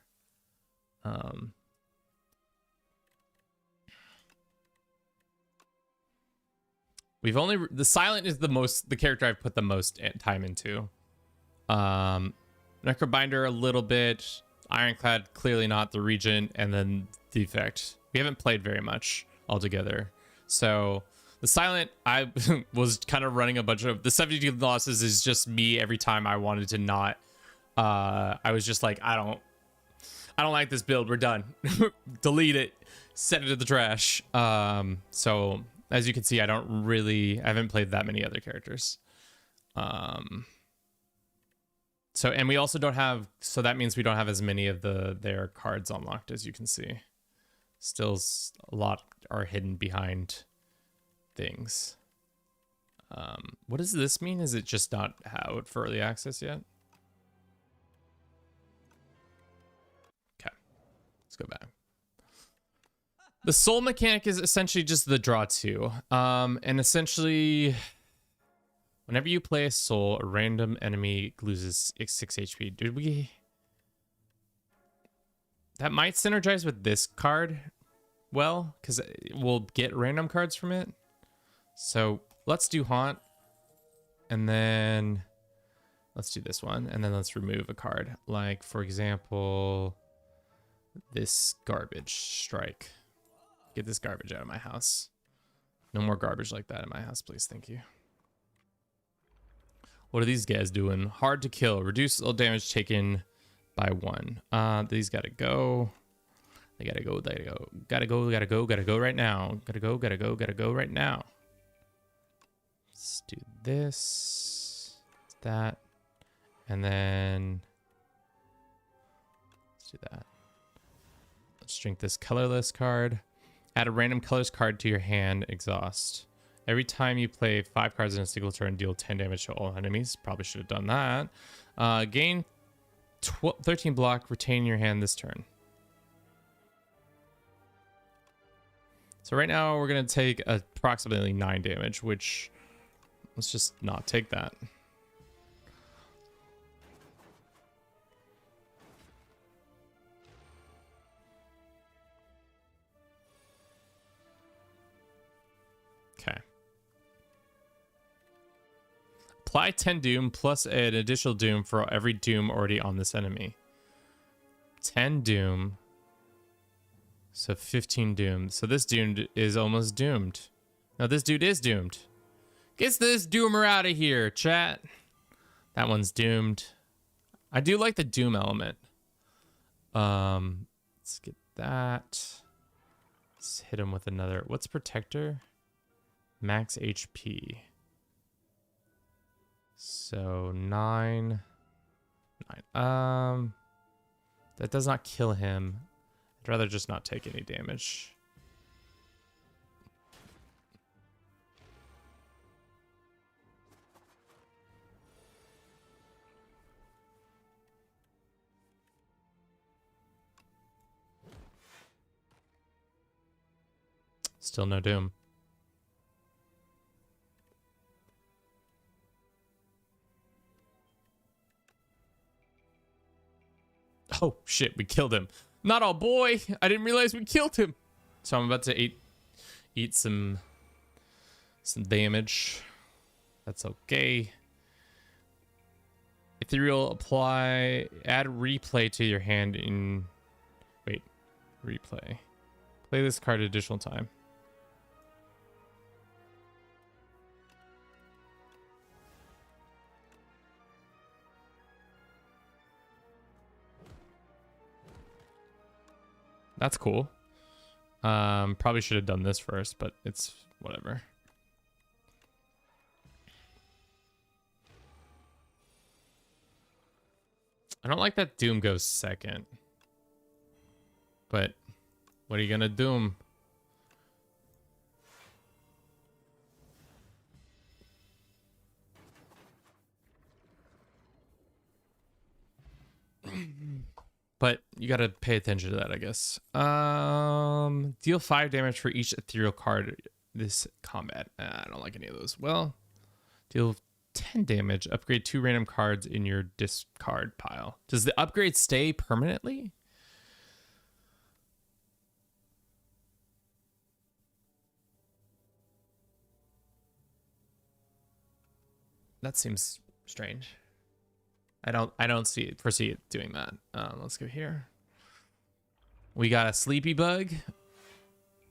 We've only the silent is the character I've put the most time into. Necrobinder a little bit, Ironclad clearly not, the Regent, and then Defect. We haven't played very much altogether. So the silent, I was kind of running a bunch of the 72 losses is just me every time I wanted to not. I was just like, I don't like this build. We're done. Delete it. Send it to the trash. So as you can see, I haven't played that many other characters. So, and we also don't have, so that means we don't have as many of their cards unlocked, as you can see. Still a lot are hidden behind things. What does this mean? Is it just not out for early access yet? Okay, let's go back. The soul mechanic is essentially just the draw 2. And essentially, whenever you play a soul, a random enemy loses 6 HP. Did we? That might synergize with this card well, because we'll get random cards from it. So let's do Haunt. And then let's do this one. And then let's remove a card. Like, for example, this garbage strike. Get this garbage out of my house. No more garbage like that in my house, please. Thank you. What are these guys doing? Hard to kill. Reduce all damage taken by 1. These gotta go. They gotta go. They gotta go. Gotta go. Gotta go. Gotta go right now. Gotta go. Gotta go. Gotta go right now. Let's do this. That. And then let's do that. Let's drink this colorless card. Add a random colors card to your hand. Exhaust. Every time you play 5 cards in a single turn, deal 10 damage to all enemies. Probably should have done that. Gain 13 block. Retain your hand this turn. So right now we're going to take approximately 9 damage, which let's just not take that. Okay. Apply 10 doom plus an additional doom for every doom already on this enemy. 10 doom. So 15 doomed. So this doomed is almost doomed. Now this dude is doomed. Get this doomer out of here, chat. That one's doomed. I do like the doom element. Let's get that. Let's hit him with another. What's protector? Max HP. So 9. That does not kill him. I'd rather just not take any damage. Still no doom. Oh shit, we killed him. Not all boy. I didn't realize we killed him. So I'm about to eat some damage. That's okay. Ethereal apply. Add replay to your hand in. Wait, replay. Play this card additional time. That's cool. Probably should have done this first, but it's whatever. I don't like that Doom goes second. But what are you gonna Doom? But you gotta pay attention to that, I guess. Deal 5 damage for each ethereal card this combat. I don't like any of those. Well, deal 10 damage. Upgrade 2 random cards in your discard pile. Does the upgrade stay permanently? That seems strange. I don't foresee it doing that. Let's go here. We got a sleepy bug.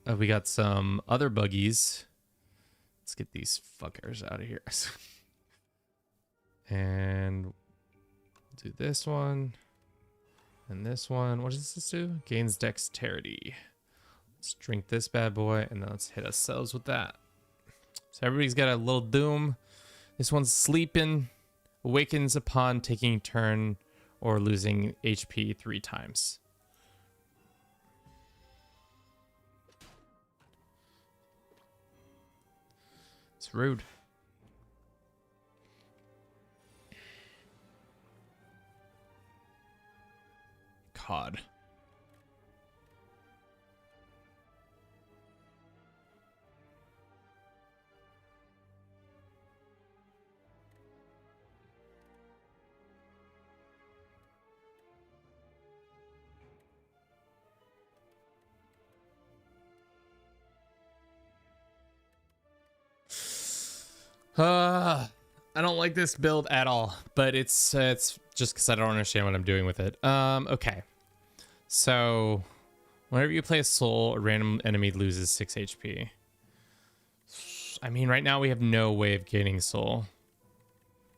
We got some other buggies. Let's get these fuckers out of here. And do this one. And this one. What does this do? Gains dexterity. Let's drink this bad boy. And then let's hit ourselves with that. So everybody's got a little doom. This one's sleeping. Awakens upon taking turn or losing HP 3 times. It's rude. COD. I don't like this build at all, but it's just because I don't understand what I'm doing with it. Okay. So, whenever you play a soul, a random enemy loses 6 HP. I mean, right now we have no way of gaining soul.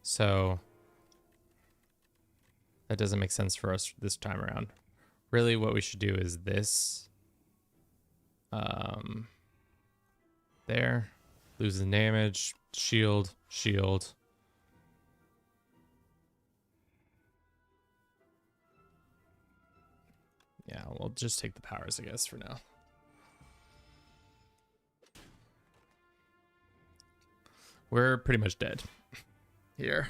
So, that doesn't make sense for us this time around. Really, what we should do is this. There. Loses damage. Shield. Shield. Yeah, we'll just take the powers, I guess, for now. We're pretty much dead here.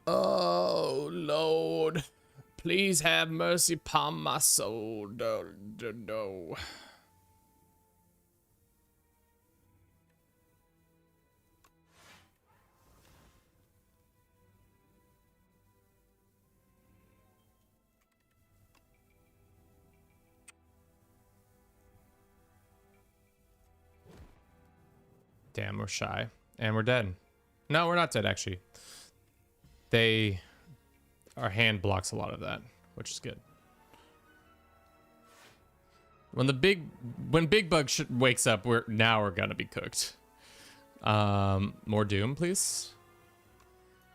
Oh, Lord. Please have mercy upon my soul. No. Damn, we're shy. And we're dead. No, we're not dead, actually. Our hand blocks a lot of that, which is good. When Big Bug wakes up, we're gonna be cooked. More Doom, please.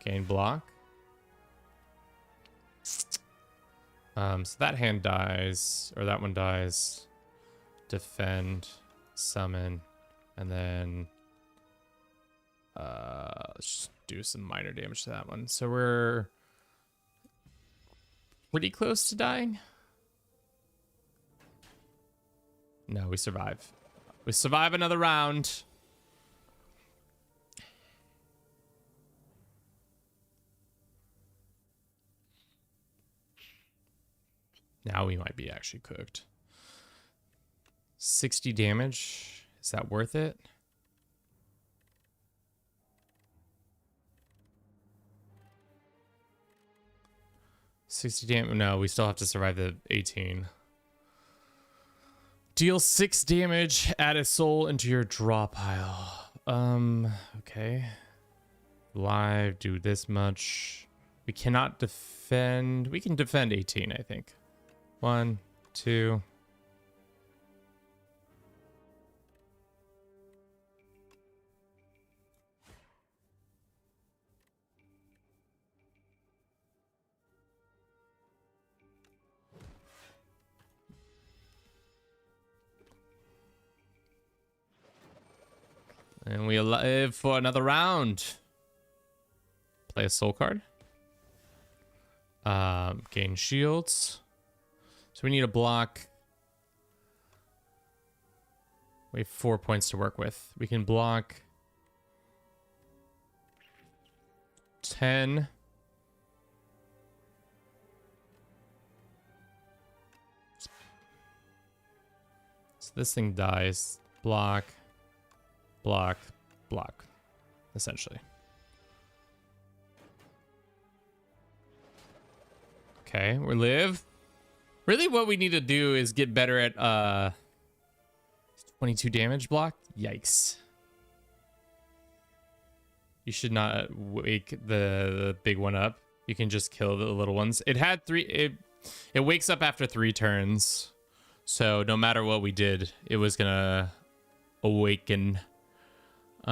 Gain block. So that hand dies, or that one dies. defend, summon, and then let's just do some minor damage to that one. So we're pretty close to dying. No, we survive. We survive another round. Now we might be actually cooked. 60 damage. Is that worth it? $60 damage. No, we still have to survive the 18. Deal 6 damage. Add a soul into your draw pile. Okay. Live, do this much. We cannot defend. We can defend 18, I think. 1, 2. And we live for another round. Play a soul card. Gain shields. So we need a block. We have 4 points to work with. We can block 10. So this thing dies. Block. Block, block, essentially. Okay, we live. Really what we need to do is get better at 22 damage block. Yikes. You should not wake the big one up. You can just kill the little ones. It had 3, it wakes up after 3 turns. So no matter what we did, it was gonna awaken. 3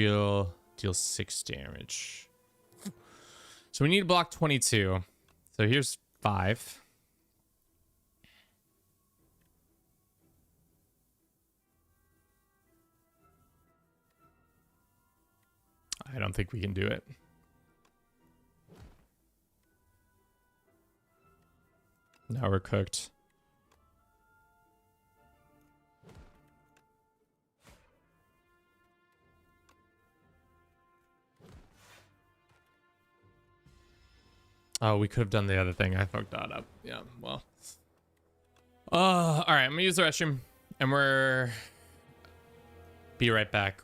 will deal 6 damage. So we need to block 22. So here's 5. I don't think we can do it. Now we're cooked. Oh, we could have done the other thing. I fucked that up. Yeah, well. All right, I'm gonna use the restroom, and we're be right back.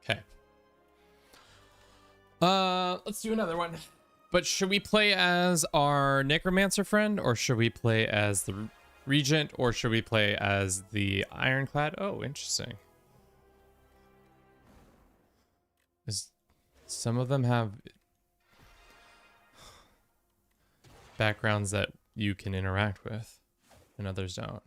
Okay. Let's do another one. But should we play as our necromancer friend, or should we play as the regent, or should we play as the ironclad? Oh, interesting. Some of them have backgrounds that you can interact with, and others don't.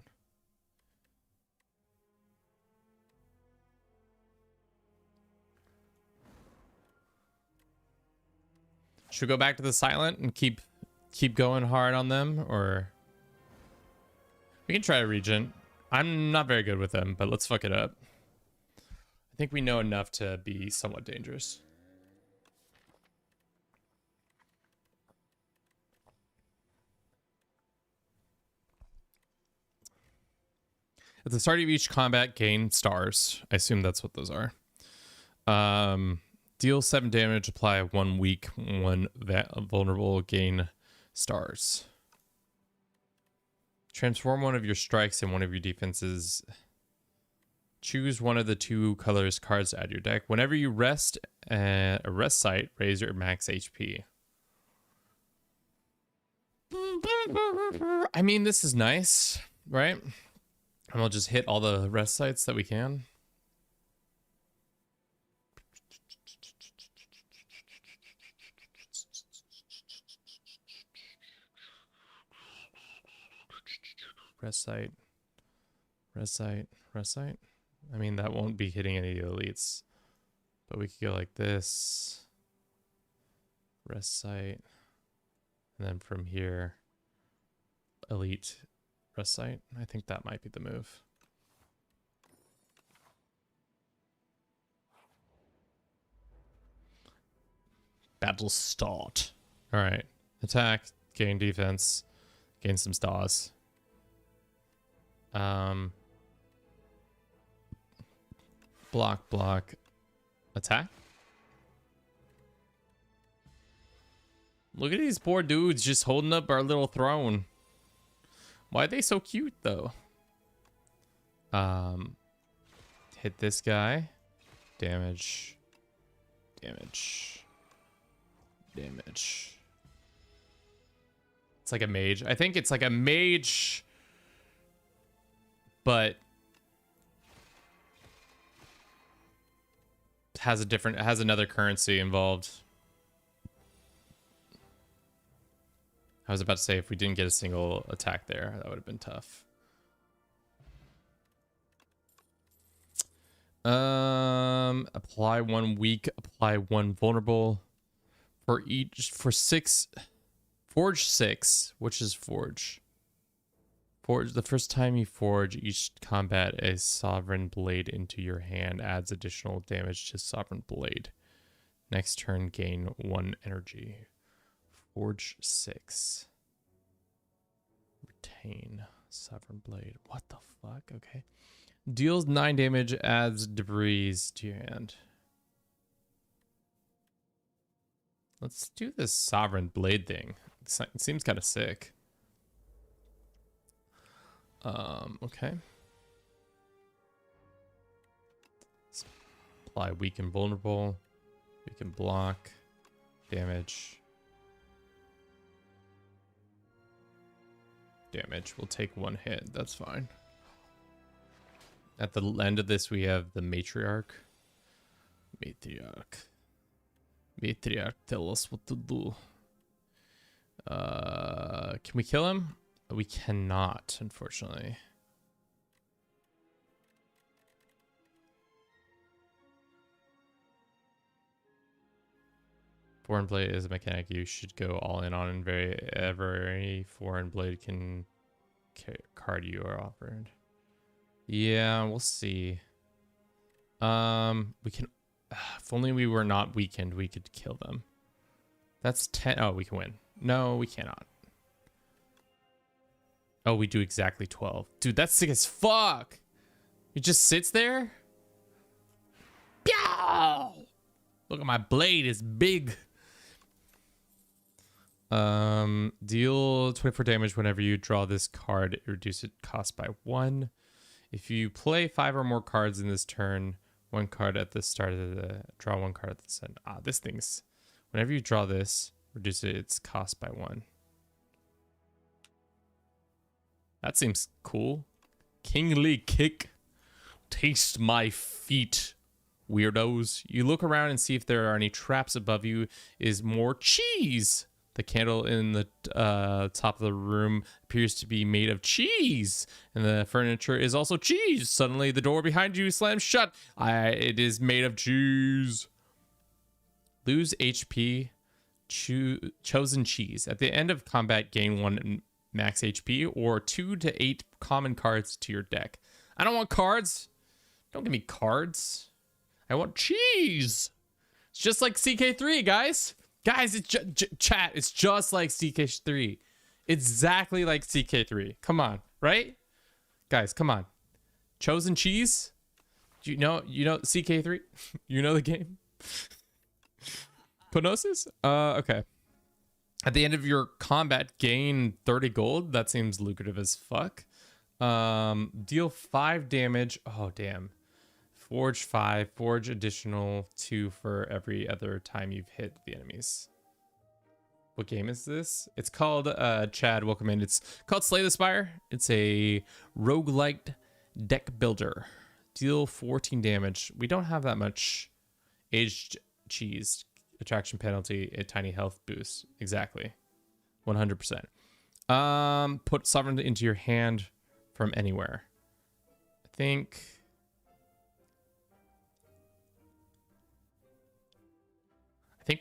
Should we go back to the silent and keep going hard on them, or we can try a regent. I'm not very good with them, but let's fuck it up. I think we know enough to be somewhat dangerous. At the start of each combat, gain stars. I assume that's what those are. Deal 7 damage, apply 1 weak, 1 vulnerable, gain stars. Transform one of your strikes and one of your defenses. Choose one of the 2 colors cards to add to your deck. Whenever you rest at a rest site, raise your max HP. I mean, this is nice, right? And we'll just hit all the rest sites that we can. Rest site. Rest site. Rest site. I mean, that won't be hitting any of the elites. But we could go like this. Rest site. And then from here, elite rest site. I think that might be the move. Battle start. All right. Attack, gain defense, gain some stars. Block, block, attack. Look at these poor dudes just holding up our little throne. Why are they so cute though? Hit this guy. Damage. Damage. Damage. It's like a mage. I think it's like a mage, but has another currency involved. I was about to say if we didn't get a single attack there, that would have been tough. Apply 1 weak, apply 1 vulnerable for each, for 6. Forge 6, which is forge. Forge, the first time you forge each combat a sovereign blade into your hand adds additional damage to sovereign blade. Next turn, gain 1 energy. Forge 6. Retain sovereign blade. What the fuck? Okay. Deals 9 damage, adds debris to your hand. Let's do this sovereign blade thing. It seems kind of sick. Okay. Let's apply weak and vulnerable. We can block. Damage. Damage. We'll take 1 hit. That's fine. At the end of this, we have the matriarch. Matriarch. Matriarch, tell us what to do. Can we kill him? We cannot, unfortunately. Foreign blade is a mechanic you should go all in on, and every foreign blade can card you are offered. Yeah, we'll see. We can. If only we were not weakened, we could kill them. That's 10. Oh, we can win. No, we cannot. Oh, we do exactly 12. Dude, that's sick as fuck. He just sits there. Pow! Look at my blade, it's big. Deal 24 damage whenever you draw this card. Reduce its cost by 1. If you play 5 or more cards in this turn, 1 card at the start of the draw 1 card at the end. Ah, this thing's whenever you draw this, reduce its cost by 1. That seems cool. Kingly kick. Taste my feet, weirdos. You look around and see if there are any traps above you. Is more cheese. The candle in the top of the room appears to be made of cheese, and the furniture is also cheese. Suddenly, the door behind you slams shut. It is made of cheese. Lose HP. Chosen cheese. At the end of combat, gain 1 max HP or 2 to 8 common cards to your deck. I don't want cards. Don't give me cards. I want cheese. It's just like CK3, guys. Guys, it's chat. It's just like CK3. Exactly like CK3. Come on, right? Guys, come on. Chosen cheese? Do you know CK3? You know the game? Ponosis? Okay. At the end of your combat, gain 30 gold. That seems lucrative as fuck. Deal 5 damage. Oh, damn. Forge 5. Forge additional 2 for every other time you've hit the enemies. What game is this? It's called, Chad, welcome in. It's called Slay the Spire. It's a roguelike deck builder. Deal 14 damage. We don't have that much aged cheese. Attraction penalty, a tiny health boost. Exactly. 100%. Put sovereignty into your hand from anywhere. I think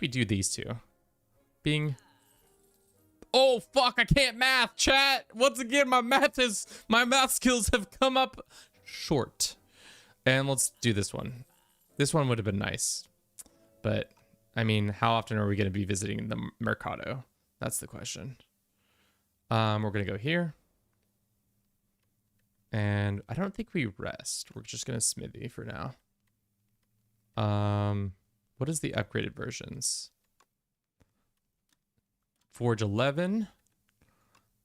we do these two. Bing. Oh fuck, I can't math, chat. Once again, my math skills have come up short. And let's do this one. This one would have been nice. But I mean, how often are we going to be visiting the Mercado? That's the question. We're going to go here. And I don't think we rest. We're just going to smithy for now. What is the upgraded versions? Forge 11.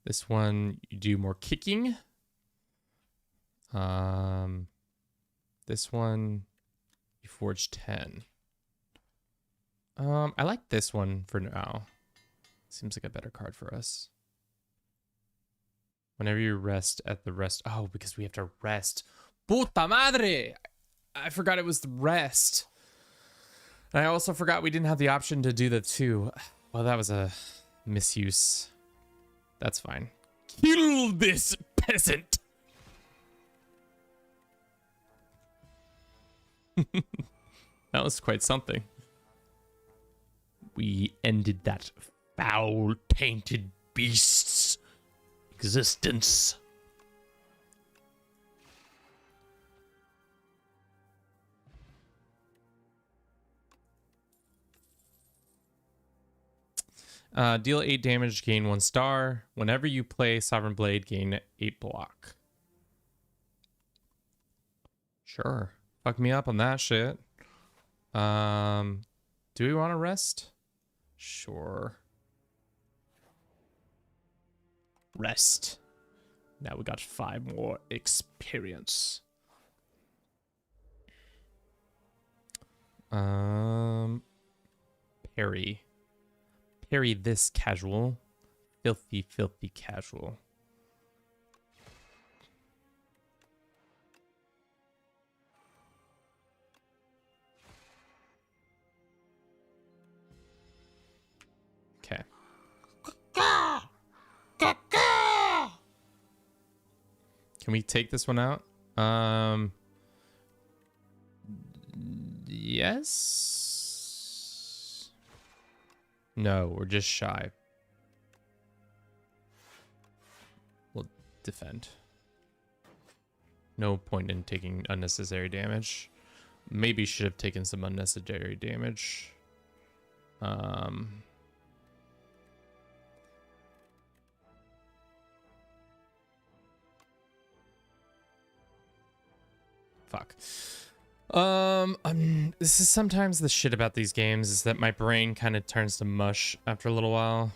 This one, you do more kicking. This one, you forge 10. I like this one for now. Seems like a better card for us. Whenever you rest at the rest. Oh, because we have to rest. Puta madre! I forgot it was the rest. And I also forgot we didn't have the option to do the 2. Well, that was a misuse. That's fine. Kill this peasant! That was quite something. We ended that foul, tainted beast's existence. Deal 8 damage, gain 1 star. Whenever you play Sovereign Blade, gain 8 block. Sure. Fuck me up on that shit. Do we want to rest? Sure. Rest. Now we got 5 more experience. Parry. Parry this casual. Filthy, filthy casual. Okay. Can we take this one out? Yes. No, we're just shy. We'll defend. No point in taking unnecessary damage. Maybe should have taken some unnecessary damage. Fuck. This is sometimes the shit about these games is that my brain kind of turns to mush after a little while.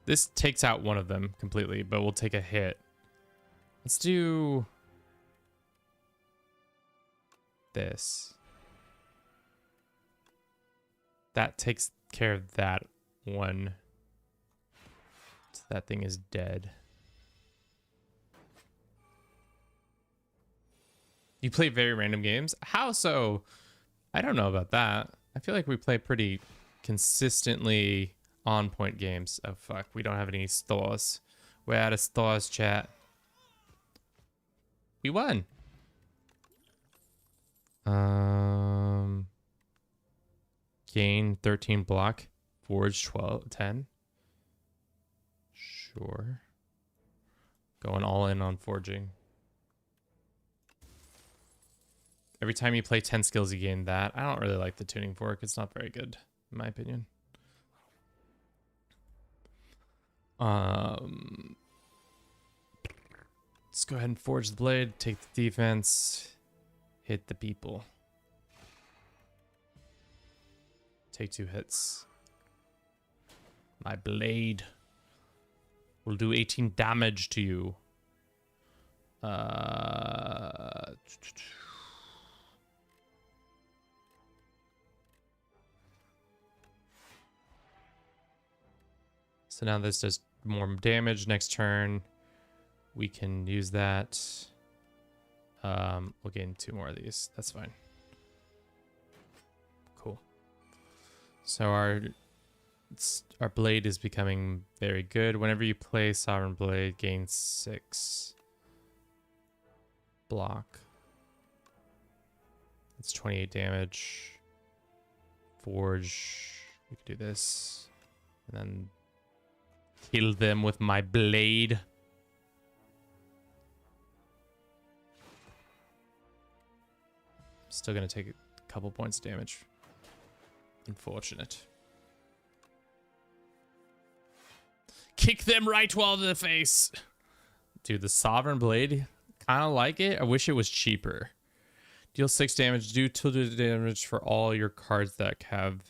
This takes out one of them completely, but we'll take a hit. Let's do this. That takes care of that one. So that thing is dead. You play very random games? How so? I don't know about that. I feel like we play pretty consistently on point games. Oh fuck, we don't have any stores. We're out of stores, chat. We won. Gain 13 block. Forge 10. Sure. Going all in on forging. Every time you play 10 skills, you gain that. I don't really like the tuning fork. It's not very good, in my opinion. Let's go ahead and forge the blade, take the defense, hit the people. Take 2 hits. My blade will do 18 damage to you. So now this does more damage next turn. We can use that. We'll gain 2 more of these. That's fine. Cool. So our blade is becoming very good. Whenever you play Sovereign Blade, gain 6 block. It's 28 damage. Forge. We can do this. And then kill them with my blade. Still gonna take a couple points of damage. Unfortunate. Kick them right while in the face. Dude, the Sovereign Blade, kind of like it. I wish it was cheaper. Deal 6 damage. Do 2 damage for all your cards that have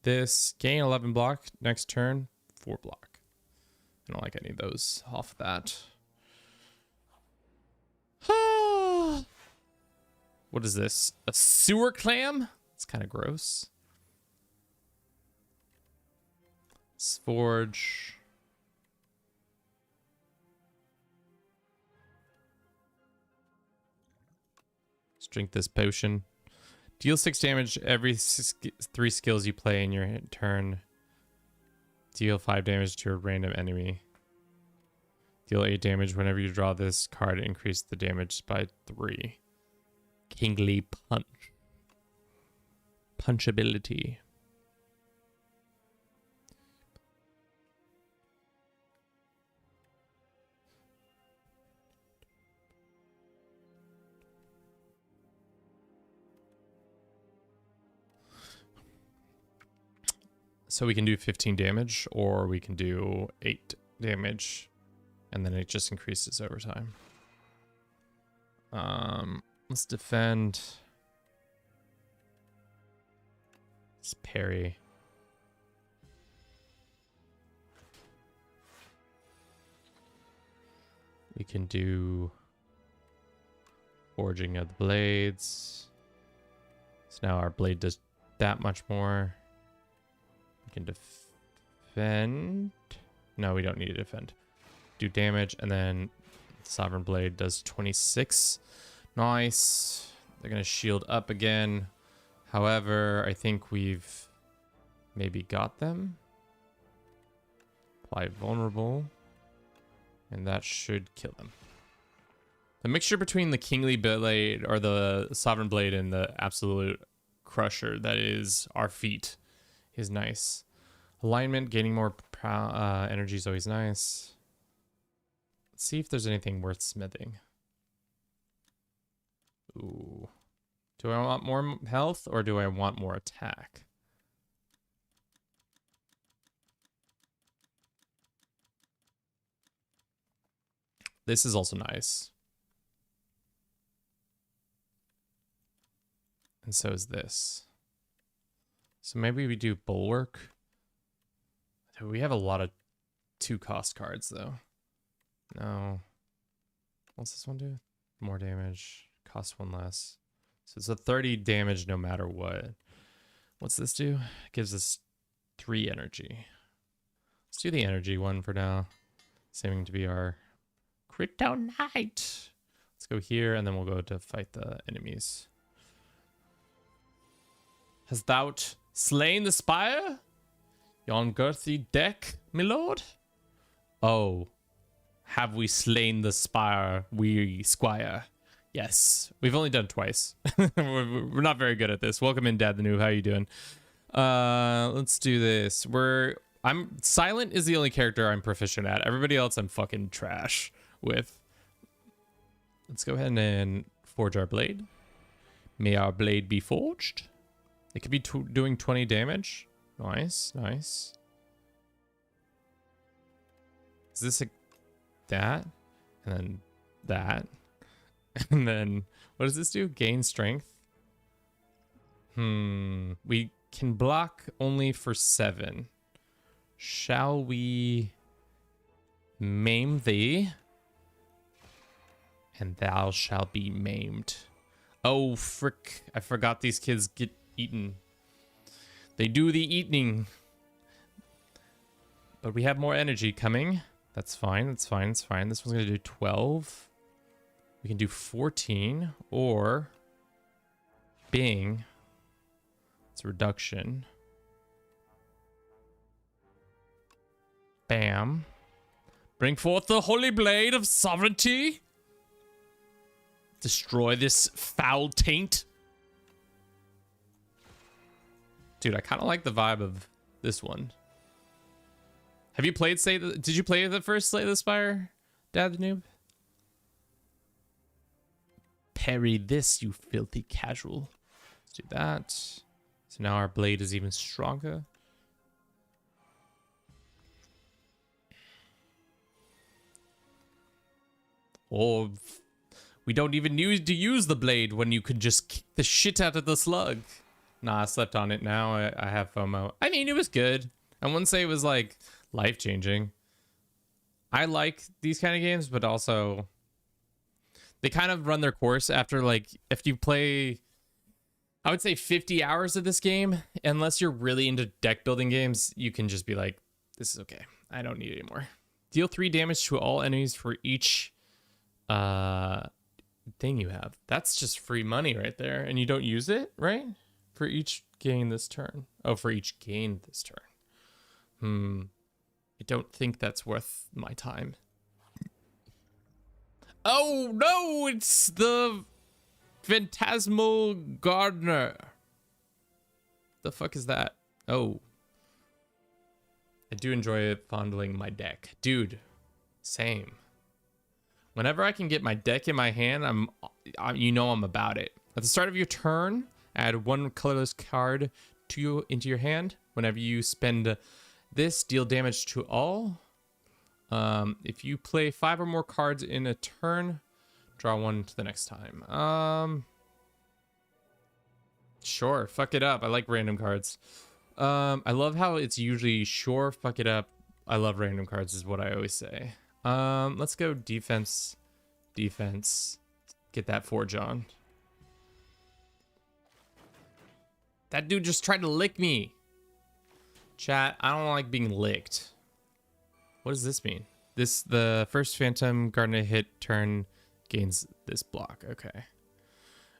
this. Gain 11 block. Next turn, 4 block. I don't like any of those off that. What is this? A sewer clam? It's kind of gross. Forge. Let's drink this potion. Deal 6 damage every 3 skills you play in your turn. Deal 5 damage to a random enemy. Deal 8 damage whenever you draw this card. Increase the damage by 3. Kingly Punch. Punchability. So we can do 15 damage, or we can do 8 damage, and then it just increases over time. Let's defend. Let's parry. We can do forging of the blades. So now our blade does that much more. We can defend. No, we don't need to defend. Do damage, and then Sovereign Blade does 26. Nice. They're going to shield up again. However, I think we've maybe got them. Apply vulnerable. And that should kill them. The mixture between the Kingly Blade, or the Sovereign Blade, and the Absolute Crusher that is our feet is nice. Alignment, gaining more energy is always nice. Let's see if there's anything worth smithing. Ooh. Do I want more health, or do I want more attack? This is also nice. And so is this. So maybe we do Bulwark. We have a lot of 2-cost cards, though. No. What's this one do? More damage. Cost 1 less. So it's a 30 damage no matter what. What's this do? It gives us 3 energy. Let's do the energy one for now. Seeming to be our Kryptonite. Let's go here, and then we'll go to fight the enemies. Hast thou slain the spire? Yon girthy deck, my lord? Oh, have we slain the spire, we squire? Yes, we've only done it twice. We're not very good at this. Welcome in, Dad the Noob. How you doing? Let's do this. I'm Silent is the only character I'm proficient at. Everybody else I'm fucking trash with. Let's go ahead and forge our blade. May our blade be forged. It could be doing 20 damage. Nice, nice. Is this that? And then that. And then what does this do? Gain strength. We can block only for 7. Shall we maim thee? And thou shalt be maimed. Oh, frick. I forgot these kids get eaten. They do the eating. But we have more energy coming. That's fine. That's fine. It's fine. This one's going to do 12. We can do 14 or Bing. It's a reduction. Bam. Bring forth the holy blade of sovereignty. Destroy this foul taint. Dude, I kind of like the vibe of this one. Have you played did you play the first Slay the Spire, Dad the Noob? Parry this, you filthy casual. Let's do that. So now our blade is even stronger. Or we don't even need to use the blade when you could just kick the shit out of the slug. Nah, I slept on it now. I have FOMO. I mean, it was good. I wouldn't say it was like life-changing. I like these kind of games, but also they kind of run their course after, like, if you play, I would say 50 hours of this game, unless you're really into deck building games, you can just be like, this is okay. I don't need it anymore. Deal 3 damage to all enemies for each thing you have. That's just free money right there. And you don't use it, right? For each gain this turn. Oh, for each gain this turn. I don't think that's worth my time. Oh no, it's the Phantasmal Gardener. The fuck is that? Oh. I do enjoy fondling my deck. Dude, same. Whenever I can get my deck in my hand, you know I'm about it. At the start of your turn, add 1 colorless card into your hand. Whenever you spend this, deal damage to all. If you play 5 or more cards in a turn, draw 1 to the next time. Sure, fuck it up. I like random cards. I love how it's usually sure, fuck it up. I love random cards is what I always say. Let's go defense. Get that forge on. That dude just tried to lick me. Chat, I don't like being licked. What does this mean? The first Phantom Gardener hit turn gains this block. Okay.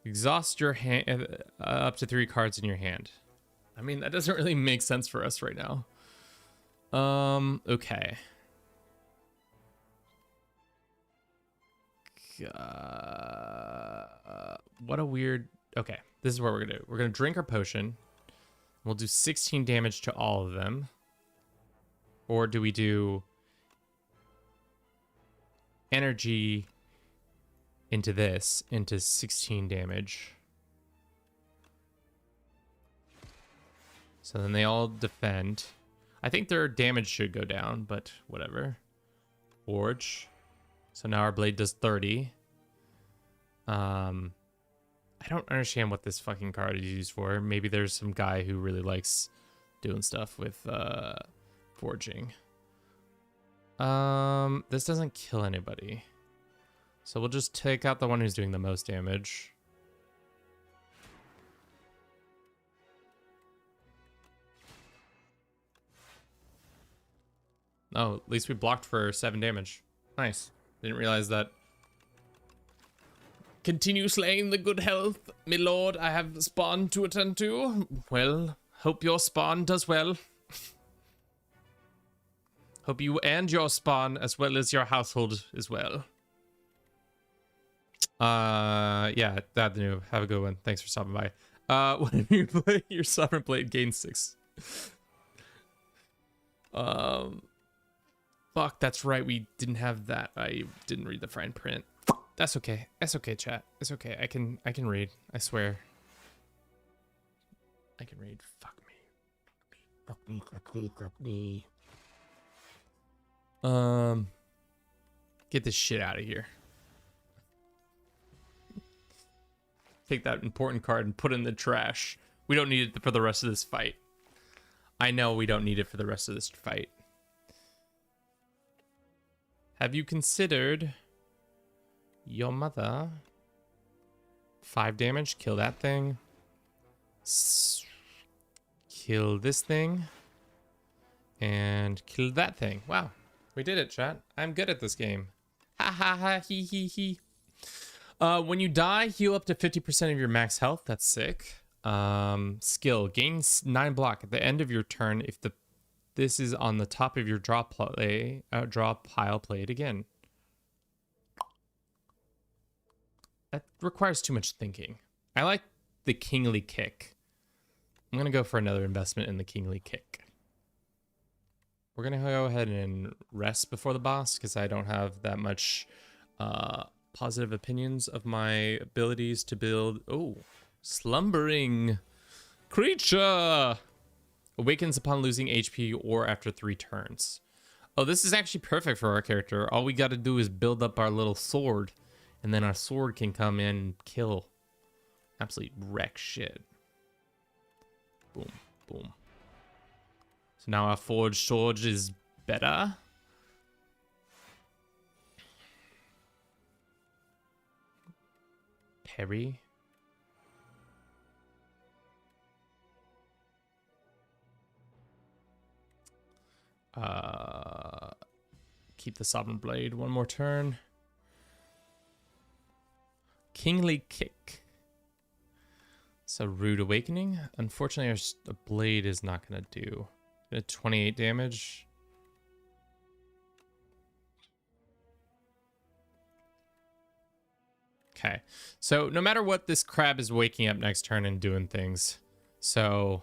Exhaust your hand up to 3 cards in your hand. I mean, that doesn't really make sense for us right now. Okay. What a weird... Okay, this is what we're gonna do. We're gonna drink our potion. We'll do 16 damage to all of them. Or do we do energy into this, into 16 damage? So then they all defend. I think their damage should go down, but whatever. Forge. So now our blade does 30. I don't understand what this fucking card is used for. Maybe there's some guy who really likes doing stuff with forging. This doesn't kill anybody. So we'll just take out the one who's doing the most damage. Oh, at least we blocked for 7 damage. Nice. Didn't realize that. Continue slaying the good health, my lord. I have spawn to attend to. Well, hope your spawn does well. Hope you and your spawn, as well as your household, as well. Yeah, Dad the Noob. Have a good one. Thanks for stopping by. Whenever you play your Sovereign Blade, gain 6. Fuck, that's right. We didn't have that. I didn't read the fine print. That's okay. That's okay, chat. It's okay. I can read. I swear. I can read. Fuck me. Fuck me. Fuck me. Fuck me. Get this shit out of here. Take that important card and put it in the trash. We don't need it for the rest of this fight. I know we don't need it for the rest of this fight. Have you considered your mother? 5 damage. Kill that thing. Kill this thing. And kill that thing. Wow. We did it, chat. I'm good at this game. Ha ha ha he he he. When you die, heal up to 50% of your max health. That's sick. Skill. Gains 9 block at the end of your turn if this is on the top of your draw pile, play it again. That requires too much thinking. I like the kingly kick. I'm going to go for another investment in the kingly kick. We're going to go ahead and rest before the boss because I don't have that much positive opinions of my abilities to build. Oh, slumbering creature. Awakens upon losing HP or after 3 turns. Oh, this is actually perfect for our character. All we got to do is build up our little sword, and then our sword can come in and kill. Absolutely wreck shit. Boom, boom. So now our forged sword is better. Parry. Keep the Sovereign Blade one more turn. Kingly Kick. So Rude Awakening. Unfortunately, our blade is not going to do 28 damage. Okay. So no matter what, this crab is waking up next turn and doing things. So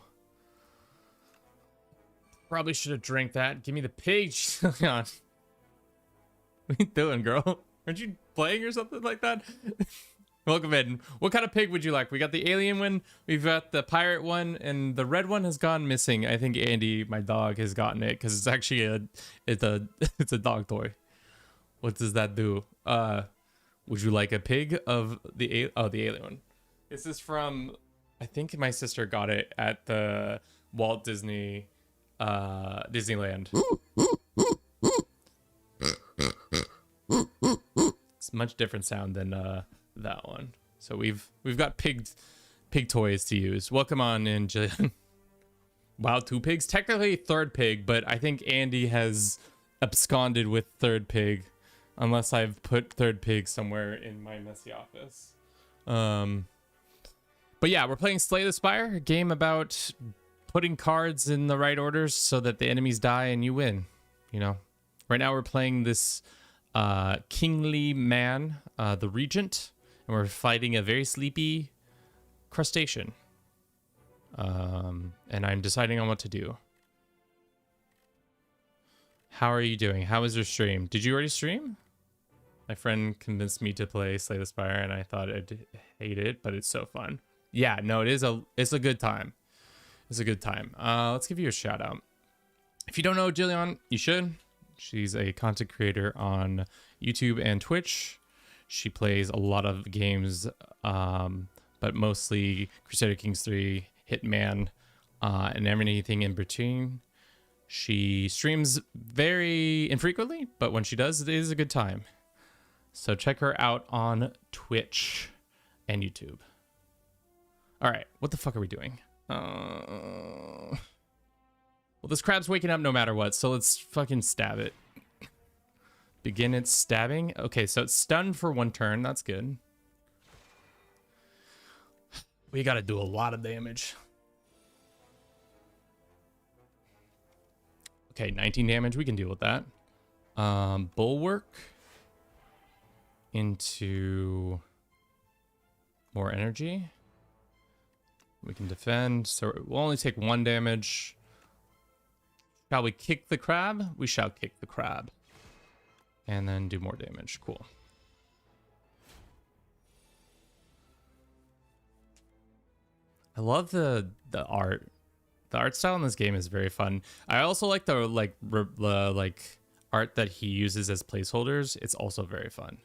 probably should have drank that. Give me the pig. Hang on. What are you doing, girl? Aren't you playing or something like that? Welcome in. What kind of pig would you like? We got the alien one, we've got the pirate one, and the red one has gone missing. I think Andy, my dog, has gotten it because it's actually it's a dog toy. What does that do? Would you like a pig of the alien one? This is from, I think my sister got it at the Walt Disney Disneyland. It's a much different sound than that one. So we've got pig toys to use. Welcome on in, Jillian. Wow, 2 pigs. Technically 3rd pig, but I think Andy has absconded with 3rd pig, unless I've put 3rd pig somewhere in my messy office. But yeah, we're playing Slay the Spire, a game about putting cards in the right orders so that the enemies die and you win. You know, right now we're playing this kingly man, the regent, and we're fighting a very sleepy crustacean. And I'm deciding on what to do. How are you doing? How was your stream? Did you already stream? My friend convinced me to play Slay the Spire, and I thought I'd hate it, but it's so fun. Yeah, no, it's a good time. It's a good time. Let's give you a shout out. If you don't know Jillian, you should. She's a content creator on YouTube and Twitch. She plays a lot of games, but mostly Crusader Kings 3, Hitman, and everything in between. She streams very infrequently, but when she does, it is a good time. So check her out on Twitch and YouTube. All right, what the fuck are we doing? Well, this crab's waking up no matter what, so let's fucking stab it. Begin its stabbing. Okay, so it's stunned for 1 turn. That's good. We gotta do a lot of damage. Okay, 19 damage. We can deal with that. Bulwark into more energy. We can defend, so we'll only take 1 damage. Shall we kick the crab? We shall kick the crab. And then do more damage. Cool. I love the art. The art style in this game is very fun. I also like the art that he uses as placeholders. It's also very fun.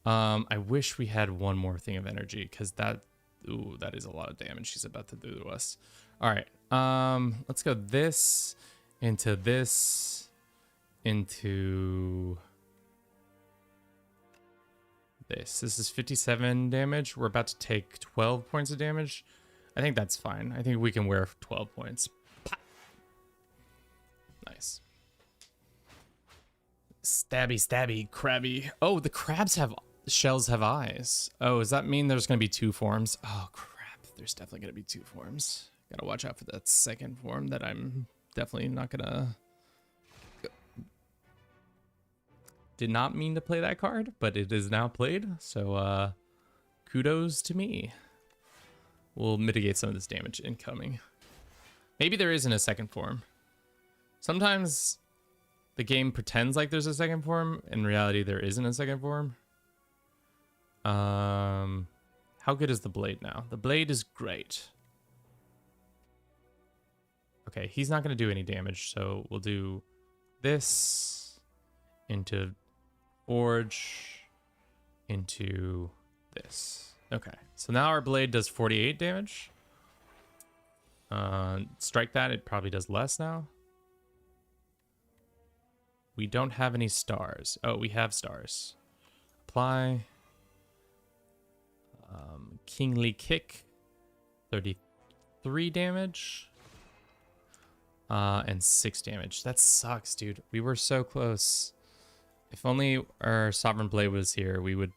I wish we had one more thing of energy, because that is a lot of damage he's about to do to us. All right. Let's go this into this into this. This is 57 damage. We're about to take 12 points of damage. I think that's fine. I think we can wear 12 points. Pop. Nice. Stabby, stabby, crabby. Oh, the crabs have shells have eyes. Oh, does that mean there's going to be 2 forms? Oh, crap. There's definitely going to be 2 forms. Gotta watch out for that second form that I'm definitely not going to... Did not mean to play that card, but it is now played. So, kudos to me. We'll mitigate some of this damage incoming. Maybe there isn't a second form. Sometimes the game pretends like there's a second form. In reality, there isn't a second form. How good is the blade now? The blade is great. Okay, he's not going to do any damage, so we'll do this into forge into this. Okay, so now our blade does 48 damage. Strike that, it probably does less now. We don't have any stars. Oh, we have stars. Apply. Kingly kick. 33 damage. And 6 damage. That sucks, dude. We were so close. If only our Sovereign Blade was here, we would...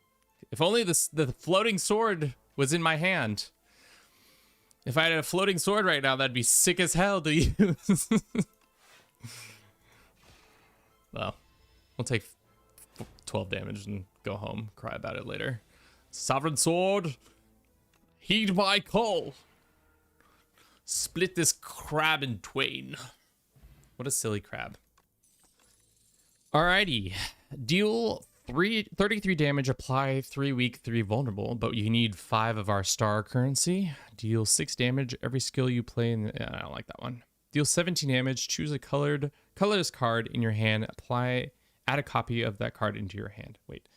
If only the floating sword was in my hand. If I had a floating sword right now, that'd be sick as hell to use. Well, we'll take 12 damage and go home. Cry about it later. Sovereign sword, heed my call. Split this crab in twain. What a silly crab. Alrighty. Deal 33 damage, apply 3 weak, 3 vulnerable, but you need 5 of our star currency. Deal 6 damage, every skill you play in I don't like that one. Deal 17 damage, choose a colorless card in your hand, add a copy of that card into your hand. Wait.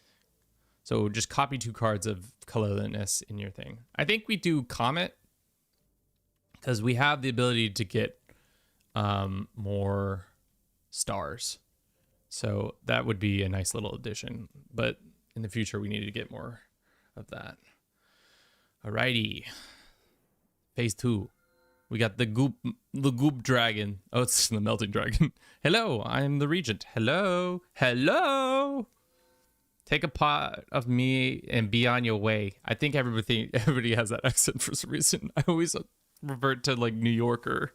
So just copy 2 cards of colorlessness in your thing. I think we do Comet, because we have the ability to get more stars. So that would be a nice little addition. But in the future, we need to get more of that. Alrighty. Phase 2. We got the goop dragon. Oh, it's the melting dragon. Hello, I'm the regent. Hello. Hello. Take a pot of me and be on your way. I think everybody has that accent for some reason. I always revert to like New Yorker.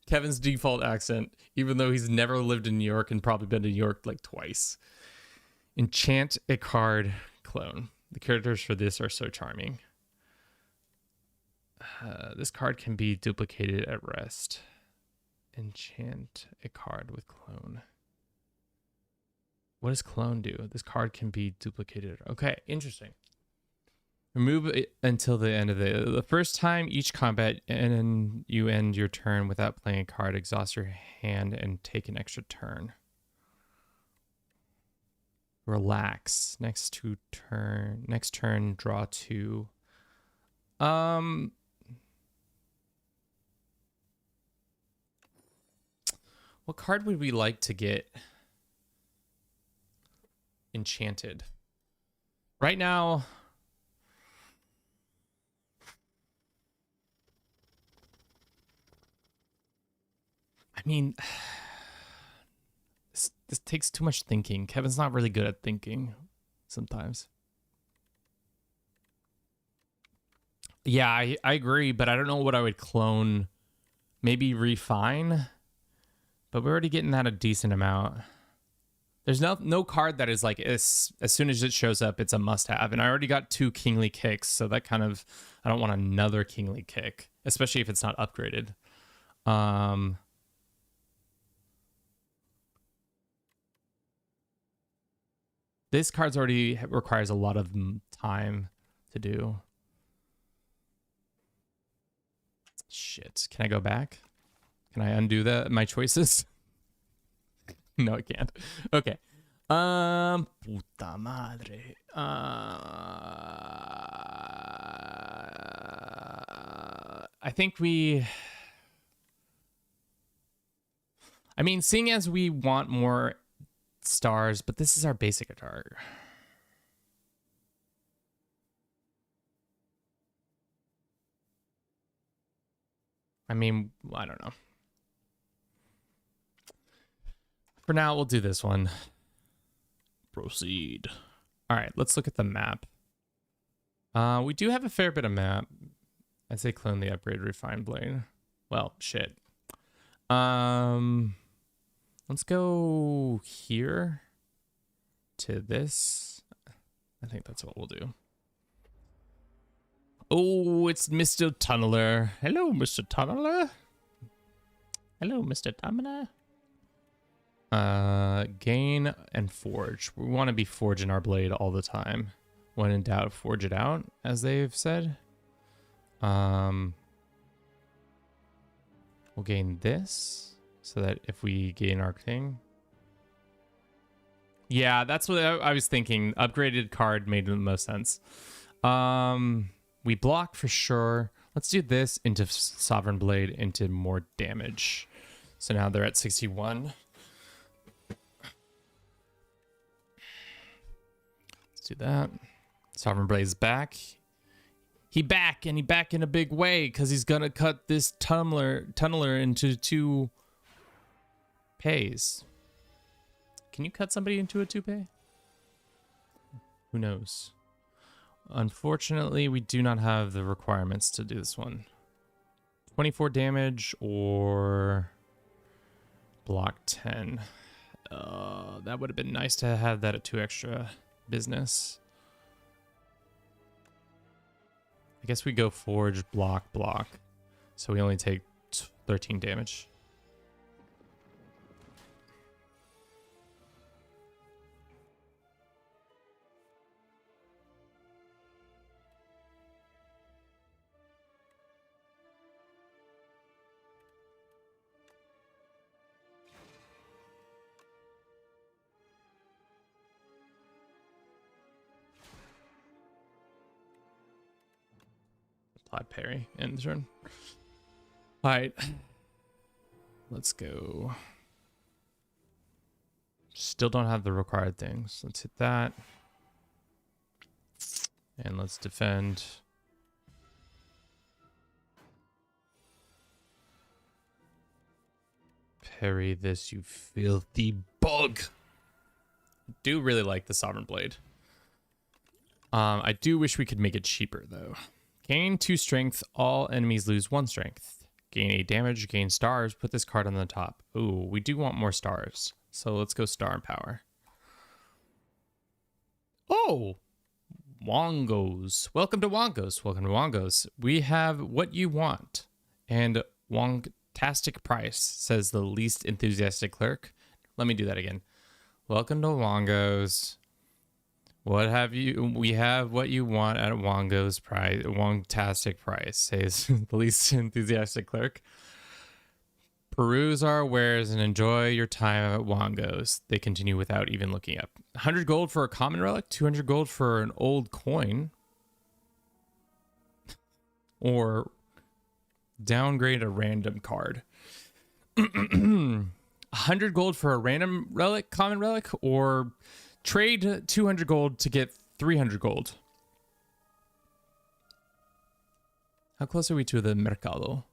Kevin's default accent, even though he's never lived in New York and probably been to New York like twice. Enchant a card clone. The characters for this are so charming. This card can be duplicated at rest. Enchant a card with clone. What does clone do? This card can be duplicated. Okay, interesting. Remove it until the end of the first time each combat, and you end your turn without playing a card. Exhaust your hand and take an extra turn. Relax. Next turn, draw 2. What card would we like to get enchanted? Right now, I mean, this takes too much thinking. Kevin's not really good at thinking sometimes. Yeah, I agree, but I don't know what I would clone. Maybe refine, but we're already getting that a decent amount. There's no card that is like as soon as it shows up, it's a must-have. And I already got 2 Kingly Kicks, so that kind of, I don't want another Kingly Kick, especially if it's not upgraded. This card's already requires a lot of time to do. Shit. Can I go back? Can I undo my choices? No, I can't. Okay. Puta madre. I think I mean, seeing as we want more stars, but this is our basic attack. I mean, I don't know. For now, we'll do this one. Proceed. All right, let's look at the map. We do have a fair bit of map. I say clone the upgrade refined blade. Well, shit. Let's go here to this. I think that's what we'll do. Oh, it's Mr. Tunneler. Hello, Mr. Tunneler. Hello, Mr. Tunneler. Gain and forge. We want to be forging our blade all the time. When in doubt, forge it out, as they've said. We'll gain this, so that if we gain our thing. Yeah, that's what I was thinking. Upgraded card made the most sense. We block for sure. Let's do this into Sovereign Blade into more damage. So now they're at 61. Let's do that. Sovereign Blade's back. He back in a big way because he's gonna cut this tunneler into 2 pays. Can you cut somebody into a 2-pay? Who knows? Unfortunately, we do not have the requirements to do this one. 24 damage or block 10. That would have been nice to have that at 2 extra business. I guess we go forge, block. So we only take 13 damage. Applied parry end turn. All right, let's go. Still don't have the required things. Let's hit that. And let's defend. Parry this, you filthy bug. I do really like the Sovereign Blade. I do wish we could make it cheaper though. Gain 2 strength, all enemies lose 1 strength. Gain 8 damage, gain stars, put this card on the top. Ooh, we do want more stars. So let's go star and power. Oh! Wongos. Welcome to Wongos. Welcome to Wongos. We have what you want. And Wongtastic price, says the least enthusiastic clerk. Let me do that again. Welcome to Wongos. What have you? We have what you want at Wongo's price. Wongtastic price, says the least enthusiastic clerk. Peruse our wares and enjoy your time at Wongo's. They continue without even looking up. 100 gold for a common relic, 200 gold for an old coin. Or downgrade a random card. 100 gold for a random relic, common relic, or trade 200 gold to get 300 gold. How close are we to the Mercado?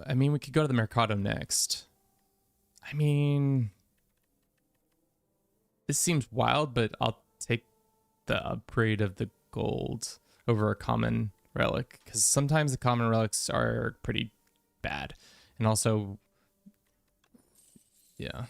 I mean, we could go to the Mercado next. I mean, this seems wild, but I'll take the upgrade of the gold over a common relic, because sometimes the common relics are pretty bad. And also, yeah.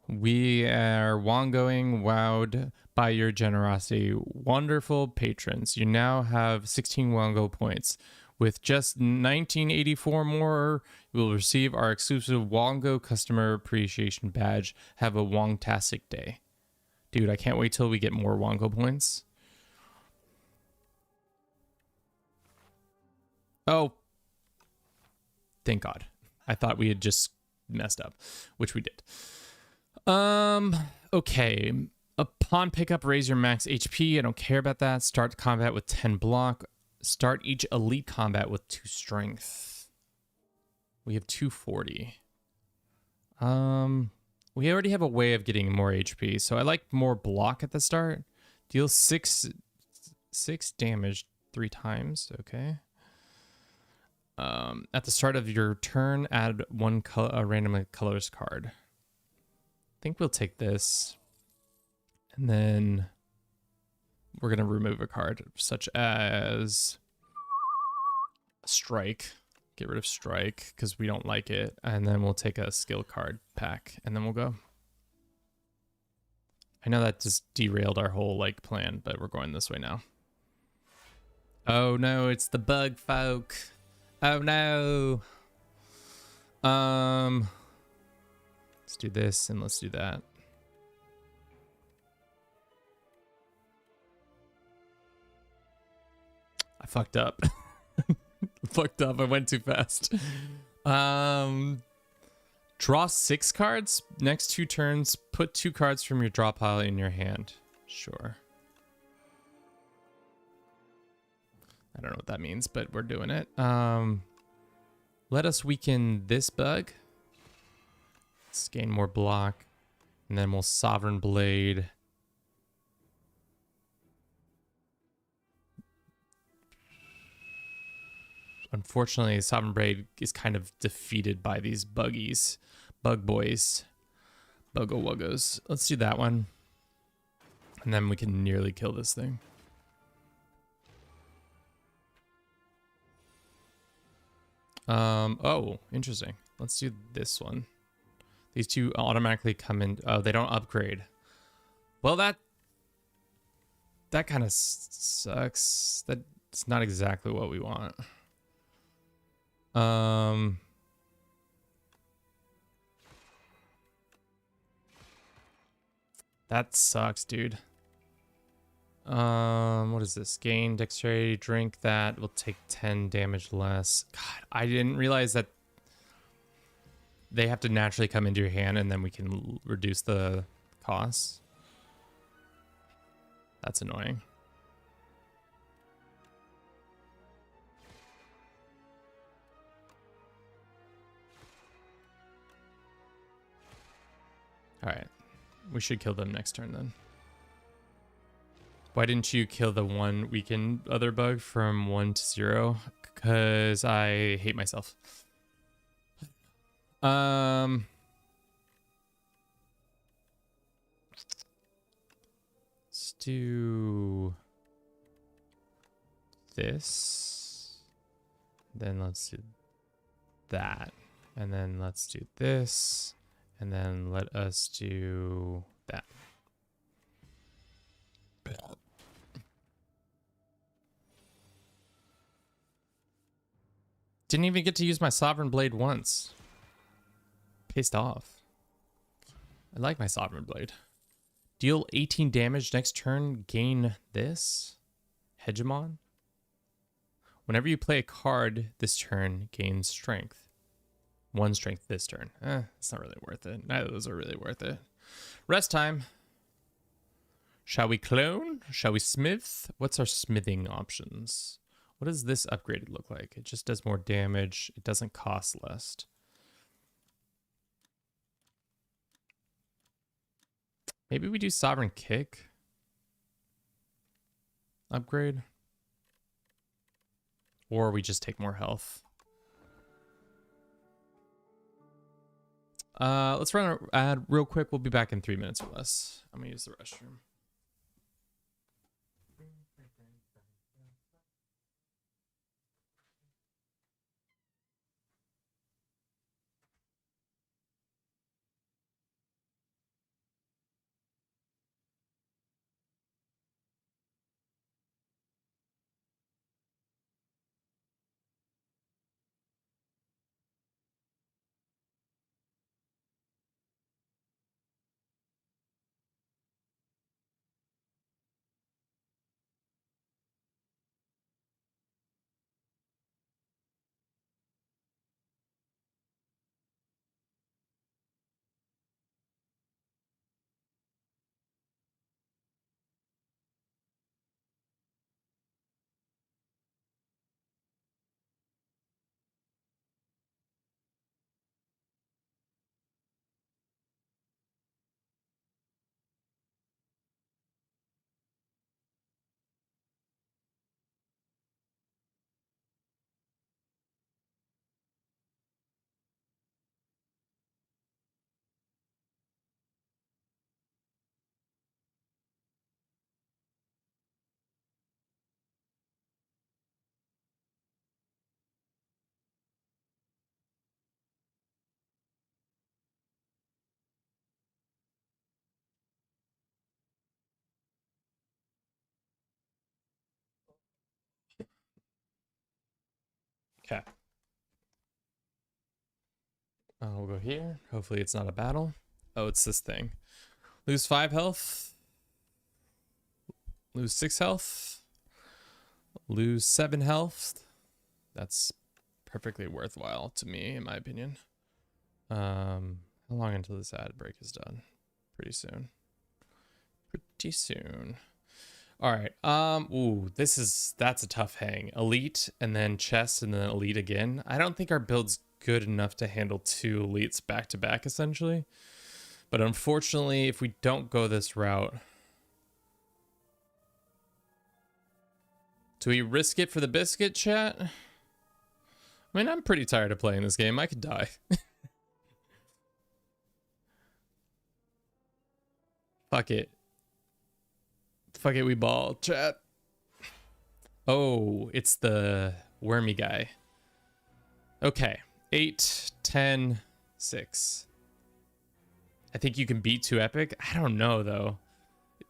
We are Wongoing, wowed by your generosity. Wonderful patrons. You now have 16 Wongo points. With just 1984 more, you will receive our exclusive Wongo customer appreciation badge. Have a Wongtastic day. Dude, I can't wait till we get more Wongo points. Oh. Thank God. I thought we had just messed up, which we did. Okay. Upon pickup, raise your max HP. I don't care about that. Start combat with 10 block. Start each elite combat with 2 strength. We have 240. We already have a way of getting more HP, so I like more block at the start. Deal 6 damage 3 times. Okay. At the start of your turn, add a random colors card. I think we'll take this, and then we're gonna remove a card such as Strike. Get rid of Strike because we don't like it, and then we'll take a skill card pack, and then we'll go. I know that just derailed our whole like plan, but we're going this way now. Oh no, it's the bug folk. Oh no. Let's do this and let's do that. I fucked up. Fucked up. I went too fast. Draw 6 cards. Next 2 turns, put 2 cards from your draw pile in your hand. Sure. I don't know what that means, but we're doing it. Let us weaken this bug. Let's gain more block. And then we'll Sovereign Blade. Unfortunately, Sovereign Blade is kind of defeated by these buggies. Bug boys. Buggo wuggos. Let's do that one. And then we can nearly kill this thing. Oh, interesting. Let's do this one. These 2 automatically come in. Oh, they don't upgrade. Well, that kind of sucks. That's not exactly what we want. That sucks, dude. What is this? Gain dexterity, drink that. Will take 10 damage less. God, I didn't realize that they have to naturally come into your hand and then we can reduce the costs. That's annoying. All right. We should kill them next turn then. Why didn't you kill the one weakened other bug from 1 to 0? Because I hate myself. Let's do this. Then let's do that. And then let's do this. And then let us do that. Didn't even get to use my Sovereign Blade once. Pissed off. I like my Sovereign Blade. Deal 18 damage next turn. Gain this. Hegemon. Whenever you play a card this turn, gain strength. 1 strength this turn. It's not really worth it. Neither of those are really worth it. Rest time. Shall we clone? Shall we smith? What's our smithing options? What does this upgraded look like? It just does more damage. It doesn't cost less. Maybe we do Sovereign Kick. Upgrade. Or we just take more health. Let's run an ad real quick. We'll be back in 3 minutes or less. I'm gonna use the restroom. Okay. We'll go here. Hopefully it's not a battle. Oh, it's this thing. Lose 5 health. Lose 6 health. Lose 7 health. That's perfectly worthwhile to me, in my opinion. How long until this ad break is done? Pretty soon. Pretty soon. All right. Ooh, that's a tough hang. Elite and then chest and then elite again. I don't think our build's good enough to handle 2 elites back to back, essentially. But unfortunately, if we don't go this route, do we risk it for the biscuit, chat? I mean, I'm pretty tired of playing this game. I could die. Fuck it. Fuck it, we ball, chat. Oh, it's the wormy guy. Okay. 8, 10, 6. I think you can beat 2 epic. I don't know, though.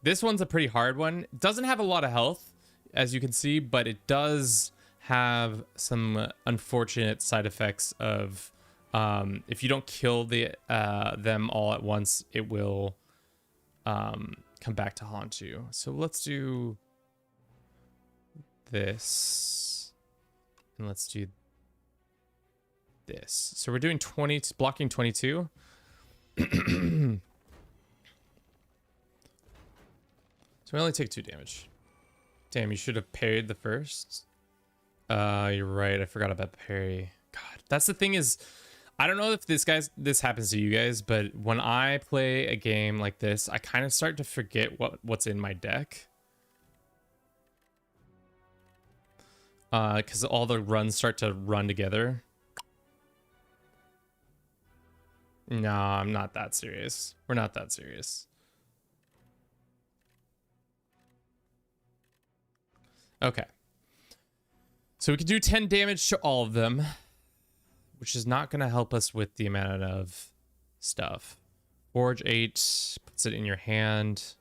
This one's a pretty hard one. It doesn't have a lot of health, as you can see, but it does have some unfortunate side effects of if you don't kill them all at once, it will come back to haunt you. So let's do this, and let's do this. So we're doing 20, blocking 22. So we only take 2 damage. Damn, you should have parried the first. You're right. I forgot about the parry. God, that's the thing is, I don't know if this happens to you guys, but when I play a game like this, I kind of start to forget what's in my deck. Because all the runs start to run together. No, I'm not that serious. We're not that serious. Okay. So we can do 10 damage to all of them, which is not going to help us with the amount of stuff. Forge 8 puts it in your hand.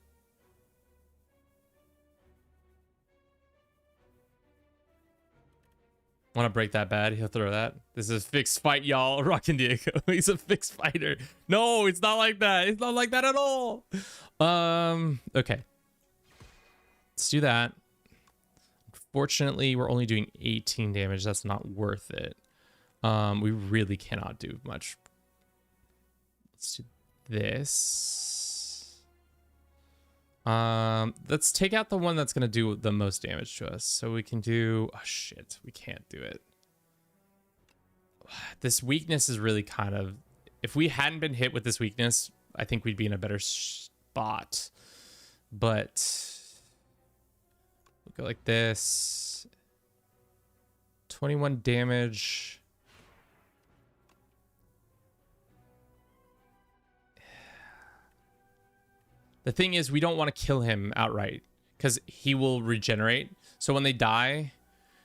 Want to break that bad? He'll throw that. This is a fixed fight, y'all. Rockin' Diego. He's a fixed fighter. No, it's not like that. It's not like that at all. Okay. Let's do that. Unfortunately, we're only doing 18 damage. That's not worth it. We really cannot do much. Let's do this. Let's take out the one that's going to do the most damage to us. So we can do... Oh, shit. We can't do it. This weakness is really kind of... If we hadn't been hit with this weakness, I think we'd be in a better spot. But... We'll go like this. 21 damage. The thing is, we don't want to kill him outright because he will regenerate. So when they die,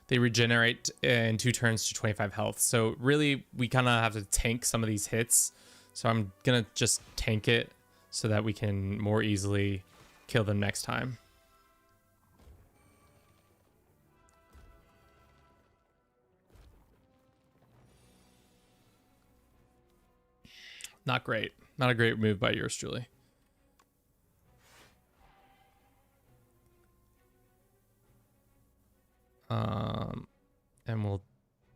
they regenerate in 2 turns to 25 health. So really, we kind of have to tank some of these hits. So I'm going to just tank it so that we can more easily kill them next time. Not great. Not a great move by yours truly. And we'll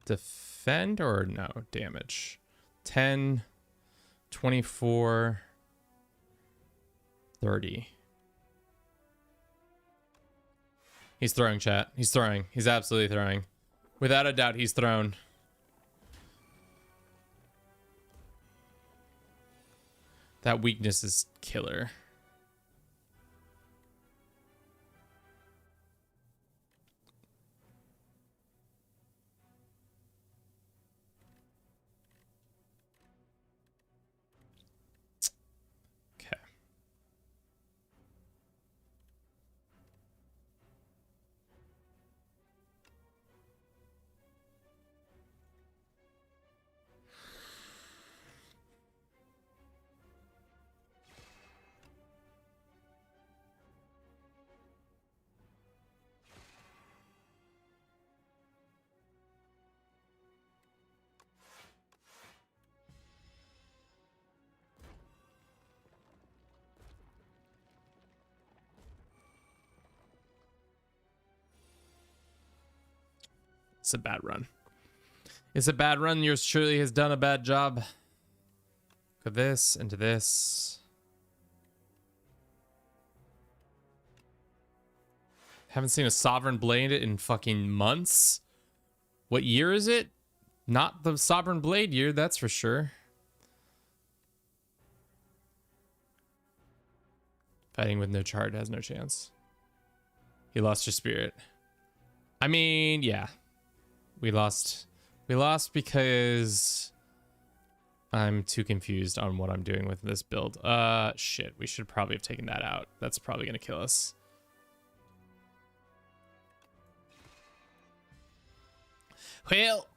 defend or no damage. 10, 24, 30. He's throwing, chat. He's throwing. He's absolutely throwing. Without a doubt, he's thrown. That weakness is killer. Okay. it's a bad run. It's a bad run. Yours truly has done a bad job. Look at this, into this. Haven't seen a Sovereign Blade in fucking months. What year is it? Not the Sovereign Blade year, that's for sure. Fighting with no chart has no chance. He lost your spirit. I mean, yeah. We lost because I'm too confused on what I'm doing with this build. Shit, we should probably have taken that out. That's probably gonna kill us. Well.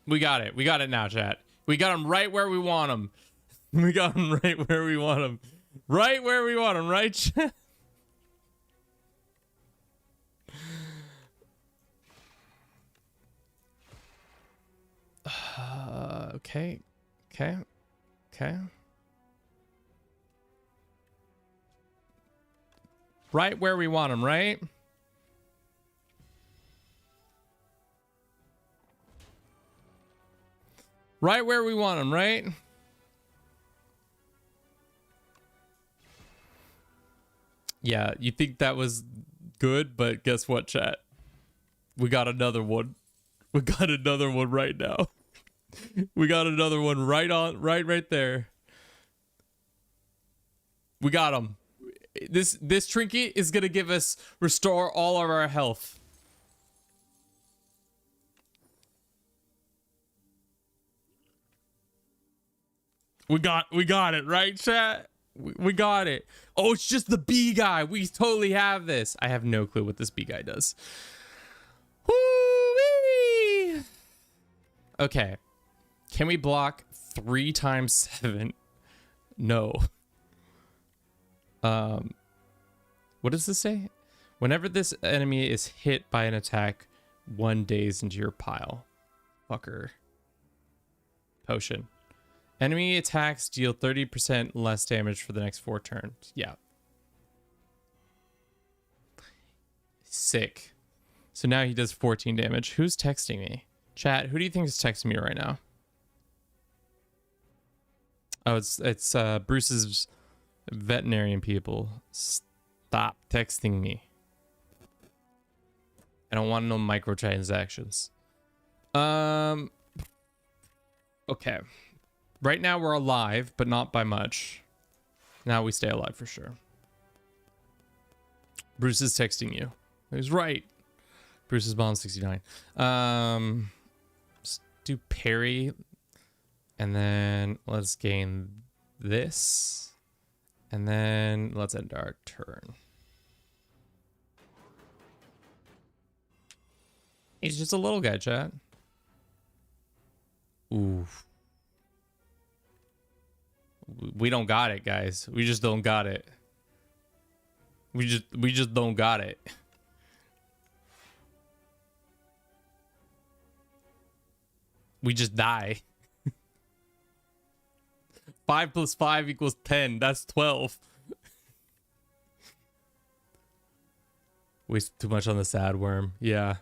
We got it. We got it now, chat. We got him right where we want him. We got him right where we want him. Right where we want him, right, chat? Okay. Okay. Okay. Right where we want him, right? Right where we want him, right? Yeah, you think that was good, but guess what, chat? We got another one. We got another one right now. We got another one right there. We got him. This trinket is gonna give us restore all of our health. We got it, right, chat? We got it. Oh, it's just the B guy. We totally have this. I have no clue what this B guy does. Woo-wee! Okay. Can we block 3 times 7? No. What does this say? Whenever this enemy is hit by an attack, 1 days into your pile. Fucker. Potion. Enemy attacks deal 30% less damage for the next 4 turns. Yeah. Sick. So now he does 14 damage. Who's texting me? Chat, who do you think is texting me right now? Oh, it's Bruce's veterinarian people. Stop texting me. I don't want no microtransactions. Okay. Right now we're alive, but not by much. Now we stay alive for sure. Bruce is texting you. He's right. Bruce's bomb 69. Let's do parry. And then let's gain this. And then let's end our turn. He's just a little guy, chat. Ooh. We don't got it, guys. We just don't got it. We just don't got it. We just die. 5 plus 5 equals 10. That's 12. Waste too much on the sad worm. Yeah.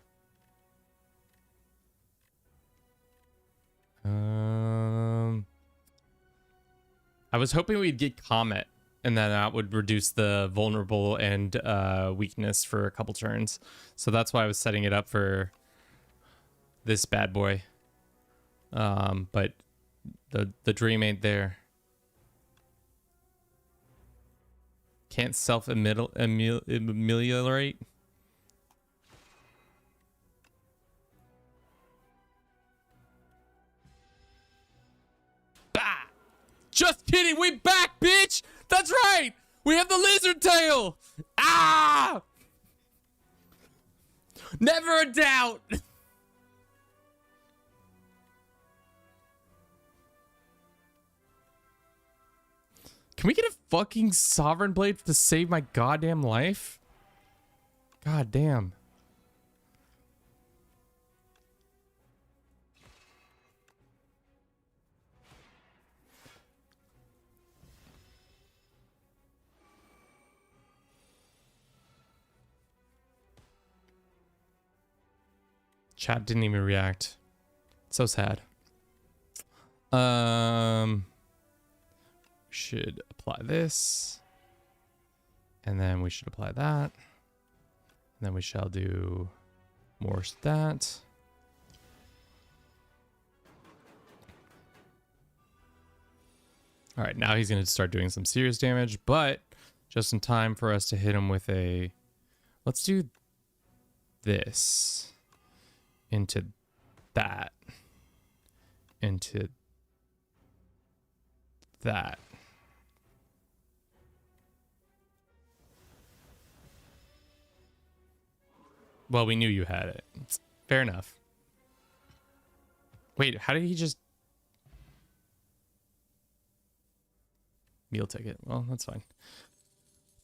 I was hoping we'd get Comet, and then that would reduce the vulnerable and weakness for a couple turns. So that's why I was setting it up for this bad boy. But the dream ain't there. Can't self-ameliorate. Just kidding, we back, bitch! That's right! We have the lizard tail! Ah! Never a doubt! Can we get a fucking Sovereign Blade to save my goddamn life? God damn. Chat didn't even react. So sad. Should apply this. And then we should apply that. And then we shall do more that. All right, now he's going to start doing some serious damage, but just in time for us to hit him with a... Let's do this into that. Into that. Well, we knew you had it. Fair enough. Wait, how did he just... Meal ticket. Well, that's fine.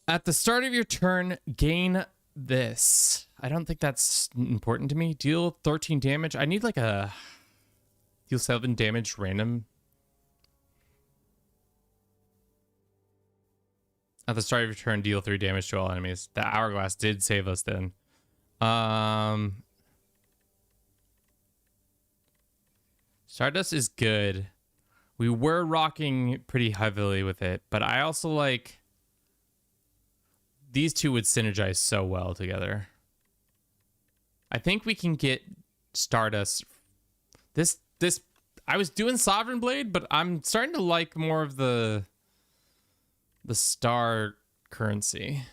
At the start of your turn, gain this. I don't think that's important to me. Deal 13 damage. I need like a... Deal 7 damage random. At the start of your turn, deal 3 damage to all enemies. The hourglass did save us then. Stardust is good. We were rocking pretty heavily with it, but I also like... These two would synergize so well together. I think we can get Stardust. This I was doing Sovereign Blade, but I'm starting to like more of the star currency.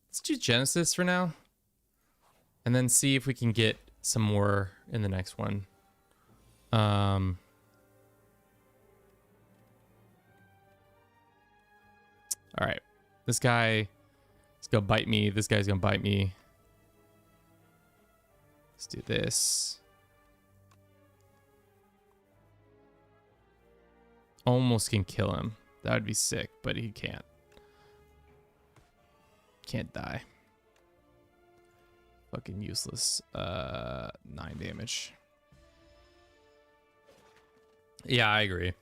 Let's do Genesis for now. And then see if we can get some more in the next one. All right. This guy is gonna bite me. This guy's gonna bite me. Let's do this. Almost can kill him. That would be sick, but he can't. Can't die. Fucking useless. 9 damage. Yeah, I agree.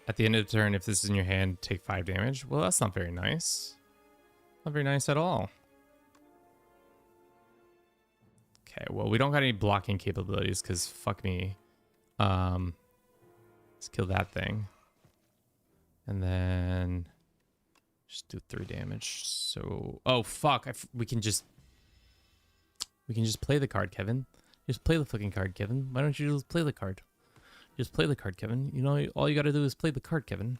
At the end of the turn, if this is in your hand, take 5 damage. Well, that's not very nice. Not very nice at all. Okay, well, we don't got any blocking capabilities because fuck me. Let's kill that thing. And then just do 3 damage. So, oh fuck, we can just play the card, Kevin. Just play the fucking card, Kevin. Why don't you just play the card? Just play the card, Kevin. You know, all you gotta do is play the card, Kevin.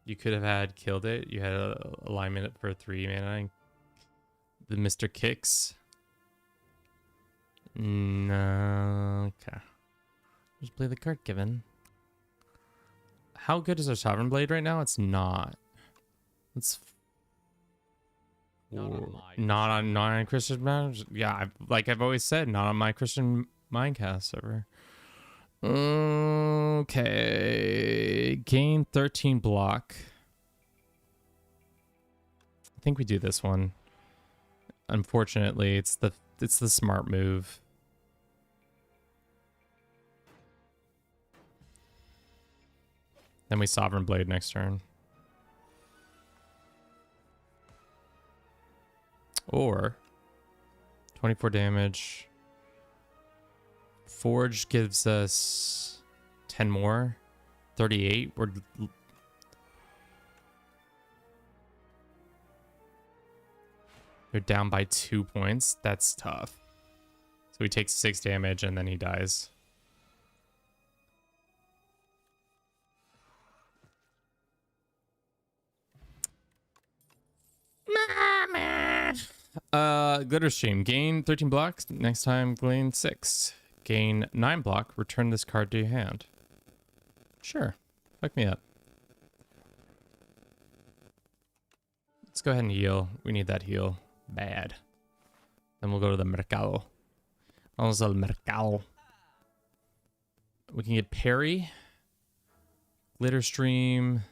You could have had killed it. You had a alignment for 3 mana. The Mr. Kicks. No, okay. Just play the card, Kevin. How good is our Sovereign Blade right now? It's not. It's not on Christian matters. Yeah, I've always said, not on my Christian Mindcast server. Okay, gain 13 block. I think we do this one. Unfortunately, it's the smart move. Then we Sovereign Blade next turn. Or 24 damage. Forge gives us 10 more. 38. They're down by 2 points. That's tough. So he takes 6 damage and then he dies. Glitter Stream. Gain 13 blocks. Next time, gain 6. Gain 9 block. Return this card to your hand. Sure. Fuck me up. Let's go ahead and heal. We need that heal. Bad. Then we'll go to the Mercado. Vamos al Mercado. We can get Parry. Glitter Stream.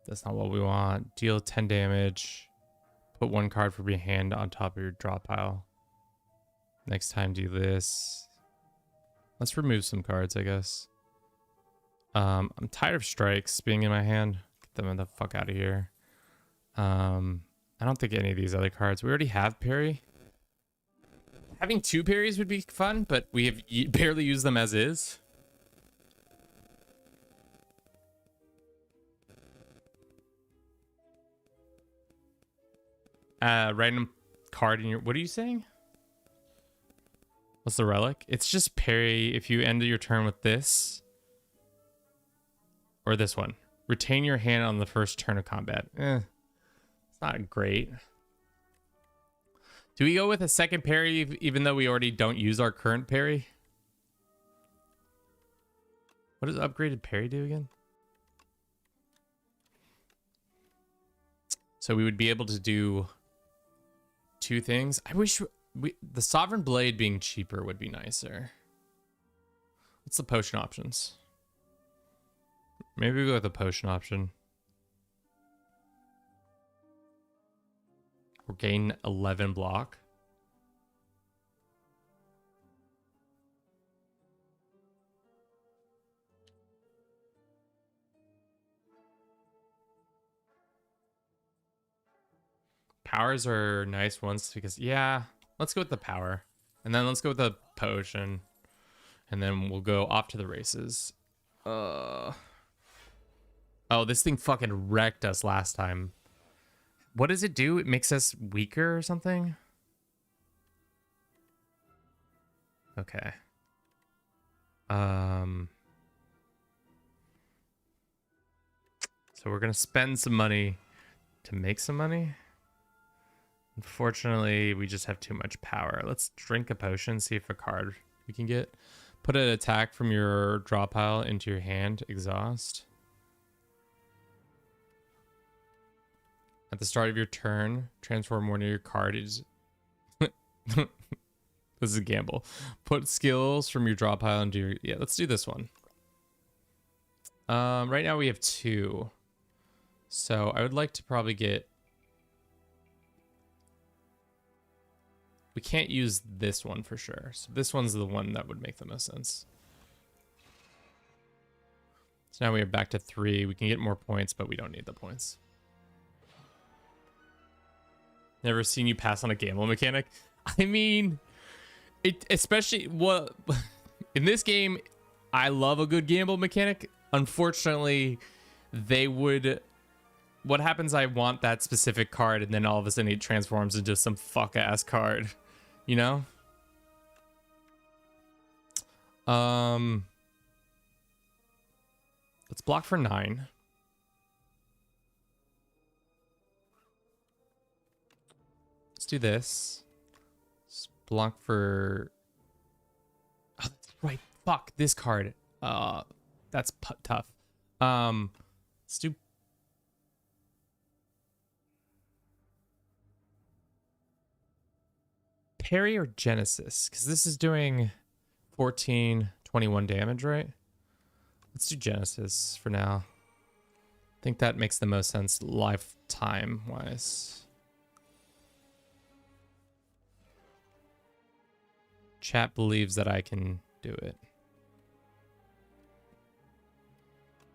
That's not what we want. Deal 10 damage. Put 1 card from your hand on top of your draw pile. Next time, do this. Let's remove some cards, I guess. I'm tired of strikes being in my hand. Get them the fuck out of here. I don't think any of these other cards. We already have parry. Having 2 parries would be fun, but we have barely used them as is. Random card in your... What are you saying? What's the relic? It's just parry if you end your turn with this. Or this one. Retain your hand on the first turn of combat. It's not great. Do we go with a second parry even though we already don't use our current parry? What does upgraded parry do again? So we would be able to do 2 things. I wish the Sovereign Blade being cheaper would be nicer. What's the potion options? Maybe we go with the potion option. We'll gain 11 block. Powers are nice ones because, yeah, let's go with the power. And then let's go with the potion. And then we'll go off to the races. Oh, this thing fucking wrecked us last time. What does it do? It makes us weaker or something? Okay. So we're gonna spend some money to make some money. Unfortunately, we just have too much power. Let's drink a potion, see if a card we can get. Put an attack from your draw pile into your hand. Exhaust. At the start of your turn, transform one of your cards. This is a gamble. Put skills from your draw pile into your... Yeah, let's do this one. Right now we have 2. So I would like to probably get... We can't use this one for sure. So this one's the one that would make the most sense. So now we are back to 3. We can get more points, but we don't need the points. Never seen you pass on a gamble mechanic. I mean, it especially what in this game, I love a good gamble mechanic. Unfortunately, they would. What happens? I want that specific card, and then all of a sudden it transforms into some fuck ass card. You know. Let's block for 9. Let's do this. Let's block for... Oh, that's right. Fuck, this card. That's tough. Let's do... Parry or Genesis? Because this is doing 14, 21 damage, right? Let's do Genesis for now. I think that makes the most sense lifetime-wise. Chat believes that I can do it.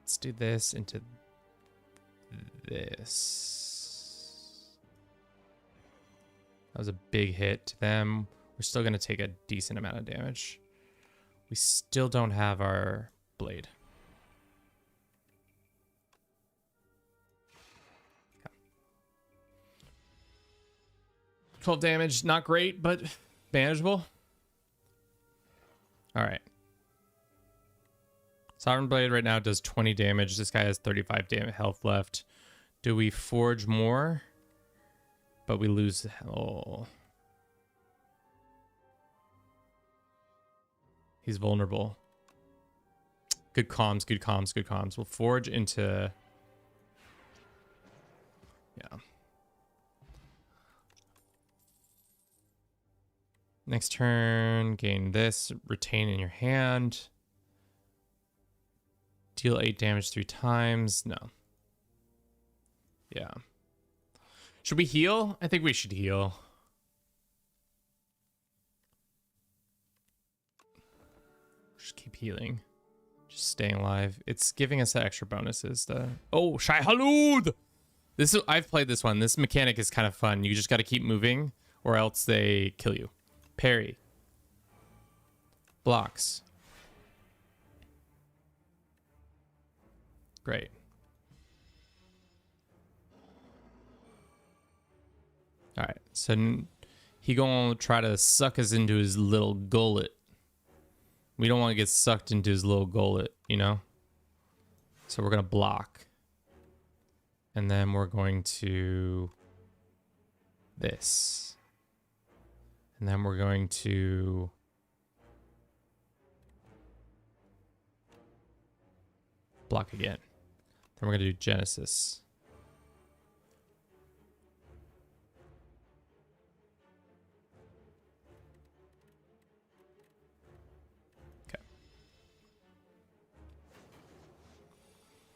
Let's do this into this. That was a big hit to them. We're still going to take a decent amount of damage. We still don't have our blade. Okay. 12 damage, not great, but manageable. All right. Sovereign Blade right now does 20 damage. This guy has 35 health left. Do we forge more? But we lose... Oh. He's vulnerable. Good comms, good comms, good comms. We'll forge into... Yeah. Next turn, gain this, retain in your hand. Deal 8 damage 3 times. No. Yeah. Should we heal? I think we should heal. Just keep healing. Just staying alive. It's giving us the extra bonuses. Oh, Shai Halud! I've played this one. This mechanic is kind of fun. You just got to keep moving or else they kill you. Parry. Blocks. Great. All right. So he gonna try to suck us into his little gullet. We don't want to get sucked into his little gullet, you know? So we're going to block. And then we're going to this. And then we're going to block again. Then we're going to do Genesis.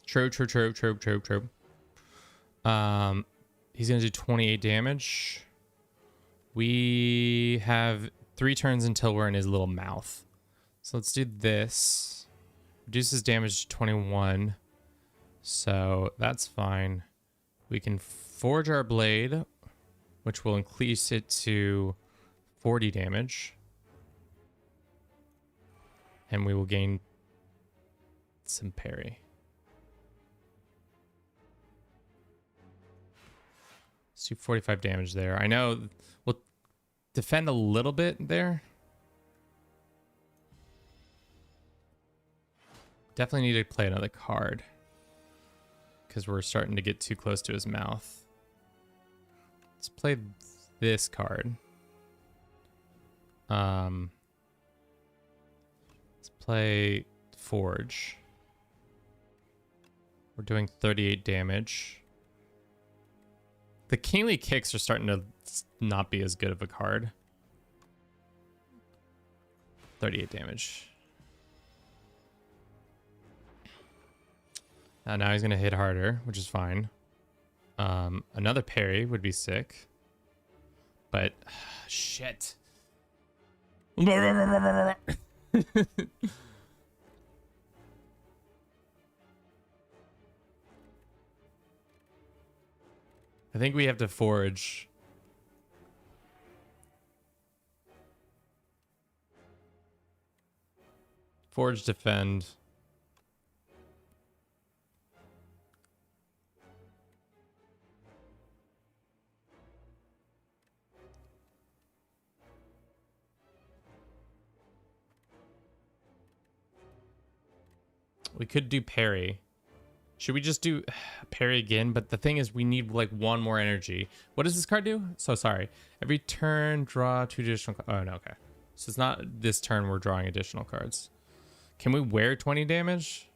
True. He's gonna do 28 damage. We have 3 turns until we're in his little mouth. So let's do this. Reduces damage to 21. So that's fine. We can forge our blade, which will increase it to 40 damage. And we will gain some parry. Let's do 45 damage there. I know we'll defend a little bit there. Definitely need to play another card because we're starting to get too close to his mouth. Let's play this card. Let's play Forge. We're doing 38 damage. The kingly kicks are starting to not be as good of a card. 38 damage. Now he's going to hit harder, which is fine. Another parry would be sick. But, shit. I think we have to forge. Forge, defend. We could do parry. Should we just do parry again? But the thing is, we need like 1 more energy. What does this card do? So sorry. Every turn, draw 2 additional. Oh, no, okay. So it's not this turn we're drawing additional cards. Can we wear 20 damage?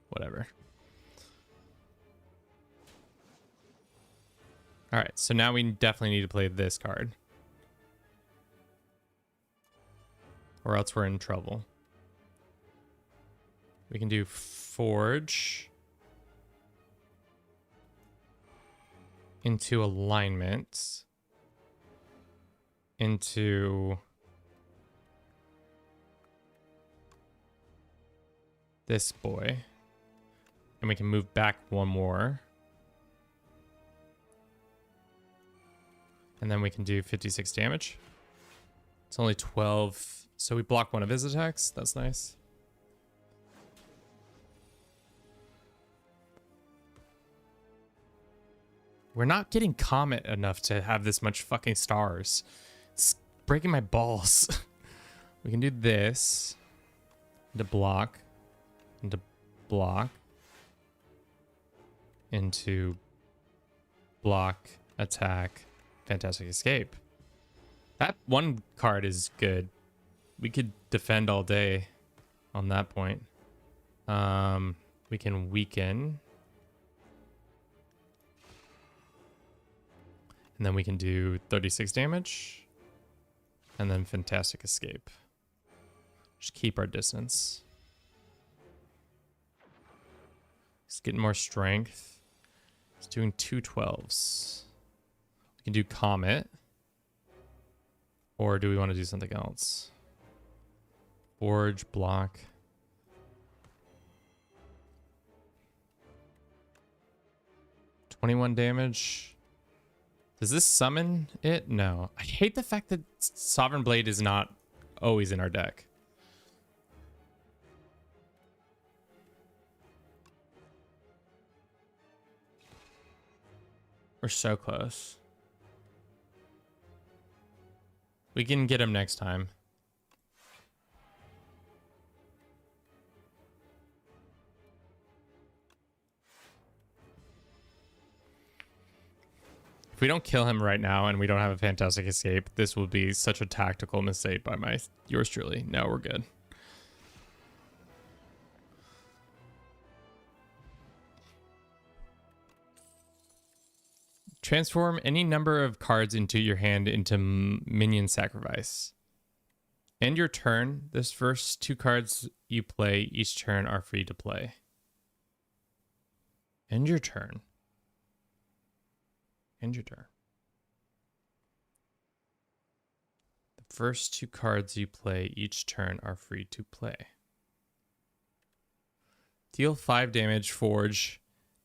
Whatever. All right, so now we definitely need to play this card. Or else we're in trouble. We can do Forge into alignment into this boy. And we can move back 1 more. And then we can do 56 damage. It's only 12. So we block 1 of his attacks. That's nice. We're not getting Comet enough to have this much fucking stars. It's breaking my balls. We can do this. Into block. Into block. Into block. Attack. Fantastic escape. That 1 card is good. We could defend all day on that point. We can weaken. And then we can do 36 damage. And then fantastic escape. Just keep our distance. He's getting more strength. He's doing 2 12s. can do Comet. Or do we want to do something else? Forge, block. $21 damage. Does this summon it? No. I hate the fact that Sovereign Blade is not always in our deck. We're so close. We can get him next time. If we don't kill him right now and we don't have a fantastic escape, this will be such a tactical mistake by yours truly. No, we're good. Transform any number of cards into your hand into minion sacrifice. End your turn. This first 2 cards you play each turn are free to play. End your turn. End your turn. The first 2 cards you play each turn are free to play. Deal 5 damage, forge,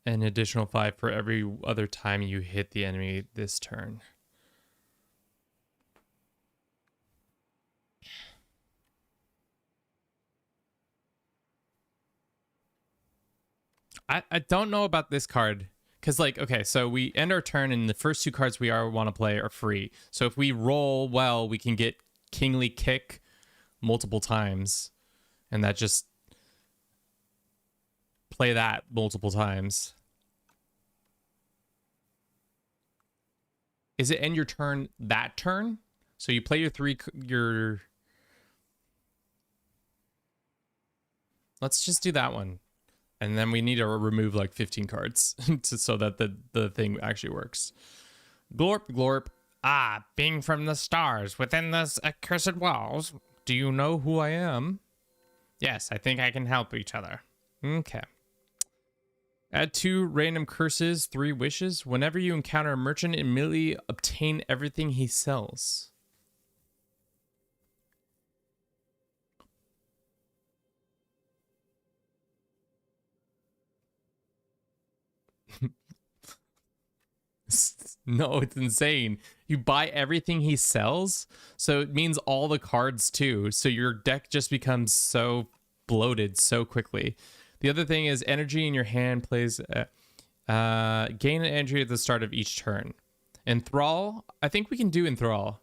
an additional 5 for every other time you hit the enemy this turn. I don't know about this card. Because, like, okay, so we end our turn, and the first 2 cards we want to play are free. So if we roll well, we can get Kingly Kick multiple times. And that just... play that multiple times. Is it end your turn that turn? So you play your... Let's just do that one. And then we need to remove like 15 cards so that the thing actually works. Glorp, glorp. Ah, being from the stars within this accursed walls. Do you know who I am? Yes, I think I can help each other. Okay. Add 2 random curses, 3 wishes. Whenever you encounter a merchant, immediately obtain everything he sells. No, it's insane. You buy everything he sells, so it means all the cards too. So your deck just becomes so bloated so quickly. The other thing is energy in your hand plays gain an energy at the start of each turn. Enthrall, I think we can do Enthrall.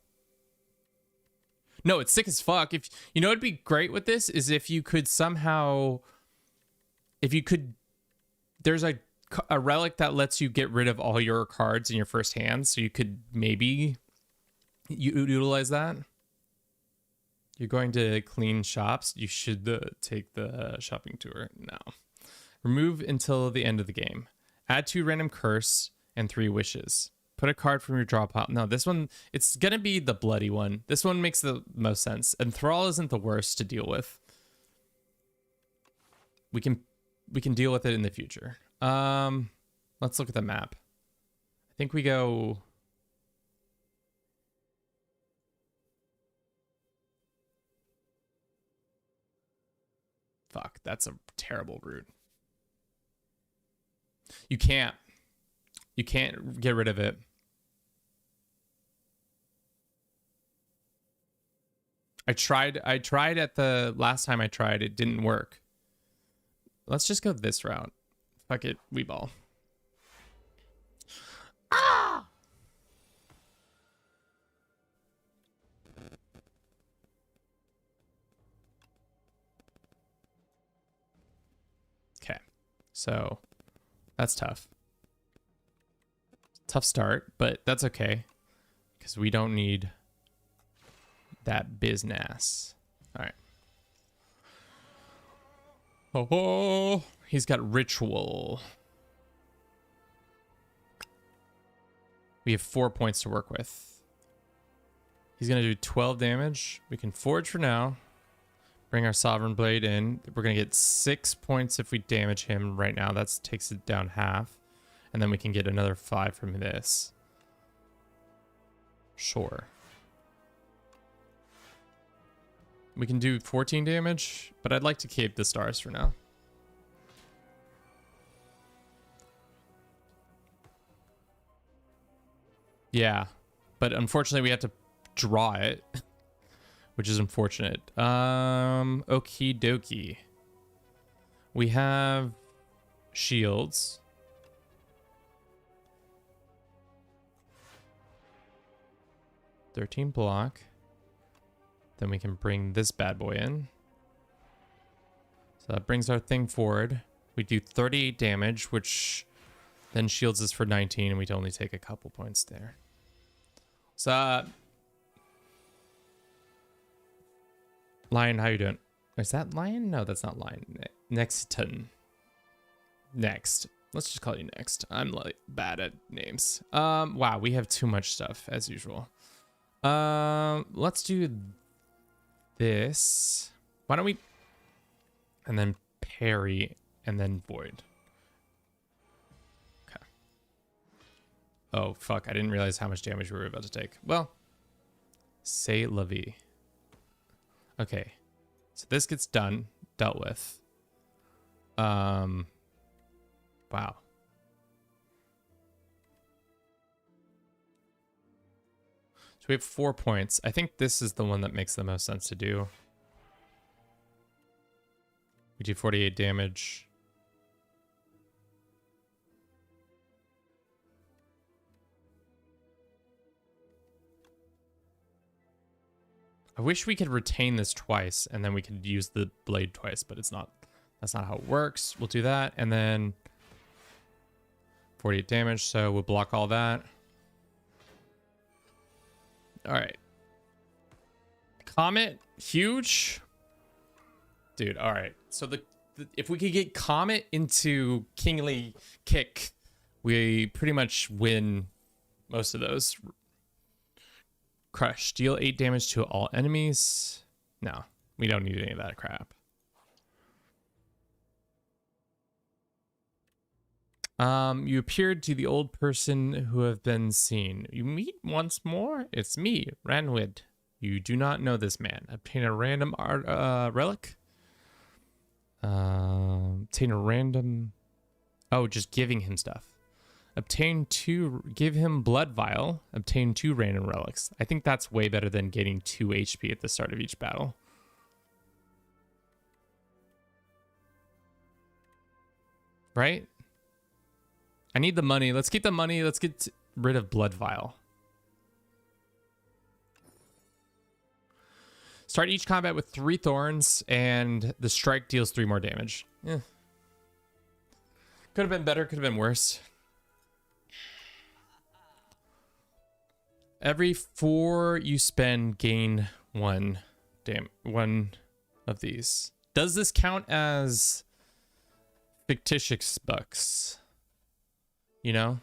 No, it's sick as fuck. If you know, it'd be great with this is if you could somehow, there's a relic that lets you get rid of all your cards in your first hand, so you could maybe utilize that. You're going to clean shops. You should take the shopping tour now. Remove until the end of the game. Add 2 random curse and 3 wishes. Put a card from your draw pile. No, this one, it's going to be the bloody one. This one makes the most sense. And Thrall isn't the worst to deal with. We can deal with it in the future. Let's look at the map. I think we go... Fuck, that's a terrible route. You can't get rid of it. I tried at the last time I tried, it didn't work. Let's just go this route. Fuck it, we ball. Ah! Okay, so that's tough. Tough start, but that's okay because we don't need that business. All right. Oh, he's got ritual. We have 4 points to work with. He's going to do 12 damage. We can forge for now. Bring our Sovereign Blade in. We're going to get 6 points if we damage him right now. That takes it down half. And then we can get another 5 from this. Sure. We can do 14 damage, but I'd like to keep the stars for now. Yeah, but unfortunately we have to draw it, which is unfortunate. Okie dokie. We have shields. $13 block. Then we can bring this bad boy in. So that brings our thing forward. We do 38 damage, which then shields us for 19, and we'd only take a couple points there. So, Lion, how you doing? Is that Lion? No, that's not Lion. Nexton. Next. Let's just call you Next. I'm like bad at names. Wow, we have too much stuff as usual. Let's do this. Why don't we? And then parry, and then void. Okay. Oh fuck! I didn't realize how much damage we were about to take. Well, say la vie. Okay, so this gets dealt with. Wow. So we have 4 points. I think this is the one that makes the most sense to do. We do 48 damage. I wish we could retain this twice and then we could use the blade twice, but it's not. That's not how it works. We'll do that and then 48 damage, so we'll block all that. All right. Comet, huge. Dude, all right. So if we could get Comet into Kingly Kick, we pretty much win most of those. Crush. Deal 8 damage to all enemies. No, we don't need any of that crap. You appeared to the old person who have been seen. You meet once more? It's me, Ranwid. You do not know this man. Obtain a random relic. Obtain a random... Oh, just giving him stuff. Obtain 2... Give him blood vial. Obtain 2 random relics. I think that's way better than getting 2 HP at the start of each battle. Right? I need the money. Let's get the money. Let's get rid of blood vial. Start each combat with 3 thorns, and the strike deals 3 more damage. Yeah. Could have been better, could have been worse. Every 4 you spend, gain 1 of these. Does this count as fictitious bucks? You know?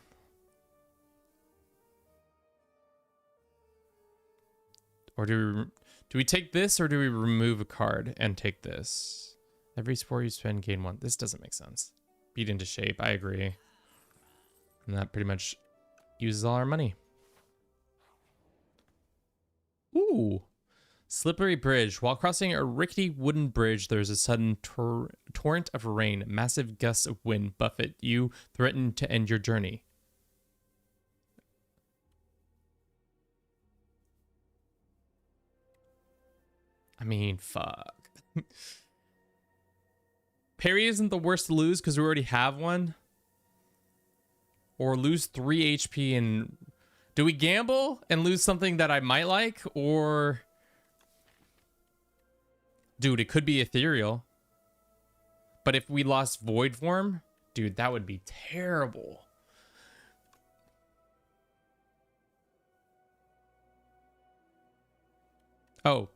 Or do we take this, or do we remove a card and take this? Every 4 you spend, gain 1. This doesn't make sense. Beat into shape. I agree. And that pretty much uses all our money. Ooh. Slippery bridge. While crossing a rickety wooden bridge, there's a sudden torrent of rain. Massive gusts of wind buffet you, threaten to end your journey. I mean, fuck. Parry isn't the worst to lose because we already have one. Or lose 3 HP and... Do we gamble and lose something that I might like? Or... Dude, it could be ethereal. But if we lost void form, dude, that would be terrible. Oh.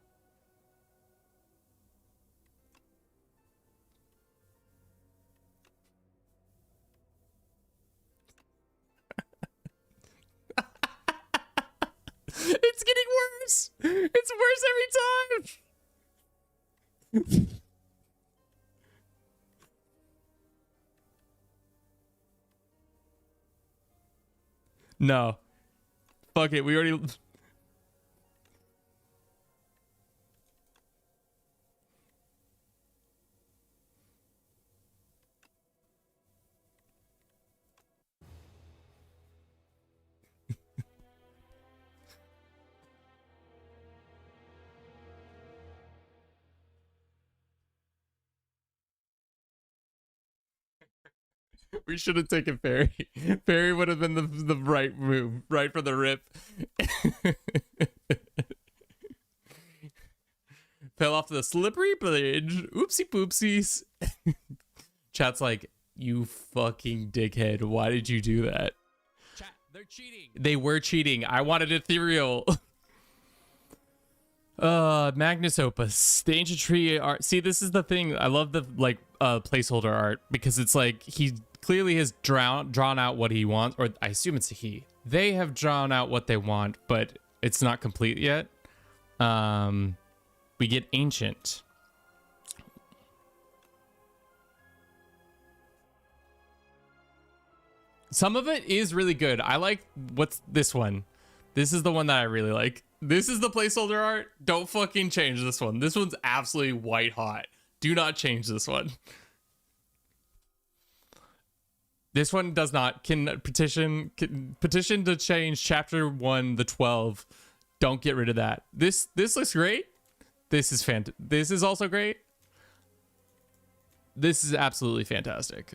It's getting worse. It's worse every time. No. Fuck it. We already We should have taken Fairy. Fairy would have been the right move, right for the rip. Fell off the slippery bridge. Oopsie poopsies. Chat's like, you fucking dickhead. Why did you do that? Chat, they're cheating. They were cheating. I wanted ethereal. Magnus Opus. The ancient tree art. See, this is the thing. I love the like placeholder art because it's like he clearly has drawn out what he wants, or I assume it's a he. They have drawn out what they want, but it's not complete yet. We get ancient. Some of it is really good. I like what's this one. This is the one that I really like. This is the placeholder art. Don't fucking change this one. This one's absolutely white hot. Do not change this one. This one does not. Can petition to change chapter 1 the 12. Don't get rid of that. This looks great. This is This is also great. This is absolutely fantastic.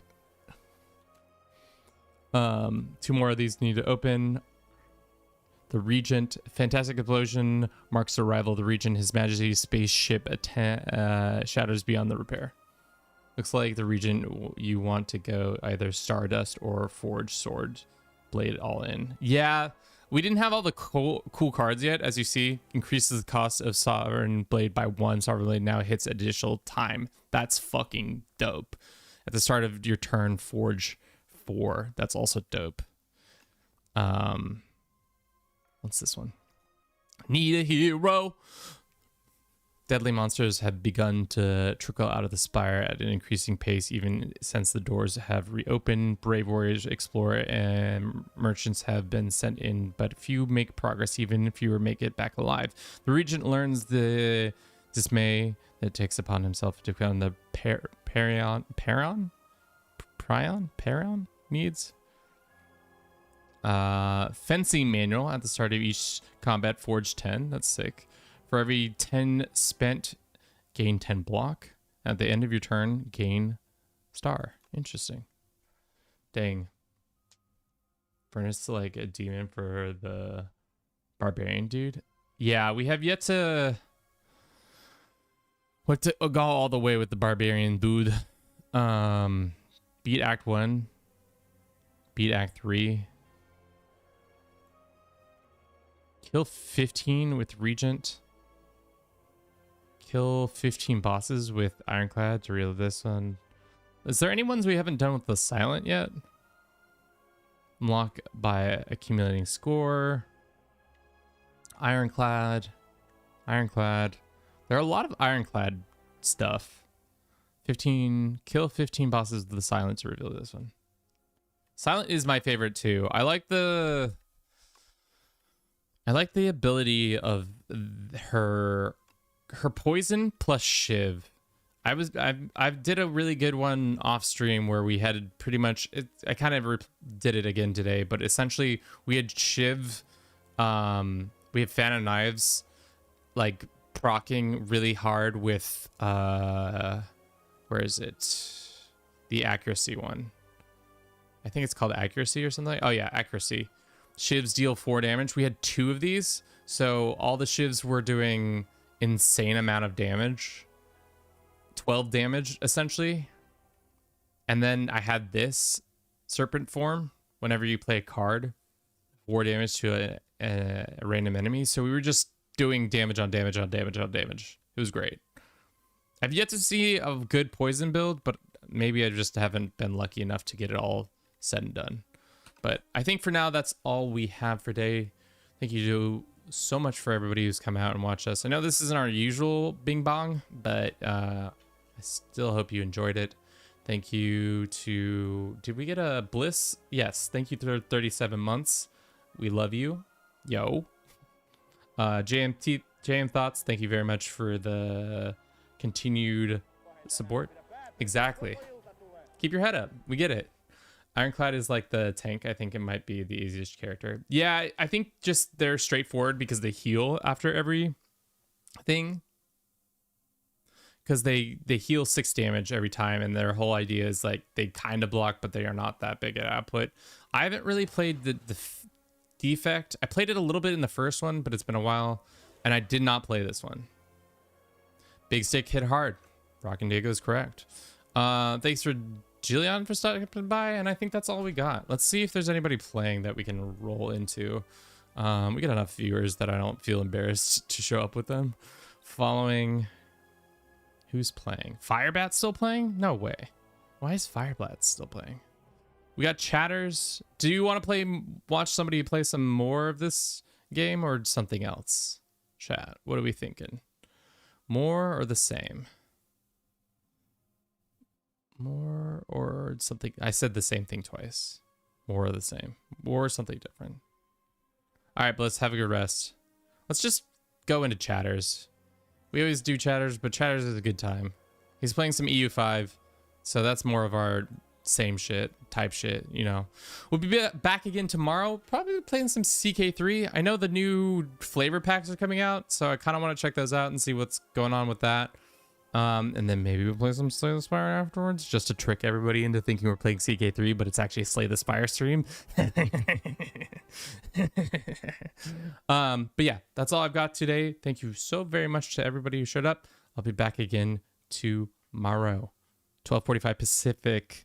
2 more of these need to open. The Regent, fantastic explosion marks the arrival of the Regent. His Majesty's spaceship shatters beyond the repair. Looks like the Regent, you want to go either Stardust or Forge Sword Blade all in. Yeah, we didn't have all the cool cards yet. As you see, increases the cost of Sovereign Blade by 1. Sovereign Blade now hits additional time. That's fucking dope. At the start of your turn, Forge 4. That's also dope. What's this one? Need a hero. Deadly monsters have begun to trickle out of the spire at an increasing pace, even since the doors have reopened. Brave warriors, explorer, and merchants have been sent in, but few make progress, even fewer make it back alive. The regent learns the dismay that takes upon himself to become the Perion needs. Fencing manual at the start of each combat, forge 10. That's sick. For every 10 spent, gain 10 block. At the end of your turn, gain star. Interesting. Dang. Furnace like a demon for the barbarian dude. Yeah, we have yet to go all the way with the barbarian dude. Beat Act 1. Beat Act 3. Kill 15 with Regent. Kill 15 bosses with Ironclad to reel this one. Is there any ones we haven't done with the Silent yet? Unlock by accumulating score. Ironclad. Ironclad. There are a lot of Ironclad stuff. 15. Kill 15 bosses with the Silent to reveal this one. Silent is my favorite too. I like the ability of her poison plus shiv. I did a really good one off stream where we had pretty much I kind of did it again today, but essentially we had shiv, we have fan of knives like proccing really hard with where is it, the accuracy one. I think it's called accuracy or something. Oh yeah, accuracy. Shivs deal 4 damage. We had 2 of these, so all the shivs were doing insane amount of damage. 12 damage essentially. And then I had this serpent form. Whenever you play a card, 4 damage to a random enemy. So we were just doing damage on damage on damage on damage. It was great. I've yet to see a good poison build, but maybe I just haven't been lucky enough to get it all said and done. But I think for now, that's all we have for today. Thank you so much for everybody who's come out and watched us. I know this isn't our usual Bing Bong, but I still hope you enjoyed it. Thank you to... Did we get a Bliss? Yes. Thank you for 37 months. We love you. Yo. JM Thoughts, thank you very much for the continued support. Exactly. Keep your head up. We get it. Ironclad is like the tank. I think it might be the easiest character. Yeah, I think just they're straightforward because they heal after every thing. because they heal 6 damage every time, and their whole idea is like they kind of block, but they are not that big at output. I haven't really played the defect. I played it a little bit in the first one, but it's been a while, and I did not play this one. Big stick hit hard. Rockin' Diego is correct. Thanks for Jillian for stopping by, and I think that's all we got. Let's see if there's anybody playing that we can roll into. We got enough viewers that I don't feel embarrassed to show up with them. Following, who's playing? Firebat's still playing? No way. Why is Firebat still playing? We got chatters. Do you want to watch somebody play some more of this game or something else? Chat, what are we thinking? More or the same? More or something. I said the same thing twice. More or the same. Or something different. All right, let's have a good rest. Let's just go into chatters. We always do chatters, but chatters is a good time. He's playing some EU5, so that's more of our same shit, type shit, you know. We'll be back again tomorrow, probably playing some CK3. I know the new flavor packs are coming out, so I kind of want to check those out and see what's going on with that. And then maybe we'll play some Slay the Spire afterwards, just to trick everybody into thinking we're playing CK3, but it's actually a Slay the Spire stream. But yeah, that's all I've got today. Thank you so very much to everybody who showed up. I'll be back again tomorrow, 12:45 Pacific.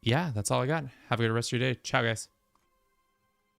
Yeah, that's all I got. Have a good rest of your day. Ciao, guys.